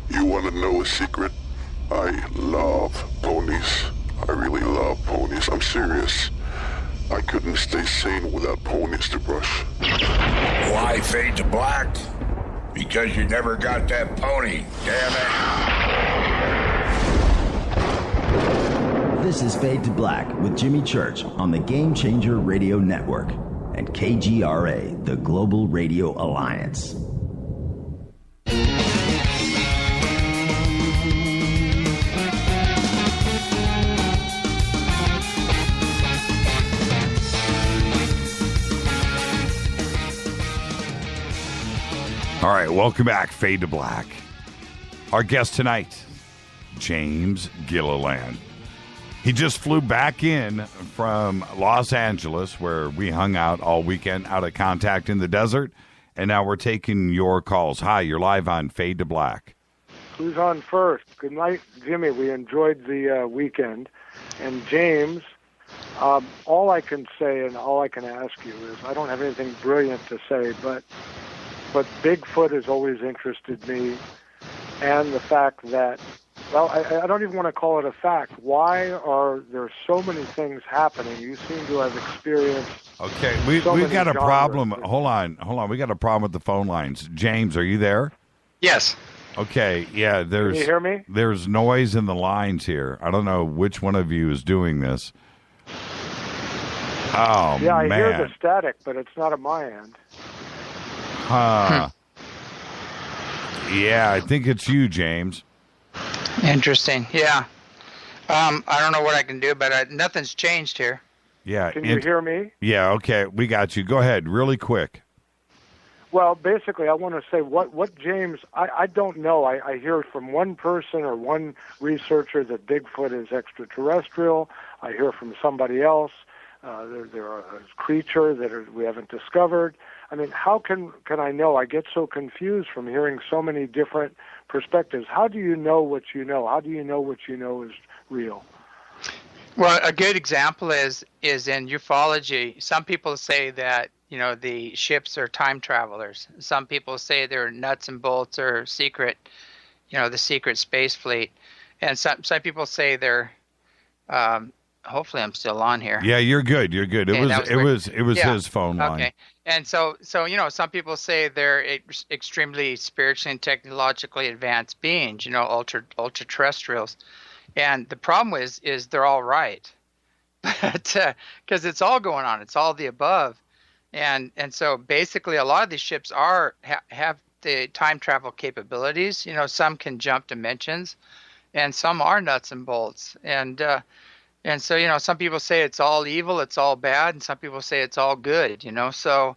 You want to know a secret? I love ponies. I really love ponies. I'm serious. I couldn't stay sane without ponies to brush. Why Fade to Black? Because you never got that pony. Damn it. This is Fade to Black with Jimmy Church on the Game Changer Radio Network and KGRA, the Global Radio Alliance. All right, welcome back, Fade to Black. Our guest tonight, James Gilliland. He just flew back in from Los Angeles, where we hung out all weekend, out of contact in the desert, and now we're taking your calls. Hi, you're live on Fade to Black. Who's on first? Good night, Jimmy. We enjoyed the weekend. And James, all I can say and all I can ask you is, I don't have anything brilliant to say, but Bigfoot has always interested me, and the fact that, well, I don't even want to call it a fact. Why are there so many things happening? You seem to have experienced. Okay, we've got a problem. Hold on. We got a problem with the phone lines. James, are you there? Yes. Okay, yeah. Can you hear me? There's noise in the lines here. I don't know which one of you is doing this. Oh, yeah, I man. hear the static, but it's not at my end. Yeah, I think it's you, James. Interesting. Yeah. I don't know what I can do, but nothing's changed here. Yeah. Can you hear me? Yeah, okay. We got you. Go ahead, really quick. Well, basically, I want to say what James, I don't know. I hear from one person or one researcher that Bigfoot is extraterrestrial. I hear from somebody else. There are a creature that we haven't discovered. I mean, how can I know? I get so confused from hearing so many different perspectives. How do you know what you know? How do you know what you know is real? Well, a good example is in ufology. Some people say that, the ships are time travelers. Some people say they're nuts and bolts or secret, the secret space fleet. And some people say they're hopefully I'm still on here. Yeah, you're good. You're good. It was his phone line. Okay. And so some people say they're extremely spiritually and technologically advanced beings, ultra terrestrials. And the problem is they're all right. But because it's all going on, it's all the above. And so basically a lot of these ships have the time travel capabilities. Some can jump dimensions and some are nuts and bolts. And so, some people say it's all evil, it's all bad, and some people say it's all good, So,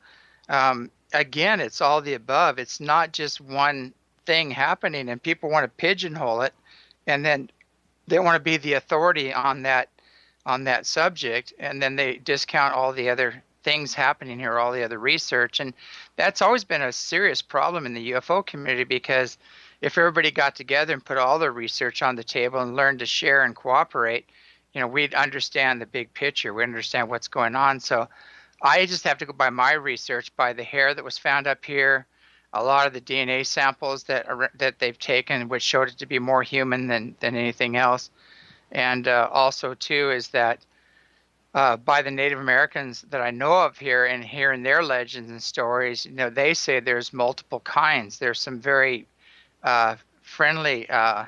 again, it's all the above. It's not just one thing happening, and people want to pigeonhole it, and then they want to be the authority on that subject, and then they discount all the other things happening here, all the other research. And that's always been a serious problem in the UFO community, because if everybody got together and put all their research on the table and learned to share and cooperate, we'd understand the big picture. We understand what's going on. So I just have to go by my research, by the hair that was found up here, a lot of the DNA samples that they've taken, which showed it to be more human than anything else. And also, too, is that by the Native Americans that I know of here, and hearing their legends and stories, they say there's multiple kinds. There's some very friendly Bigfoot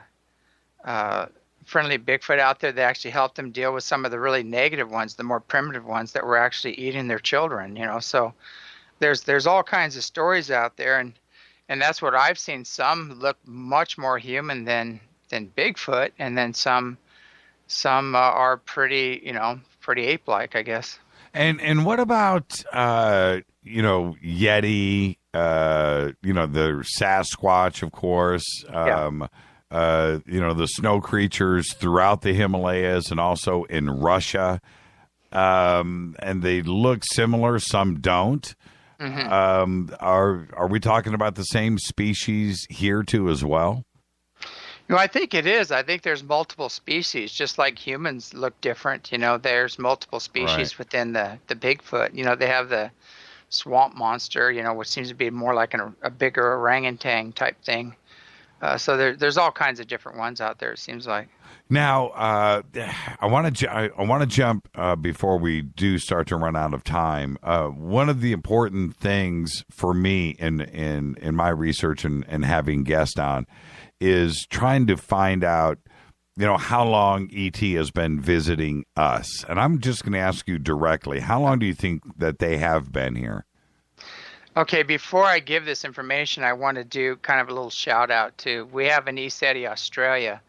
out there that actually helped them deal with some of the really negative ones, the more primitive ones that were actually eating their children. So there's all kinds of stories out there, and that's what I've seen. Some look much more human than Bigfoot, and then some are pretty pretty ape-like, I guess. And what about Yeti? The Sasquatch, of course. The snow creatures throughout the Himalayas and also in Russia. And they look similar. Some don't. Mm-hmm. Are we talking about the same species here too as well? I think it is. I think there's multiple species, just like humans look different. There's multiple species within the Bigfoot. They have the swamp monster, which seems to be more like a bigger orangutan type thing. So there's all kinds of different ones out there, it seems like. Now, I want to jump before we do start to run out of time. One of the important things for me in my research and having guests on is trying to find out, how long ET has been visiting us. And I'm just going to ask you directly, how long do you think that they have been here? Okay, before I give this information, I want to do kind of a little shout out to, we have an ECETI Australia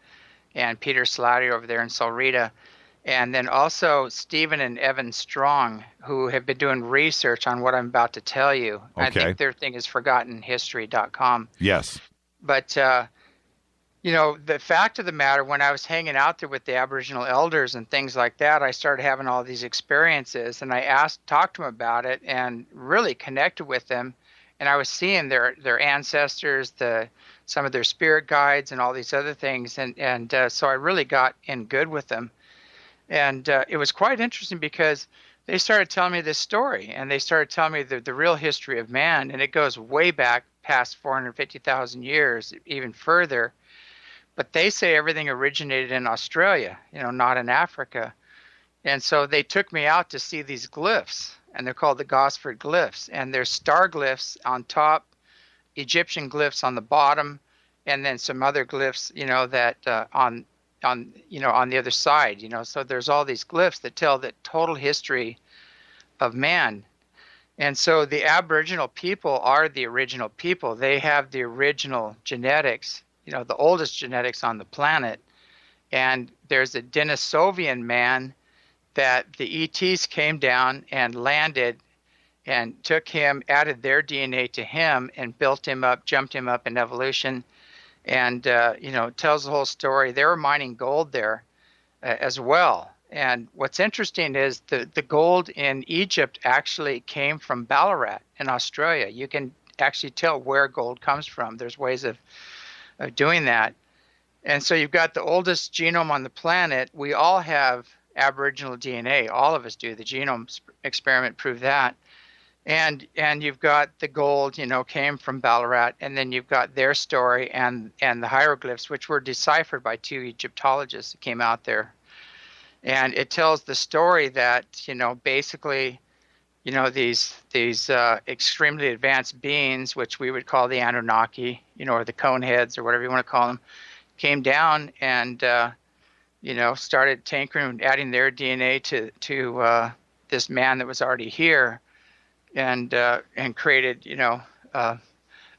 and Peter Slattery over there in Salrita, and then also Stephen and Evan Strong, who have been doing research on what I'm about to tell you. Okay. I think their thing is ForgottenHistory.com. Yes. But, the fact of the matter, when I was hanging out there with the Aboriginal elders and things like that, I started having all these experiences, and I talked to them about it and really connected with them. And I was seeing their ancestors, some of their spirit guides and all these other things. And so I really got in good with them. And it was quite interesting because they started telling me this story, and they started telling me the real history of man. And it goes way back past 450,000 years, even further. But they say everything originated in Australia, not in Africa. And so they took me out to see these glyphs, and they're called the Gosford glyphs. And there's star glyphs on top, Egyptian glyphs on the bottom, and then some other glyphs, that on the other side, So there's all these glyphs that tell the total history of man. And so the Aboriginal people are the original people. They have the original genetics, the oldest genetics on the planet. And there's a Denisovian man that the ETs came down and landed and took him, added their DNA to him, and built him up, jumped him up in evolution, and tells the whole story. They were mining gold there as well. And what's interesting is the gold in Egypt actually came from Ballarat in Australia. You can actually tell where gold comes from. There's ways of doing that. And so you've got the oldest genome on the planet. We all have Aboriginal DNA. All of us do. The genome experiment proved that. And you've got the gold, came from Ballarat, and then you've got their story and the hieroglyphs, which were deciphered by two Egyptologists that came out there. And it tells the story that, basically, these extremely advanced beings, which we would call the Anunnaki, or the Coneheads, or whatever you want to call them, came down and, started tinkering, adding their DNA to this man that was already here, and created, a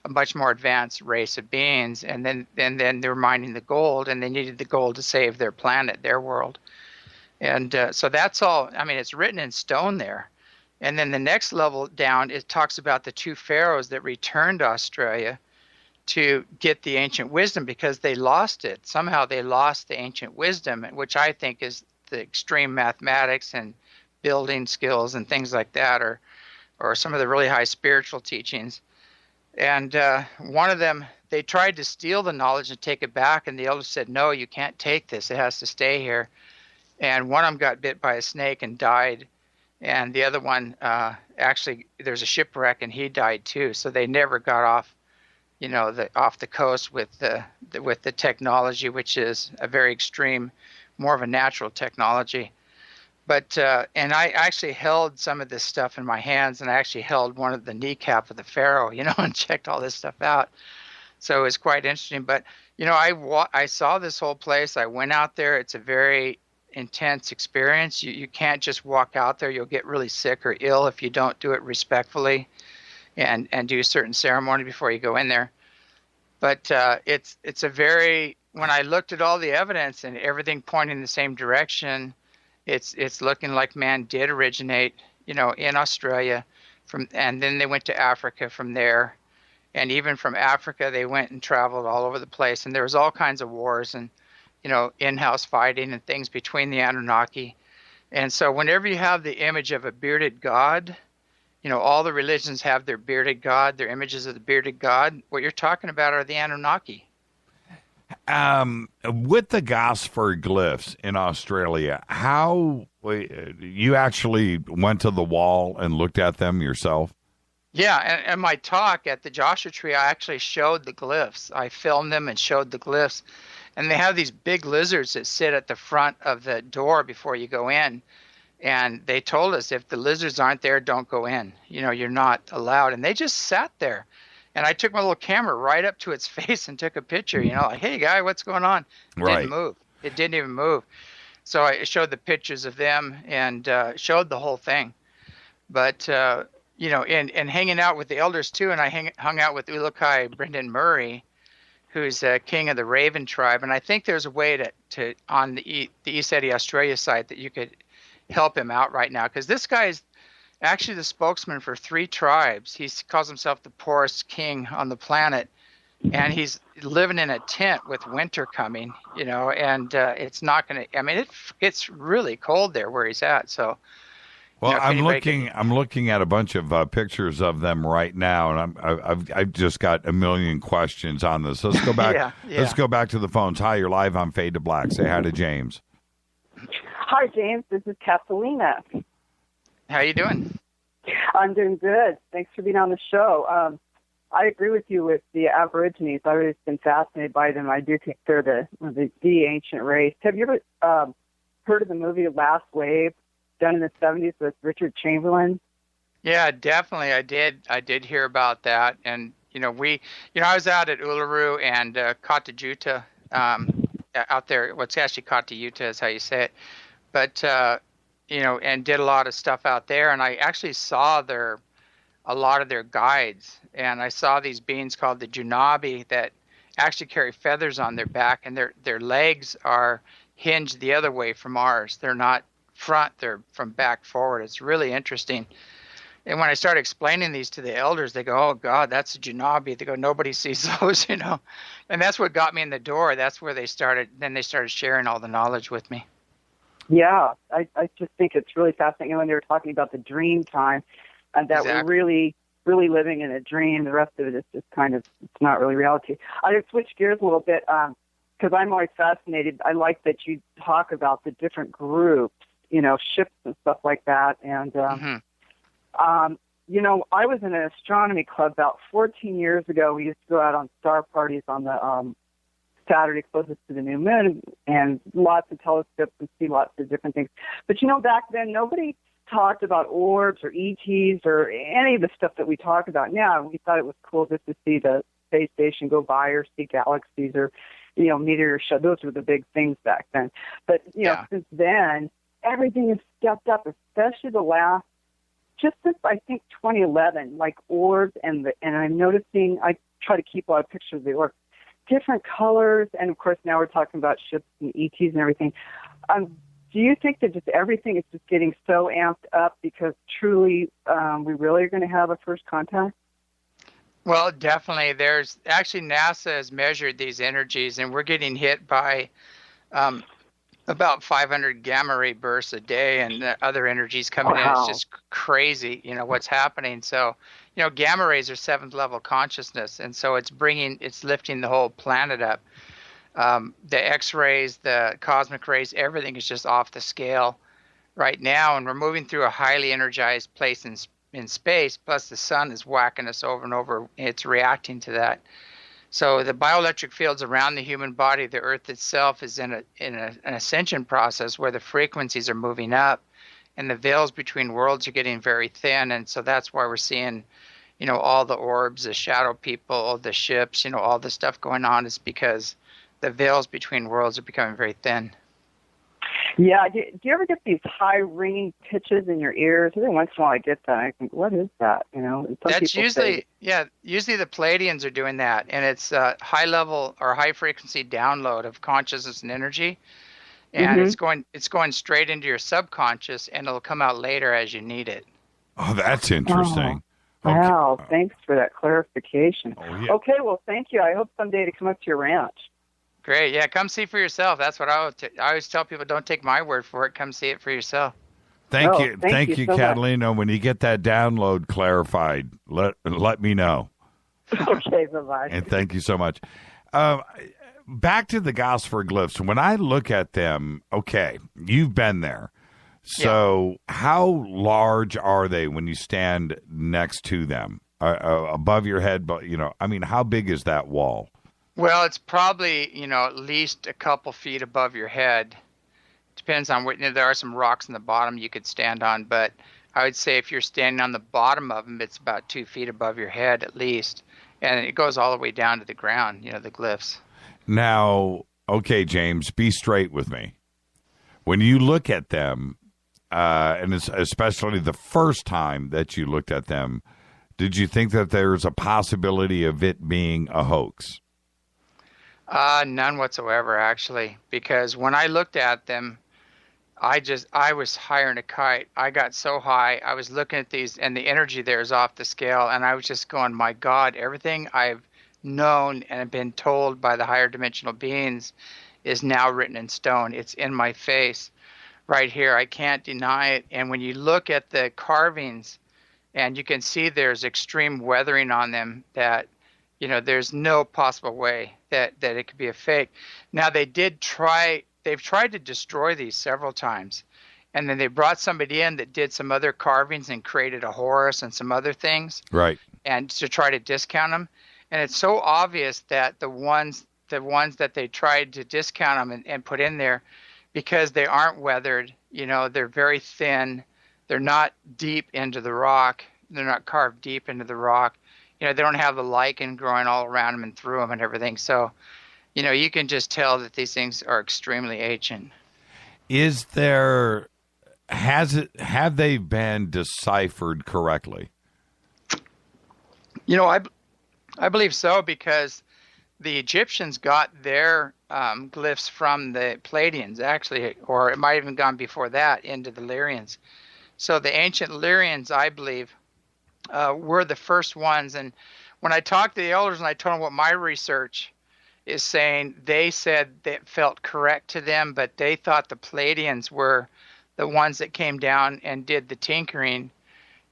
much more advanced race of beings. And then they were mining the gold, and they needed the gold to save their planet, their world. And so that's all. I mean, it's written in stone there. And then the next level down, it talks about the two pharaohs that returned to Australia to get the ancient wisdom because they lost it. Somehow they lost the ancient wisdom, which I think is the extreme mathematics and building skills and things like that, or some of the really high spiritual teachings. And one of them, they tried to steal the knowledge and take it back, and the elders said, no, you can't take this. It has to stay here. And one of them got bit by a snake and died. And the other one, actually, there's a shipwreck, and he died too. So they never got off, off the coast with the technology, which is a very extreme, more of a natural technology. But and I actually held some of this stuff in my hands, and I actually held one of the kneecap of the pharaoh, and checked all this stuff out. So it was quite interesting. But I saw this whole place. I went out there. It's a very intense experience. You can't just walk out there. You'll get really sick or ill if you don't do it respectfully, and do a certain ceremony before you go in there. But it's a very, when I looked at all the evidence and everything pointing in the same direction, it's looking like man did originate, in Australia, and then they went to Africa from there, and even from Africa they went and traveled all over the place, and there was all kinds of wars and in-house fighting and things between the Anunnaki. And so whenever you have the image of a bearded god, all the religions have their bearded god, their images of the bearded god. What you're talking about are the Anunnaki. With the Gosford glyphs in Australia, how you actually went to the wall and looked at them yourself? Yeah, and my talk at the Joshua Tree, I actually showed the glyphs. I filmed them and showed the glyphs. And they have these big lizards that sit at the front of the door before you go in. And they told us, if the lizards aren't there, don't go in. You're not allowed. And they just sat there. And I took my little camera right up to its face and took a picture, like, hey, guy, what's going on? It didn't move. It didn't even move. So I showed the pictures of them and showed the whole thing. But, and hanging out with the elders, too, and I hung out with Ulukai Brendan Murray, who's king of the Raven tribe. And I think there's a way to on the ECETI Australia site that you could help him out right now, because this guy is actually the spokesman for 3 tribes. He calls himself the poorest king on the planet, and he's living in a tent with winter coming, and it's not going to, it gets really cold there where he's at. So, well, I'm looking at a bunch of pictures of them right now, and I've just got a million questions on this. Let's go back. Yeah. Let's go back to the phones. Hi, you're live on Fade to Black. Say hi to James. Hi, James. This is Catalina. How you doing? I'm doing good. Thanks for being on the show. I agree with you with the Aborigines. I've always been fascinated by them. I do think they're the ancient race. Have you ever heard of the movie Last Wave, done in the 70s with Richard Chamberlain? Yeah, definitely. I did hear about that. And, I was out at Uluru and Katajuta out there. What's actually Katayuta is how you say it. But, and did a lot of stuff out there. And I actually saw a lot of their guides. And I saw these beings called the Junabi that actually carry feathers on their back, and their legs are hinged the other way from ours. They're not front, they're from back forward. It's really interesting. And when I started explaining these to the elders, they go, oh, God, that's a Junabi. They go, nobody sees those, And that's what got me in the door. That's where they started sharing all the knowledge with me. Yeah, I just think it's really fascinating when they were talking about the dream time, and that we're really, really living in a dream. The rest of it is just kind of, it's not really reality. I just switch gears a little bit because I'm always fascinated. I like that you talk about the different groups, ships and stuff like that. And, I was in an astronomy club about 14 years ago. We used to go out on star parties on the Saturday closest to the new moon, and lots of telescopes and see lots of different things. But back then nobody talked about orbs or ETs or any of the stuff that we talk about now. We thought it was cool just to see the space station go by or see galaxies or meteor show. Those were the big things back then. But since then everything has stepped up, especially the last, just since I think 2011, like orbs and I'm noticing, I try to keep a lot of pictures of the orbs, different colors, and of course now we're talking about ships and ETs and everything. Do you think that just everything is just getting so amped up because truly we really are going to have a first contact? Well, definitely. There's actually NASA has measured these energies, and we're getting hit by About 500 gamma ray bursts a day, and the other energies coming in. It's just crazy, what's happening. So, gamma rays are 7th level consciousness, and so it's lifting the whole planet up. The X-rays, the cosmic rays, everything is just off the scale right now, and we're moving through a highly energized place in space. Plus, the sun is whacking us over and over. It's reacting to that. So the bioelectric fields around the human body, the Earth itself, is in an ascension process where the frequencies are moving up, and the veils between worlds are getting very thin. And so that's why we're seeing, all the orbs, the shadow people, the ships, all the stuff going on is because the veils between worlds are becoming very thin. Yeah. Do you ever get these high ringing pitches in your ears? Every once in a while I get that. I think, what is that? That's usually the Pleiadians are doing that, and it's high level or high frequency download of consciousness and energy, and it's going straight into your subconscious, and it'll come out later as you need it. Oh, that's interesting. Okay. Wow, thanks for that clarification. Oh, yeah. Okay, well, thank you. I hope someday to come up to your ranch. Great. Yeah, come see for yourself. That's what I always tell people. Don't take my word for it. Come see it for yourself. Thank you, so Catalina. Much. When you get that download clarified, let me know. Okay, bye-bye. And thank you so much. Back to the Gosford glyphs. When I look at them, okay, you've been there. So how large are they when you stand next to them? Above your head, but how big is that wall? Well, it's probably, at least a couple feet above your head. Depends on what, there are some rocks in the bottom you could stand on, but I would say if you're standing on the bottom of them, it's about 2 feet above your head at least. And it goes all the way down to the ground, the glyphs. Now, okay, James, be straight with me. When you look at them, and especially the first time that you looked at them, did you think that there's a possibility of it being a hoax? None whatsoever, actually, because when I looked at them, I was higher than a kite. I got so high. I was looking at these, and the energy there is off the scale, and I was just going, my God, everything I've known and been told by the higher dimensional beings is now written in stone. It's in my face right here. I can't deny it. And when you look at the carvings, and you can see there's extreme weathering on them that, there's no possible way that it could be a fake. Now, they've tried to destroy these several times. And then they brought somebody in that did some other carvings and created a Horus and some other things. Right. And to try to discount them. And it's so obvious that the ones that they tried to discount them and put in there, because they aren't weathered, they're very thin. They're not deep into the rock. They're not carved deep into the rock. They don't have the lichen growing all around them and through them and everything. So, you can just tell that these things are extremely ancient. Have they been deciphered correctly? I believe so, because the Egyptians got their glyphs from the Pleiadians, actually, or it might have even gone before that into the Lyrians. So the ancient Lyrians, I believe, were the first ones. And when I talked to the elders and I told them what my research is saying, they said that felt correct to them, but they thought the Pleiadians were the ones that came down and did the tinkering,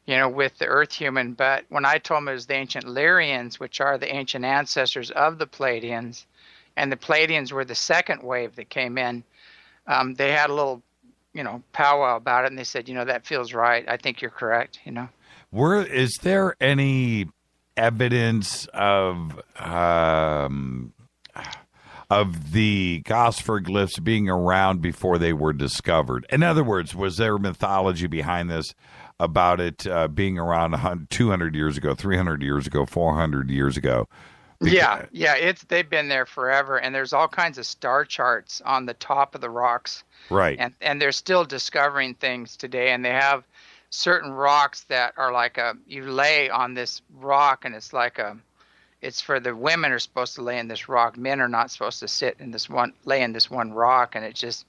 with the earth human. But when I told them it was the ancient Lyrians, which are the ancient ancestors of the Pleiadians, and the Pleiadians were the second wave that came in, they had a little, powwow about it, and they said, that feels right. I think you're correct, Is there any evidence of the Gosford glyphs being around before they were discovered? In other words, was there mythology behind this about it being around 200 years ago, 300 years ago, 400 years ago? Yeah, they've been there forever, and there's all kinds of star charts on the top of the rocks. Right. And they're still discovering things today, and they have certain rocks that are like you lay on this rock, and it's like it's for the women are supposed to lay in this rock. Men are not supposed to lay in this one rock, and it just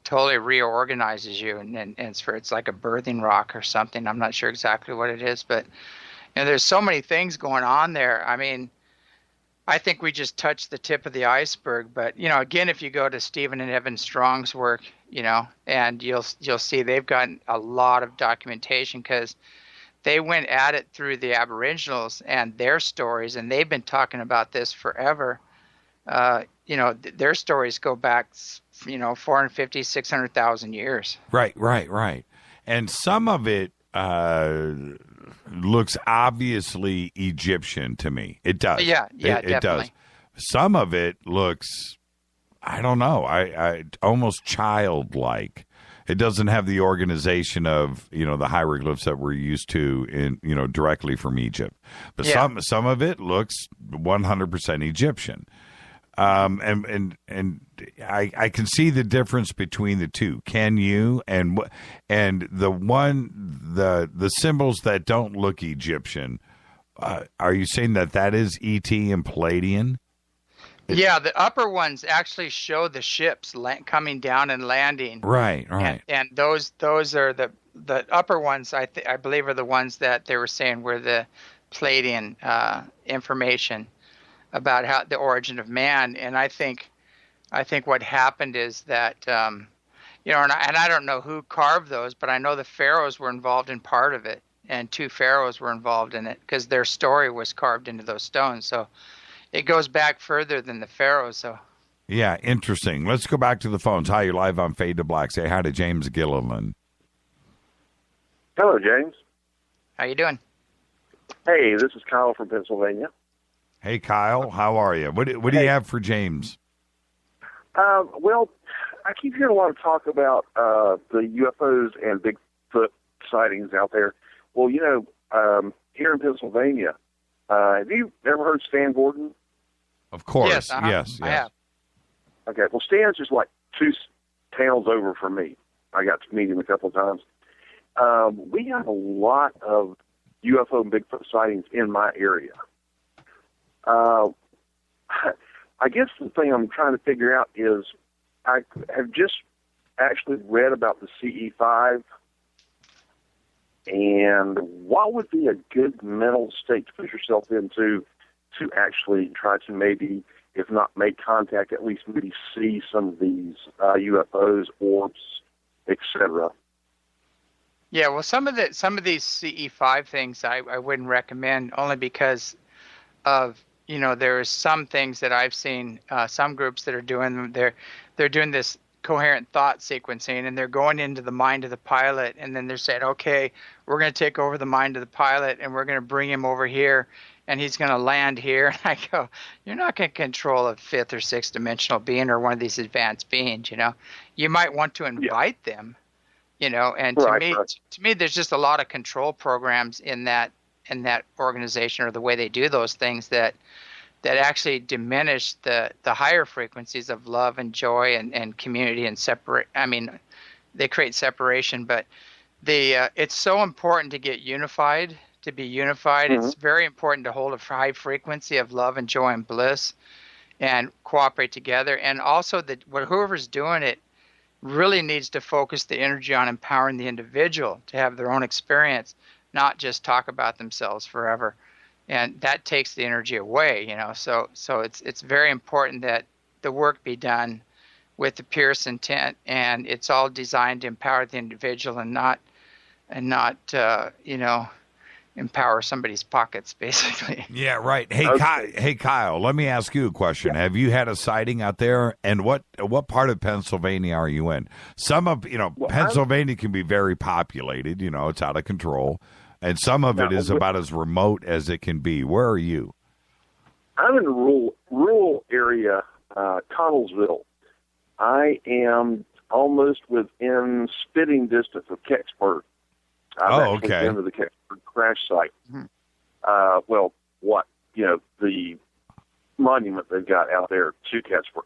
totally reorganizes you. And it's like a birthing rock or something. I'm not sure exactly what it is, but there's so many things going on there. I mean, I think we just touched the tip of the iceberg. But, you know, again, if you go to Stephen and Evan Strong's work, you know, and you'll see they've gotten a lot of documentation because they went at it through the Aboriginals and their stories, and they've been talking about this forever. You know, their stories go back, you know, 450, 600,000 years. Right. And some of it looks obviously Egyptian to me. It does. Yeah, it definitely. does. Some of it looks, I don't know, I almost childlike. It doesn't have the organization of, you know, the hieroglyphs that we're used to in, you know, directly from Egypt. But some of it looks 100% Egyptian. And I can see the difference between the two. Can you? And the symbols that don't look Egyptian, are you saying that is ET and Palladian? Yeah, the upper ones actually show the ships coming down and landing. Right. And those are the upper ones. I believe are the ones that they were saying were the Palladian information about how the origin of man. And I think what happened is that you know, and I don't know who carved those, but I know the pharaohs were involved in part of it, and 2 pharaohs were involved in it because their story was carved into those stones. So it goes back further than the pharaohs. So yeah, interesting. Let's go back to the phones. Hi, you're live on Fade to Black. Say hi to James Gilliland. Hello, James. How you doing? Hey, this is Kyle from Pennsylvania. Hey, Kyle. How are you? What do you have for James? Well, I keep hearing a lot of talk about the UFOs and Bigfoot sightings out there. Well, you know, here in Pennsylvania, have you ever heard Stan Gordon? Of course. Yes. Yes. I have. Okay. Well, Stan's just like 2 towns over from me. I got to meet him a couple of times. We have a lot of UFO and Bigfoot sightings in my area. I guess the thing I'm trying to figure out is I have just actually read about the CE5, and what would be a good mental state to put yourself into to actually try to maybe, if not make contact, at least maybe see some of these UFOs, orbs, etc. Yeah, well, some of these CE5 things I wouldn't recommend, only because of, you know, there's some things that I've seen, some groups that are doing them. They're doing this coherent thought sequencing, and they're going into the mind of the pilot, and then they're saying, okay, we're going to take over the mind of the pilot, and we're going to bring him over here, and he's going to land here. And I go, you're not going to control a 5th or 6th dimensional being or one of these advanced beings, you know. You might want to invite them, you know, and to me, there's just a lot of control programs in that organization, or the way they do those things, that actually diminish the higher frequencies of love and joy and community and separate. I mean, they create separation, but it's so important to get unified, to be unified. Mm-hmm. It's very important to hold a high frequency of love and joy and bliss and cooperate together. And also whoever's doing it really needs to focus the energy on empowering the individual to have their own experience, not just talk about themselves forever. And that takes the energy away, you know. So it's very important that the work be done with the purest intent, and it's all designed to empower the individual and not you know, empower somebody's pockets, basically. Yeah, right. Hey, Kyle, let me ask you a question. Yeah. Have you had a sighting out there? And what part of Pennsylvania are you in? Some of, you know, Pennsylvania can be very populated. You know, it's out of control. And some of it is about as remote as it can be. Where are you? I'm in a rural area, Connellsville. I am almost within spitting distance of Kecksburg. I've actually been to the Kecksburg crash site. Mm-hmm. The monument they've got out there to Kecksburg.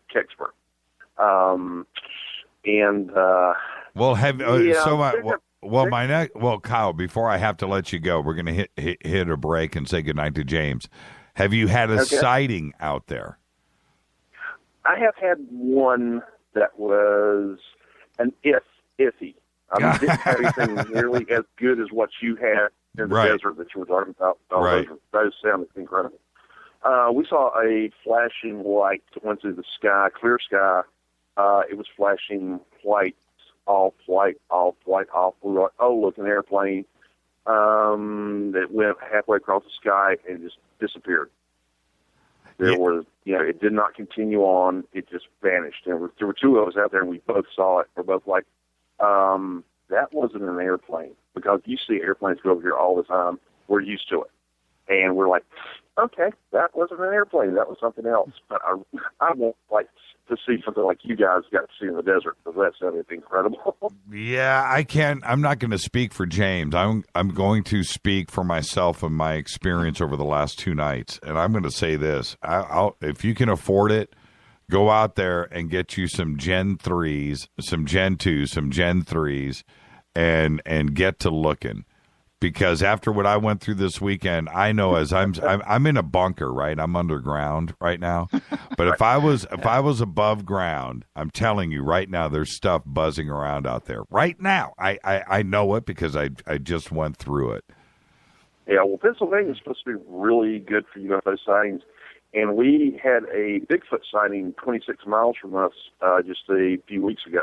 Kyle, before I have to let you go, we're going to hit a break and say goodnight to James. Have you had a sighting out there? I have had one that was an iffy. I mean, didn't have anything nearly as good as what you had in the desert that you were talking about. Right. Those sounded incredible. We saw a flashing light that went through the sky, clear sky. It was flashing white, off, white, off, white, off. We were like, oh, look, an airplane that went halfway across the sky and just disappeared. There was, it did not continue on. It just vanished. And there were two of us out there, and we both saw it. We're both like, that wasn't an airplane, because you see airplanes go over here all the time. We're used to it. And we're like, okay, that wasn't an airplane. That was something else. But I won't like to see something like you guys got to see in the desert, because that sounded incredible. Yeah, I can't. I'm not going to speak for James. I'm going to speak for myself and my experience over the last 2 nights. And I'm going to say this. If you can afford it, go out there and get you some Gen 3s, some Gen 2s, some Gen 3s, and get to looking. Because after what I went through this weekend, I know as I'm in a bunker, right? I'm underground right now. But if I was above ground, I'm telling you right now, there's stuff buzzing around out there right now. I know it because I just went through it. Yeah, well, Pennsylvania is supposed to be really good for UFO sightings, and we had a Bigfoot sighting 26 miles from us just a few weeks ago.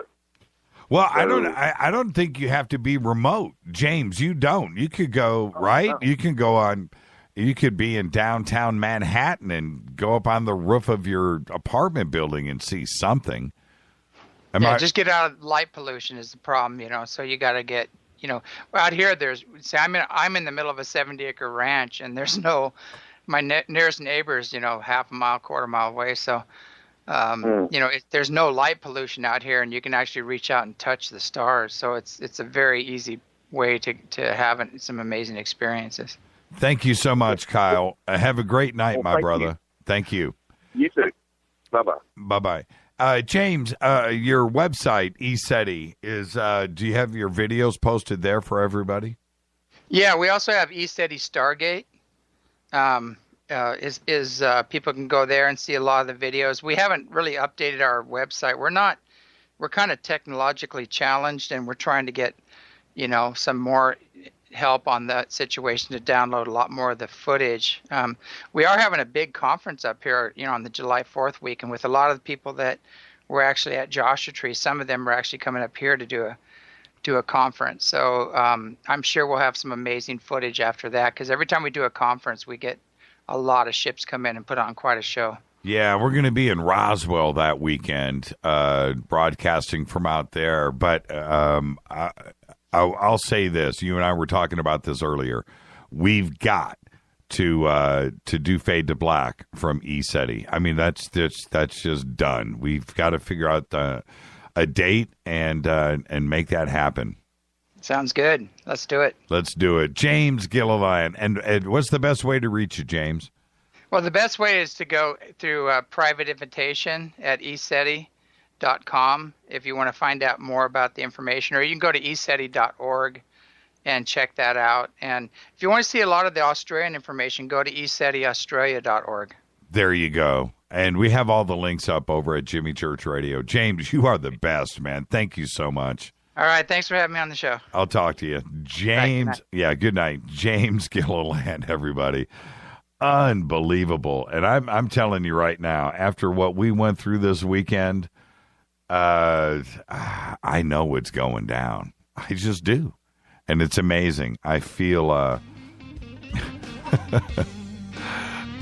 Well, I don't think you have to be remote, James. You don't. You could go right. You can go on. You could be in downtown Manhattan and go up on the roof of your apartment building and see something. Just get out of light pollution is the problem, So you got to get, out here. I'm in the middle of a 70-acre ranch, and there's no, my nearest neighbor's, half a mile, quarter mile away, so. There's no light pollution out here, and you can actually reach out and touch the stars. So it's a very easy way to have some amazing experiences. Thank you so much, Kyle. Have a great night, my brother. Thank you. You too. Bye-bye. Bye-bye. James, your website, ECETI, is, do you have your videos posted there for everybody? Yeah, we also have ECETI Stargate. People can go there and see a lot of the videos. We haven't really updated our website. We're kind of technologically challenged, and we're trying to get, some more help on that situation to download a lot more of the footage. We are having a big conference up here, on the July 4th week, and with a lot of the people that were actually at Joshua Tree, some of them are actually coming up here to do a conference. So I'm sure we'll have some amazing footage after that, because every time we do a conference, we get a lot of ships come in and put on quite a show. Yeah, we're going to be in Roswell that weekend, broadcasting from out there. But I'll say this. You and I were talking about this earlier. We've got to do Fade to Black from ECETI. I mean, that's just done. We've got to figure out a date and make that happen. Sounds good. Let's do it. Let's do it. James Gilliland. And what's the best way to reach you, James? Well, the best way is to go through a private invitation at ECETI.com if you want to find out more about the information, or you can go to ECETI.org and check that out. And if you want to see a lot of the Australian information, go to ECETIAustralia.org. There you go. And we have all the links up over at Jimmy Church Radio. James, you are the best, man. Thank you so much. All right. Thanks for having me on the show. I'll talk to you. James. Good night. James Gilliland, everybody. Unbelievable. And I'm telling you right now, after what we went through this weekend, I know what's going down. I just do. And it's amazing. I feel I'm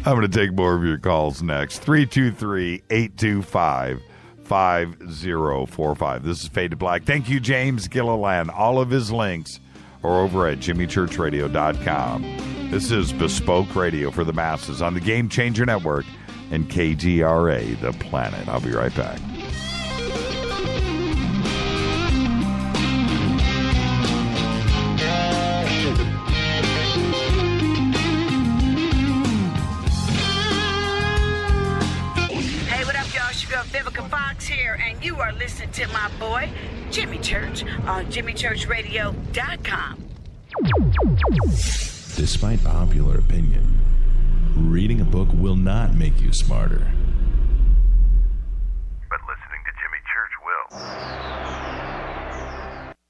going to take more of your calls next. 323-825-5045. This is Fade to Black. Thank you, James Gilliland. All of his links are over at jimmychurchradio.com. This is Bespoke Radio for the masses on the Game Changer Network and KGRA, The Planet. I'll be right back. Here, and you are listening to my boy Jimmy Church on jimmychurchradio.com. Despite popular opinion, reading a book will not make you smarter. But listening to Jimmy Church will.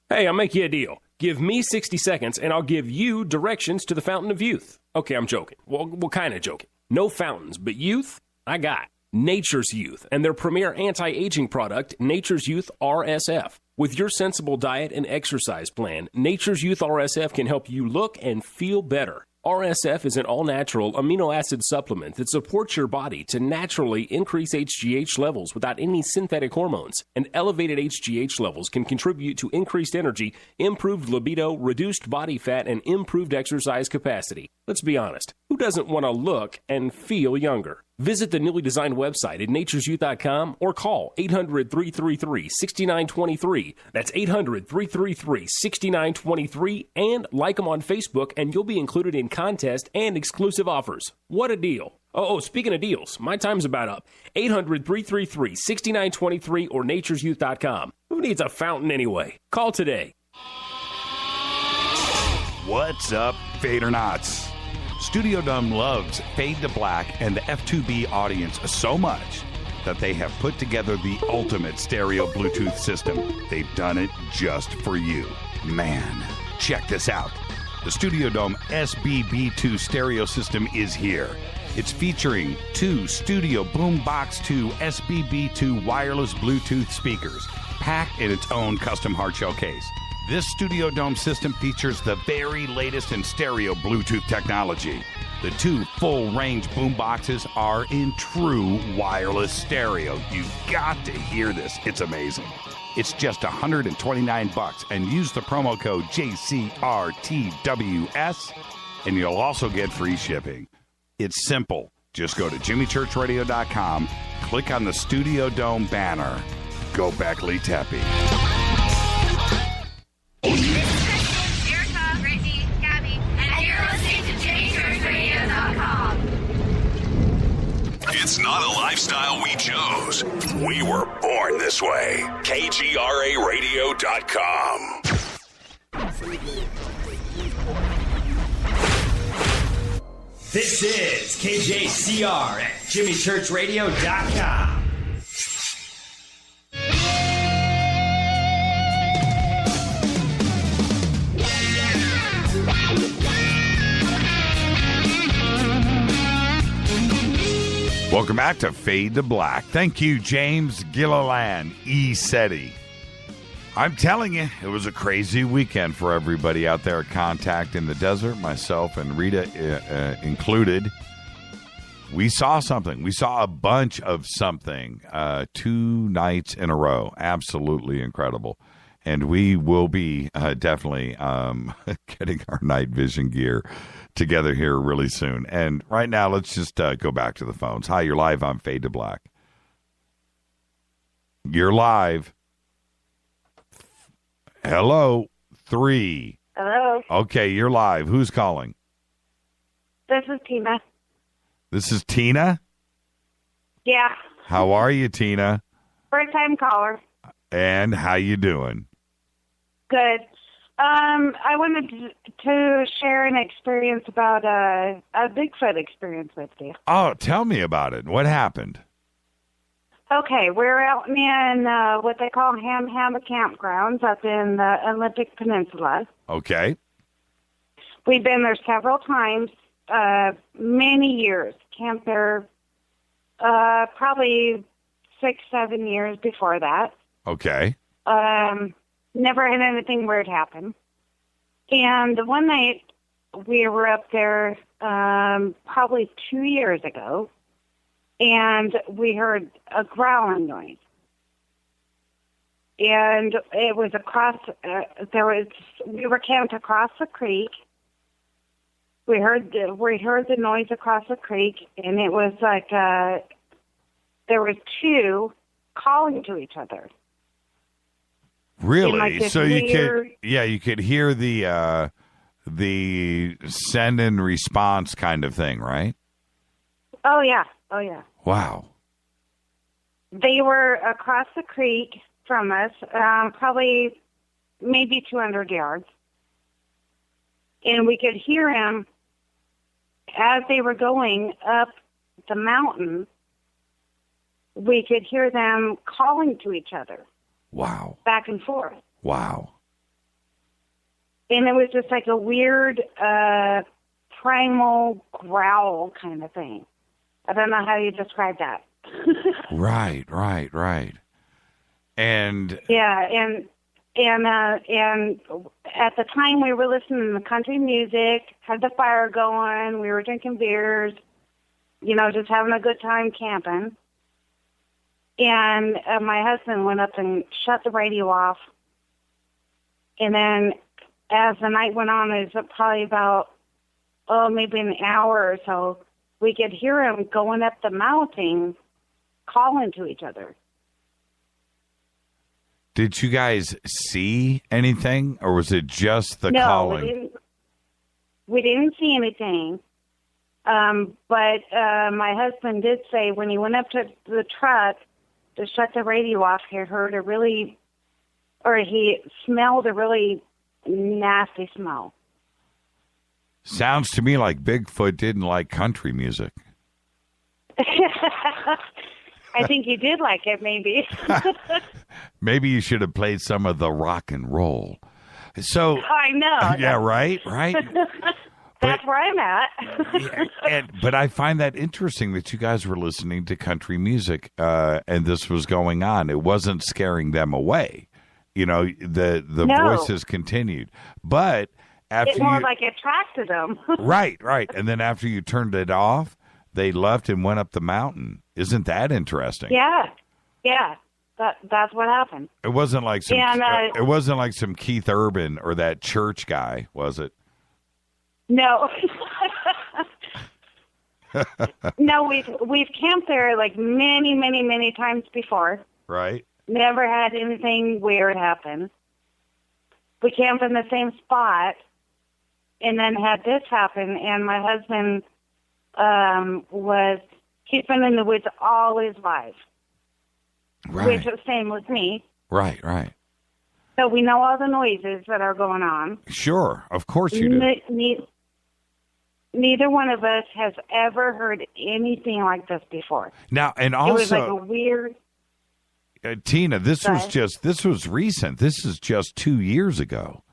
Hey, I'll make you a deal. Give me 60 seconds and I'll give you directions to the Fountain of Youth. Okay, I'm joking. Well, kind of joking. No fountains, but youth, I got Nature's Youth and their premier anti-aging product, Nature's Youth RSF. With your sensible diet and exercise plan, Nature's Youth RSF can help you look and feel better. RSF is an all-natural amino acid supplement that supports your body to naturally increase HGH levels without any synthetic hormones. And elevated HGH levels can contribute to increased energy, improved libido, reduced body fat, and improved exercise capacity. Let's be honest, who doesn't want to look and feel younger? Visit the newly designed website at naturesyouth.com or call 800-333-6923. That's 800-333-6923, and like them on Facebook, and you'll be included in contest and exclusive offers. What a deal. Oh, speaking of deals, my time's about up. 800-333-6923 or naturesyouth.com. Who needs a fountain anyway? Call today. What's up, Fadernauts? Studio Dome loves Fade to Black and the F2B audience so much that they have put together the ultimate stereo Bluetooth system. They've done it just for you. Man, check this out. The Studio Dome SBB2 stereo system is here. It's featuring 2 Studio Boombox 2 SBB2 wireless Bluetooth speakers, packed in its own custom hardshell case. This Studio Dome system features the very latest in stereo Bluetooth technology. The 2 full-range boomboxes are in true wireless stereo. You've got to hear this. It's amazing. It's just $129, and use the promo code JCRTWS, and you'll also get free shipping. It's simple. Just go to jimmychurchradio.com, click on the Studio Dome banner. Go Beckley Teppy. Erica, Reggie, Gabby, and you're listening to JChurchRadio.com. It's not a lifestyle we chose. We were born this way. KGRARadio.com. This is KJCR at JimmyChurchRadio.com. Welcome back to Fade to Black. Thank you, James Gilliland, ECETI. I'm telling you, it was a crazy weekend for everybody out there at Contact in the Desert, myself and Rita included. We saw something. We saw a bunch of something 2 nights in a row. Absolutely incredible. And we will be definitely getting our night vision gear together here really soon. And right now, let's just go back to the phones. Hi, you're live on Fade to Black. You're live. Hello, 3. Hello. Okay, you're live. Who's calling? This is Tina. This is Tina? Yeah. How are you, Tina? First time caller. And how you doing? Good. I wanted to share an experience about a Bigfoot experience with you. Oh, tell me about it. What happened? Okay, we're out in what they call Hamhammer campgrounds up in the Olympic Peninsula. Okay. We've been there several times, many years. Camped there probably 6-7 years before that. Okay. Never had anything weird happen. And one night we were up there probably 2 years ago, and we heard a growling noise. And it was across, we were camped across the creek. We heard the noise across the creek, and it was like there were 2 calling to each other. Really? Like so you could hear the send and response kind of thing, right? Oh yeah. Wow. They were across the creek from us, probably maybe 200 yards, and we could hear them as they were going up the mountain. We could hear them calling to each other. Wow. Back and forth. Wow. And it was just like a weird primal growl kind of thing. I don't know how you describe that. Right. And yeah, and at the time we were listening to country music, had the fire going, we were drinking beers, just having a good time camping. And my husband went up and shut the radio off. And then as the night went on, it was probably about, maybe an hour or so, we could hear him going up the mountain, calling to each other. did you guys see anything, or was it just the calling? No, we didn't see anything. But my husband did say when he went up to the truck to shut the radio off, he smelled a really nasty smell. Sounds to me like Bigfoot didn't like country music. I think he did like it, maybe. Maybe you should have played some of the rock and roll. So I know. Yeah, right. That's where I'm at. But I find that interesting that you guys were listening to country music and this was going on. It wasn't scaring them away. The voices continued. But after it more like attracted them. Right. And then after you turned it off, they left and went up the mountain. Isn't that interesting? Yeah. That's what happened. It wasn't like some Keith Urban or that church guy, was it? No. No, we've camped there like many times before. Right. Never had anything weird happen. We camped in the same spot and then had this happen, and my husband he's been in the woods all his life. Right. Which is the same with me. Right. So we know all the noises that are going on. Sure, of course you do. Neither one of us has ever heard anything like this before. Now, and also, it was like a weird. Tina, this was recent. This is just 2 years ago.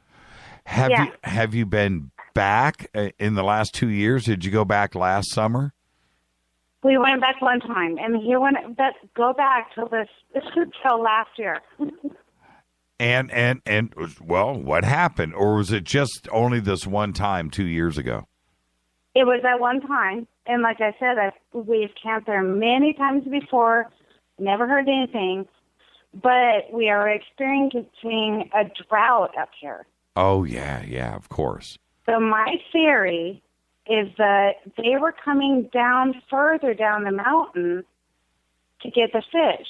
Have you been back in the last 2 years? Did you go back last summer? We went back one time, and go back till last year. And well, what happened, or was it just only this one time 2 years ago? It was at one time, and like I said, we've camped there many times before, never heard anything, but we are experiencing a drought up here. Oh, yeah, of course. So my theory is that they were coming down further down the mountain to get the fish.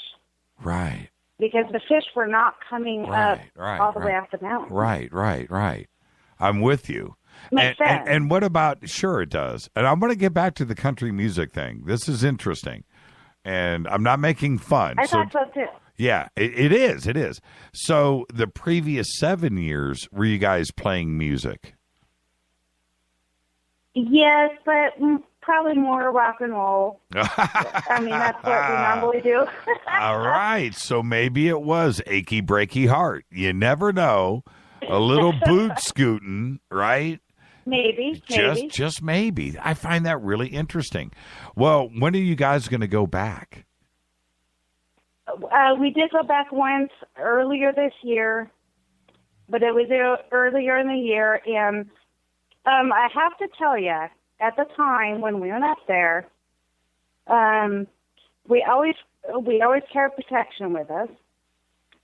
Right. Because the fish were not coming up all the way up the mountain. Right. I'm with you. Makes sense. And what about, sure it does. And I'm going to get back to the country music thing. This is interesting. And I'm not making fun. I thought so too. Yeah, it is. So the previous 7 years, were you guys playing music? Yes, but probably more rock and roll. I mean, that's what we normally do. All right. So maybe it was Achy Breaky Heart. You never know. A little boot scooting, right? Maybe. Just maybe. I find that really interesting. Well, when are you guys going to go back? We did go back once earlier this year, but it was earlier in the year, and I have to tell you, at the time when we went up there, we always carried protection with us,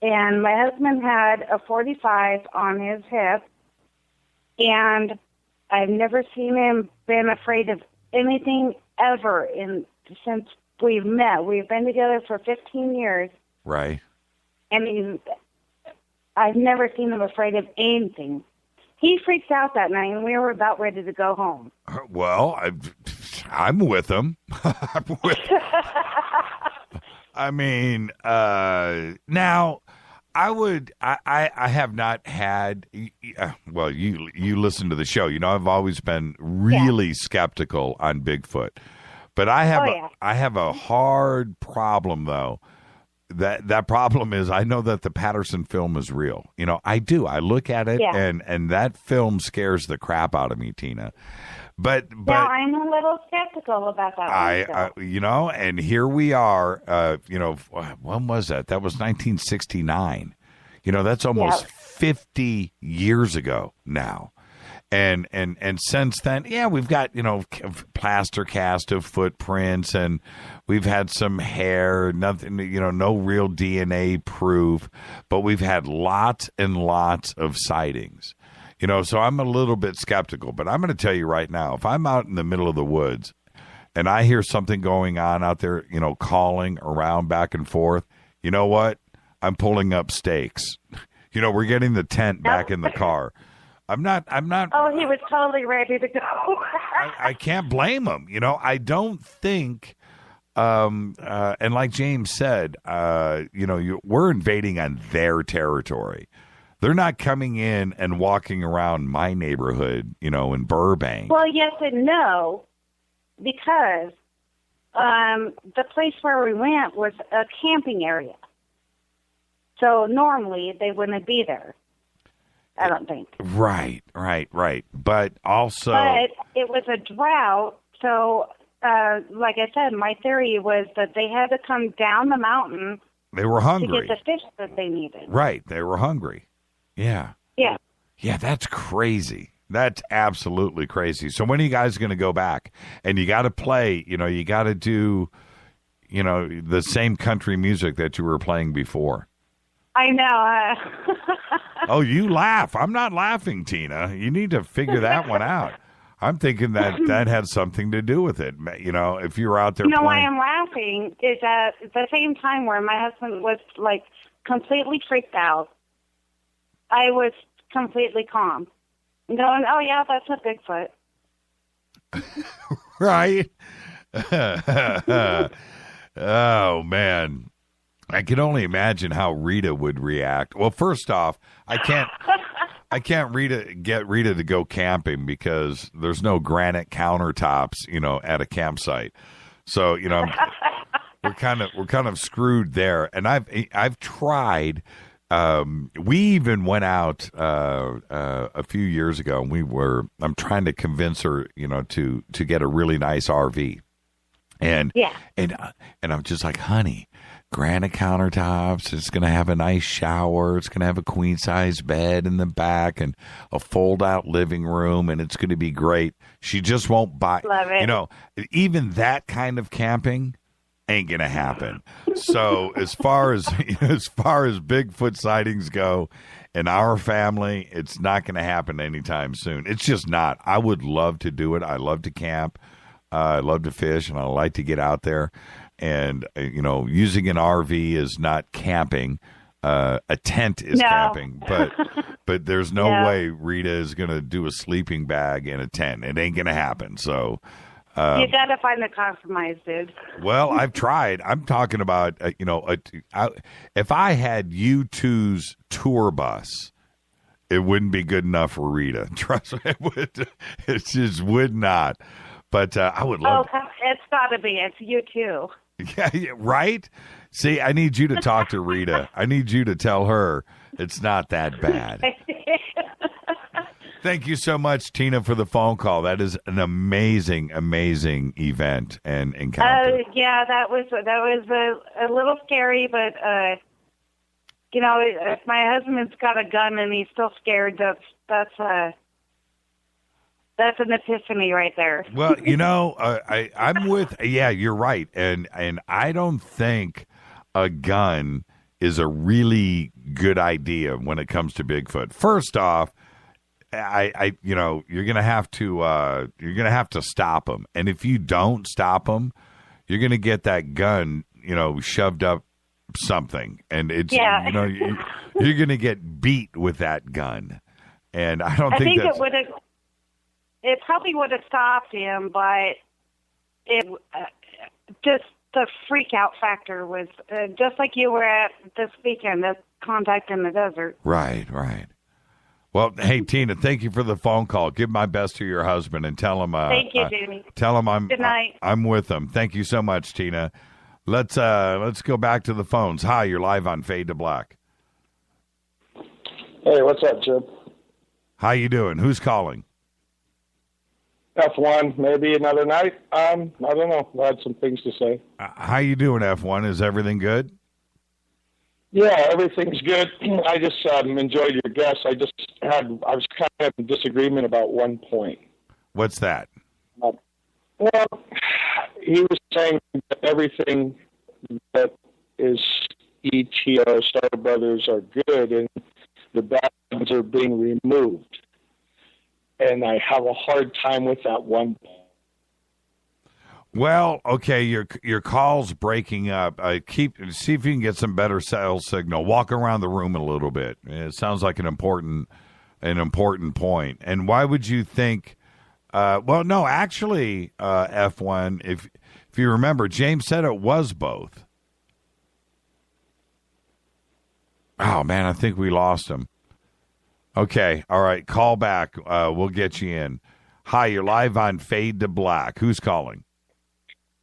and my husband had a .45 on his hip, and I've never seen him been afraid of anything ever since we've met. We've been together for 15 years. Right. And I've never seen him afraid of anything. He freaked out that night, and we were about ready to go home. Well, I'm with him. I mean, now, I have not had, well, you listen to the show. I've always been really skeptical on Bigfoot. But I have a hard problem, though, that problem is I know that the Patterson film is real. You know, I do. I look at it, Yeah. and that film scares the crap out of me, Tina. But Now, I'm a little skeptical about that one. you know, and here we are, you know, when was that? That was 1969. You know, that's almost 50 years ago now. And since then, yeah, we've got, you know, plaster cast of footprints, and we've had some hair, nothing, you know, no real DNA proof, but we've had lots and lots of sightings. You know, so I'm a little bit skeptical, but I'm going to tell you right now, if I'm out in the middle of the woods and I hear something going on out there, you know, calling around back and forth, you know what? I'm pulling up stakes. You know, we're getting the tent back in the car. I'm not. Oh, he was totally ready to go. I can't blame him. You know, I don't think, and like James said, you know, we're invading on their territory. They're not coming in and walking around my neighborhood, you know, in Burbank. Well, yes and no, because the place where we went was a camping area. So normally they wouldn't be there, I don't think. Right. But also... But it was a drought, so like I said, my theory was that they had to come down the mountain. They were hungry. To get the fish that they needed. Right, they were hungry. Yeah. Yeah, that's crazy. That's absolutely crazy. So when are you guys going to go back? And you got to play, you know, you got to do, you know, the same country music that you were playing before. I know. Oh, you laugh. I'm not laughing, Tina. You need to figure that one out. I'm thinking that had something to do with it. You know, if you were out there You know playing. why I'm laughing is at the same time where my husband was, like, completely freaked out, I was completely calm. Going, oh, yeah, that's a Bigfoot. Right? Oh, man. I can only imagine how Rita would react. Well, first off, I can't get Rita to go camping because there's no granite countertops, you know, at a campsite. So, you know, we're kind of screwed there. And I've tried. We even went out a few years ago, and I'm trying to convince her, you know, to get a really nice RV. And I'm just like, honey, granite countertops, it's going to have a nice shower, it's going to have a queen-size bed in the back and a fold-out living room, and it's going to be great. She just won't buy. Love it. You know, even that kind of camping ain't going to happen. So as far as Bigfoot sightings go in our family, it's not going to happen anytime soon. It's just not. I would love to do it. I love to camp. I love to fish, and I like to get out there. And, you know, using an RV is not camping. A tent is camping. But there's no way Rita is going to do a sleeping bag in a tent. It ain't going to happen. So you got to find a compromise, dude. Well, I've tried. I'm talking about, you know, if I had U2's tour bus, it wouldn't be good enough for Rita. Trust me, it just would not. But I would love. Oh, it's got to be. It's you too. Yeah, right? See, I need you to talk to Rita. I need you to tell her it's not that bad. Thank you so much, Tina, for the phone call. That is an amazing, amazing event and encounter. Yeah, that was a little scary, but you know, if my husband's got a gun and he's still scared, that's an epiphany right there. Well, you know, I'm with. Yeah, you're right, and I don't think a gun is a really good idea when it comes to Bigfoot. First off, I you know, you're gonna have to stop him, and if you don't stop him, you're gonna get that gun, you know, shoved up something, and it's you know, you're gonna get beat with that gun, and I think it would have. It probably would have stopped him, but it just the freak out factor was just like you were at this weekend, the contact in the desert. Right. Well, hey, Tina, thank you for the phone call. Give my best to your husband and tell him. Thank you, Jamie. Tell him Good night. I'm with him. Thank you so much, Tina. Let's go back to the phones. Hi, you're live on Fade to Black. Hey, what's up, Jim? How you doing? Who's calling? F1, maybe another night. I don't know. I had some things to say. How you doing, F1? Is everything good? Yeah, everything's good. I just enjoyed your guest. I was kind of in disagreement about one point. What's that? Well, he was saying that everything that is ET or Star Brothers are good, and the bad ones are being removed. And I have a hard time with that one. Well, okay, your call's breaking up. See if you can get some better cell signal. Walk around the room a little bit. It sounds like an important point. And why would you think? Well, no, actually, F1. If you remember, James said it was both. Oh man, I think we lost him. Okay, all right, call back. We'll get you in. Hi, you're live on Fade to Black. Who's calling?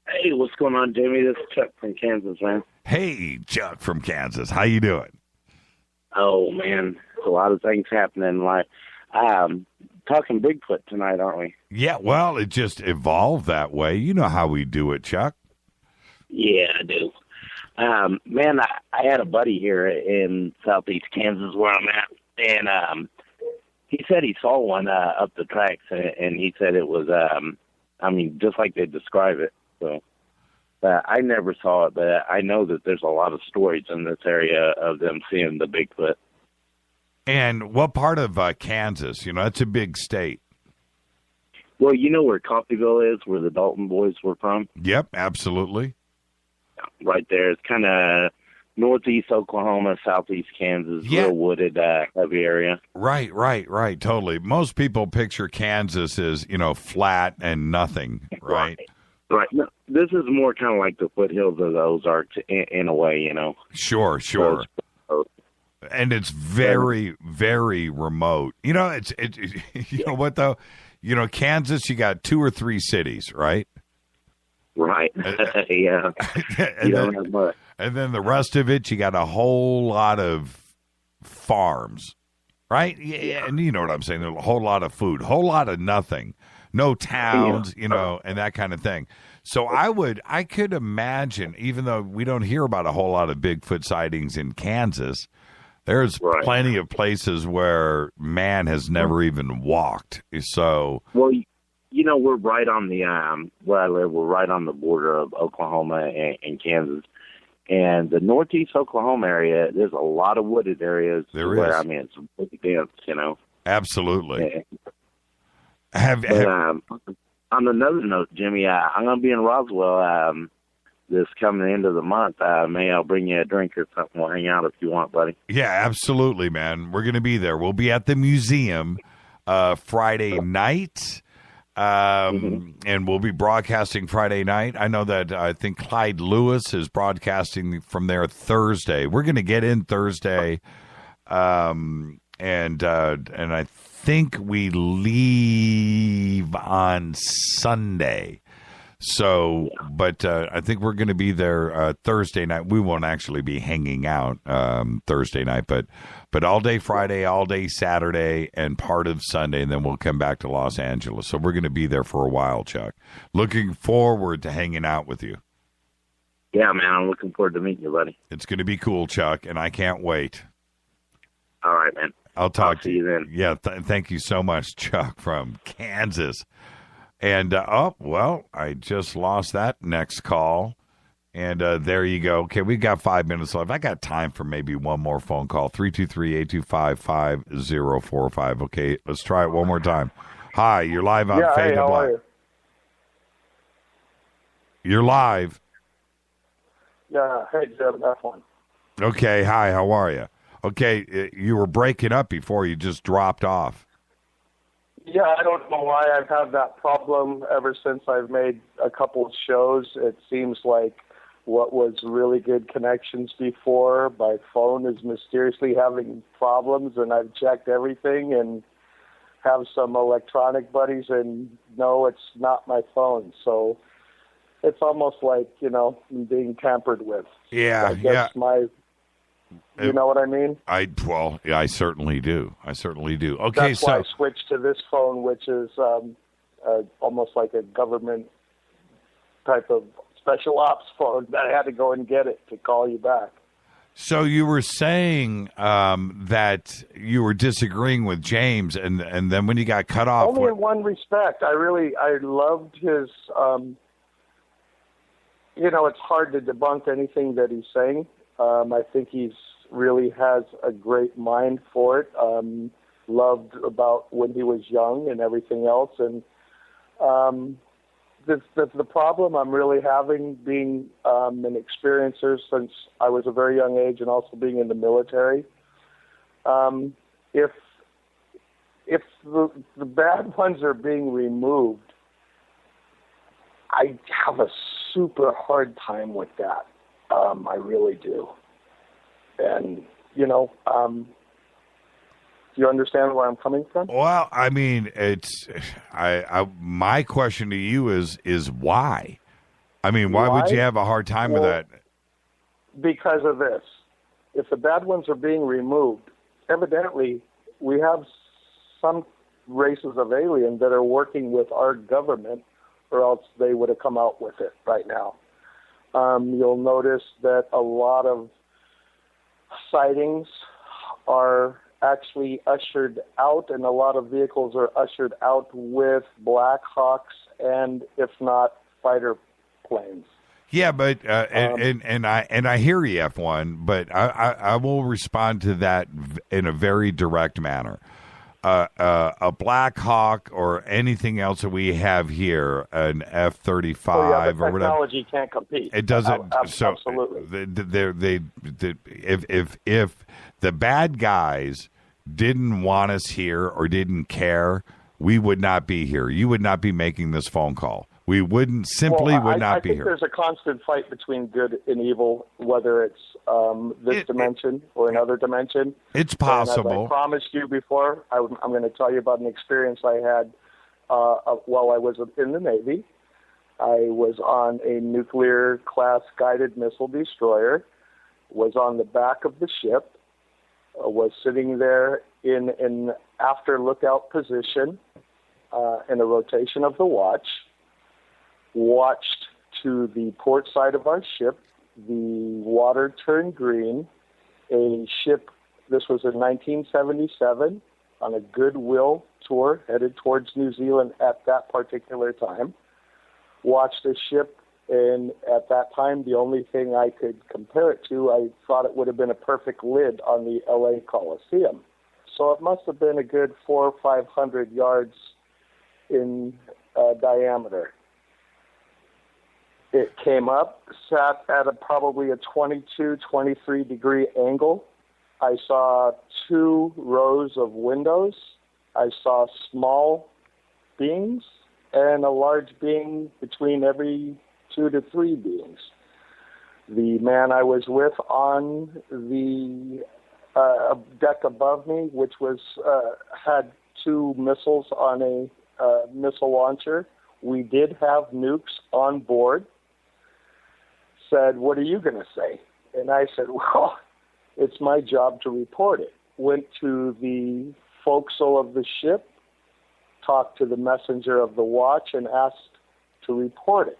Hey, what's going on, Jamie? This is Chuck from Kansas, man. Hey, Chuck from Kansas. How you doing? Oh, man, a lot of things happening in life. Talking Bigfoot tonight, aren't we? Yeah, well, it just evolved that way. You know how we do it, Chuck. Yeah, I do. Man, I had a buddy here in southeast Kansas where I'm at, and he said he saw one up the tracks, and he said it was, just like they describe it. So, I never saw it, but I know that there's a lot of stories in this area of them seeing the Bigfoot. And what part of Kansas? You know, that's a big state. Well, you know where Coffeyville is, where the Dalton boys were from? Yep, absolutely. Right there. It's kind of northeast Oklahoma, southeast Kansas, real wooded, heavy area. Right, totally. Most people picture Kansas as, flat and nothing, right? Right. No, this is more kind of like the foothills of the Ozarks in a way, Sure. And it's very, very remote. You know what though? Kansas, you got 2 or 3 cities, right? Right. Yeah. You don't have much. And then the rest of it, you got a whole lot of farms, right? Yeah. And you know what I'm saying? A whole lot of food, whole lot of nothing. No towns, and that kind of thing. So I could imagine, even though we don't hear about a whole lot of Bigfoot sightings in Kansas, there's plenty of places where man has never even walked. So, well, we're right on the where I live. We're right on the border of Oklahoma and Kansas, and the northeast Oklahoma area. There's a lot of wooded areas. There is. It's really dense. Absolutely. On another note, Jimmy, I'm going to be in Roswell this coming end of the month. May I'll bring you a drink or something. We'll hang out if you want, buddy. Yeah, absolutely, man. We're going to be there. We'll be at the museum Friday night, and we'll be broadcasting Friday night. I know that I think Clyde Lewis is broadcasting from there Thursday. We're going to get in Thursday, and I think we leave on Sunday. So, but I think we're going to be there Thursday night. We won't actually be hanging out Thursday night, but all day Friday, all day Saturday, and part of Sunday, and then we'll come back to Los Angeles. So we're going to be there for a while, Chuck. Looking forward to hanging out with you. Yeah, man, I'm looking forward to meeting you, buddy. It's going to be cool, Chuck, and I can't wait. All right, man. I'll talk to you then. Yeah, thank you so much, Chuck from Kansas. And, I just lost that next call. And there you go. Okay, we've got 5 minutes left. I got time for maybe one more phone call. 323-825-5045. Okay, let's try it one more time. Hi, you're live on Fade to Black. You're live. Yeah, hey, Jim, F1. Okay, hi, how are you? Okay, you were breaking up before you just dropped off. Yeah, I don't know why I've had that problem ever since I've made a couple of shows. It seems like what was really good connections before, my phone is mysteriously having problems, and I've checked everything and have some electronic buddies, and no, it's not my phone. So it's almost like, being tampered with. Yeah, I guess you know what I mean? I certainly do. Okay, That's why I switched to this phone, which is almost like a government type of special ops phone. I had to go and get it to call you back. So you were saying that you were disagreeing with James, and then when you got cut off... Only in one respect. I loved his... it's hard to debunk anything that he's saying. I think he's really has a great mind for it. Loved about when he was young and everything else. And the problem I'm really having being an experiencer since I was a very young age and also being in the military. If the bad ones are being removed, I have a super hard time with that. I really do. And, do you understand where I'm coming from? Well, I mean, my question to you is why? I mean, why would you have a hard time with that? Because of this. If the bad ones are being removed, evidently we have some races of alien that are working with our government, or else they would have come out with it right now. You'll notice that a lot of sightings are actually ushered out, and a lot of vehicles are ushered out with Black Hawks and, if not, fighter planes. Yeah, but and I hear you, F1, but I will respond to that in a very direct manner. A Black Hawk or anything else that we have here, an F-35 or whatever. Technology can't compete. It doesn't. Absolutely. If the bad guys didn't want us here or didn't care, we would not be here. You would not be making this phone call. We wouldn't be here. I think there's a constant fight between good and evil, whether it's this dimension or another dimension. It's possible. And as I promised you before, I'm going to tell you about an experience I had while I was in the Navy. I was on a nuclear-class guided missile destroyer, was on the back of the ship, was sitting there in an after lookout position in a rotation of the watch, watched to the port side of our ship, the water turned green, a ship, this was in 1977, on a goodwill tour headed towards New Zealand at that particular time, watched a ship, and at that time, the only thing I could compare it to, I thought it would have been a perfect lid on the LA Coliseum. So it must have been a good 400 or 500 yards in diameter. It came up, sat at probably a 22, 23 degree angle. I saw 2 rows of windows. I saw small beings and a large being between every 2 to 3 beings. The man I was with on the deck above me, which was had 2 missiles on a missile launcher. We did have nukes on board. Said, "What are you going to say?" And I said, "Well, it's my job to report it." Went to the forecastle of the ship, talked to the messenger of the watch, and asked to report it.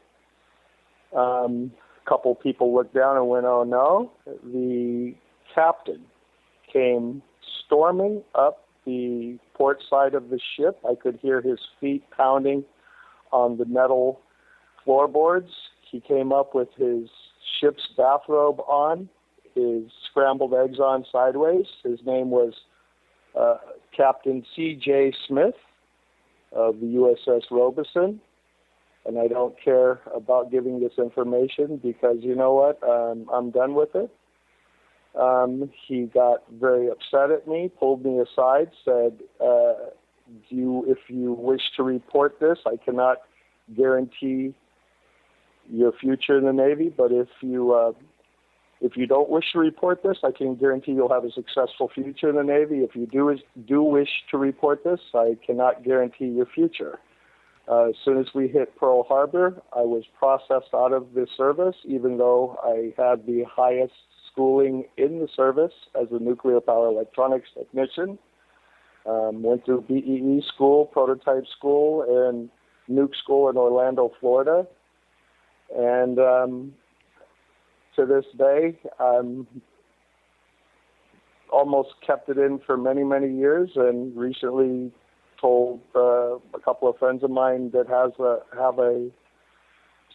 A couple people looked down and went, "Oh, no." The captain came storming up the port side of the ship. I could hear his feet pounding on the metal floorboards. He came up with his ship's bathrobe on, his scrambled eggs on sideways. His name was Captain C.J. Smith of the USS Robeson. And I don't care about giving this information because you know what? I'm done with it. He got very upset at me, pulled me aside, said, if you wish to report this, I cannot guarantee your future in the Navy, but if you don't wish to report this, I can guarantee you'll have a successful future in the Navy. If you do wish to report this, I cannot guarantee your future. As soon as we hit Pearl Harbor, I was processed out of the service, even though I had the highest schooling in the service as a nuclear power electronics technician. Went through BEE school, prototype school, and nuke school in Orlando, Florida. And to this day, almost kept it in for many, many years, and recently told a couple of friends of mine that have a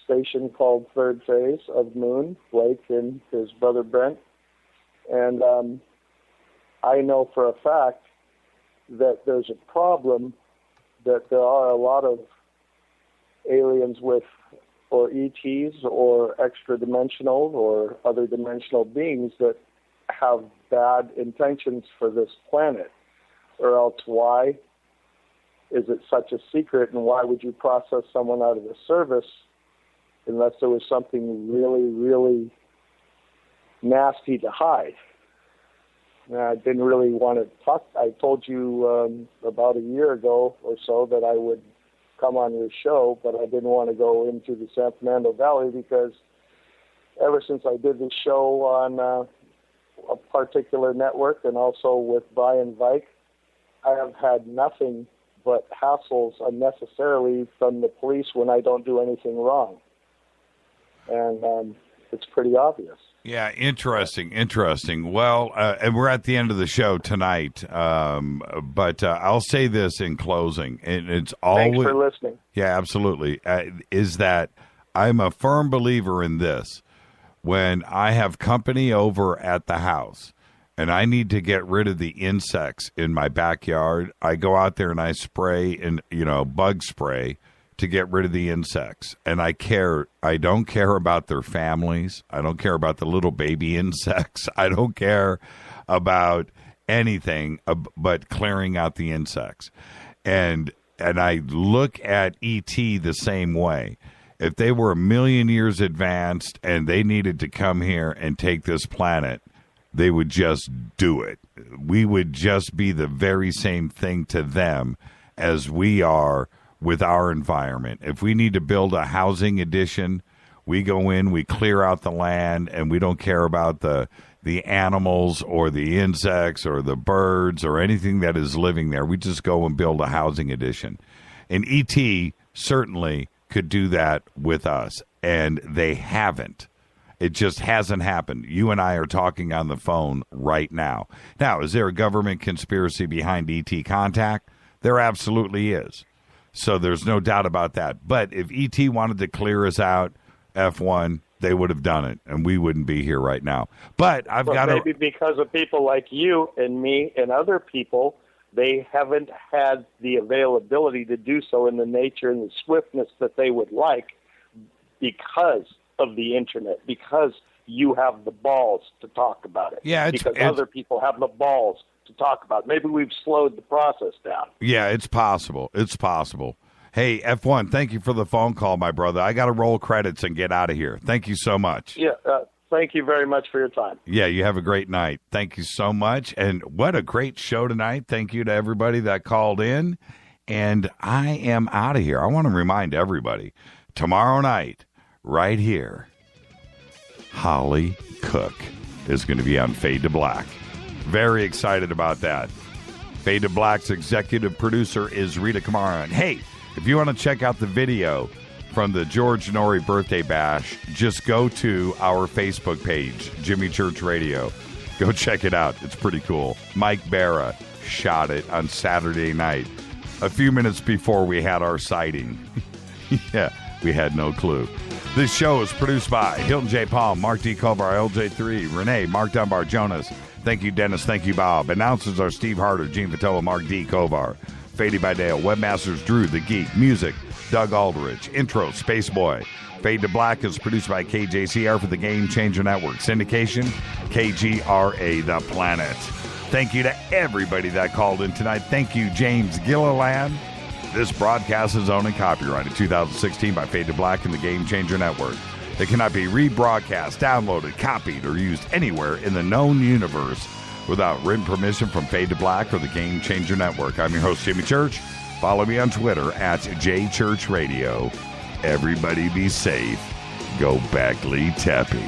station called Third Phase of Moon, Blake and his brother Brent. And I know for a fact that there's a problem, that there are a lot of aliens with, or ETs, or extra-dimensional, or other dimensional beings that have bad intentions for this planet. Or else why is it such a secret, and why would you process someone out of the service unless there was something really, really nasty to hide? And I didn't really want to talk. I told you about a year ago or so that I would come on your show, but I didn't want to go into the San Fernando Valley, because ever since I did this show on a particular network, and also with Brian Vike, I have had nothing but hassles unnecessarily from the police when I don't do anything wrong. And it's pretty obvious. Yeah, interesting. Well, and we're at the end of the show tonight, but I'll say this in closing. It's always, thanks for listening. Yeah, absolutely. Is that I'm a firm believer in this. When I have company over at the house and I need to get rid of the insects in my backyard, I go out there and I spray bug spray to get rid of the insects. And I don't care about their families. I don't care about the little baby insects. I don't care about anything but clearing out the insects. And I look at ET the same way. If they were 1 million years advanced and they needed to come here and take this planet, they would just do it. We would just be the very same thing to them as we are with our environment. If we need to build a housing addition, we go in, we clear out the land, and we don't care about the animals or the insects or the birds or anything that is living there. We just go and build a housing addition. And ET certainly could do that with us, and they haven't. It just hasn't happened. You and I are talking on the phone right now. Now, is there a government conspiracy behind ET contact? There absolutely is. So there's no doubt about that. But if ET wanted to clear us out, F1, they would have done it, and we wouldn't be here right now. But maybe because of people like you and me and other people, they haven't had the availability to do so in the nature and the swiftness that they would like, because of the internet, because you have the balls to talk about it. Yeah, because other people have the balls to talk about it. Maybe we've slowed the process down. Yeah, it's possible. It's possible. Hey, F1, thank you for the phone call, my brother. I got to roll credits and get out of here. Thank you so much. Yeah, thank you very much for your time. Yeah, you have a great night. Thank you so much. And what a great show tonight. Thank you to everybody that called in. And I am out of here. I want to remind everybody, tomorrow night, right here, Holly Cook is going to be on Fade to Black. Very excited about that. Fade to Black's executive producer is Rita Kamara. And hey, if you want to check out the video from the George Norrie birthday bash, just go to our Facebook page, Jimmy Church Radio. Go check it out. It's pretty cool. Mike Barra shot it on Saturday night, a few minutes before we had our sighting. Yeah, we had no clue. This show is produced by Hilton J. Palm, Mark D. Kovar, LJ3, Renee, Mark Dunbar, Jonas. Thank you, Dennis. Thank you, Bob. Announcers are Steve Harder, Gene Vitola, Mark D. Kovar. Faded by Dale. Webmasters Drew, The Geek. Music, Doug Aldrich. Intro, Space Boy. Fade to Black is produced by KJCR for the Game Changer Network. Syndication, KGRA, The Planet. Thank you to everybody that called in tonight. Thank you, James Gilliland. This broadcast is owned and copyrighted 2016 by Fade to Black and the Game Changer Network. It cannot be rebroadcast, downloaded, copied, or used anywhere in the known universe without written permission from Fade to Black or the Game Changer Network. I'm your host, Jimmy Church. Follow me on Twitter at JChurchRadio. Everybody be safe. Go Backley Tappy.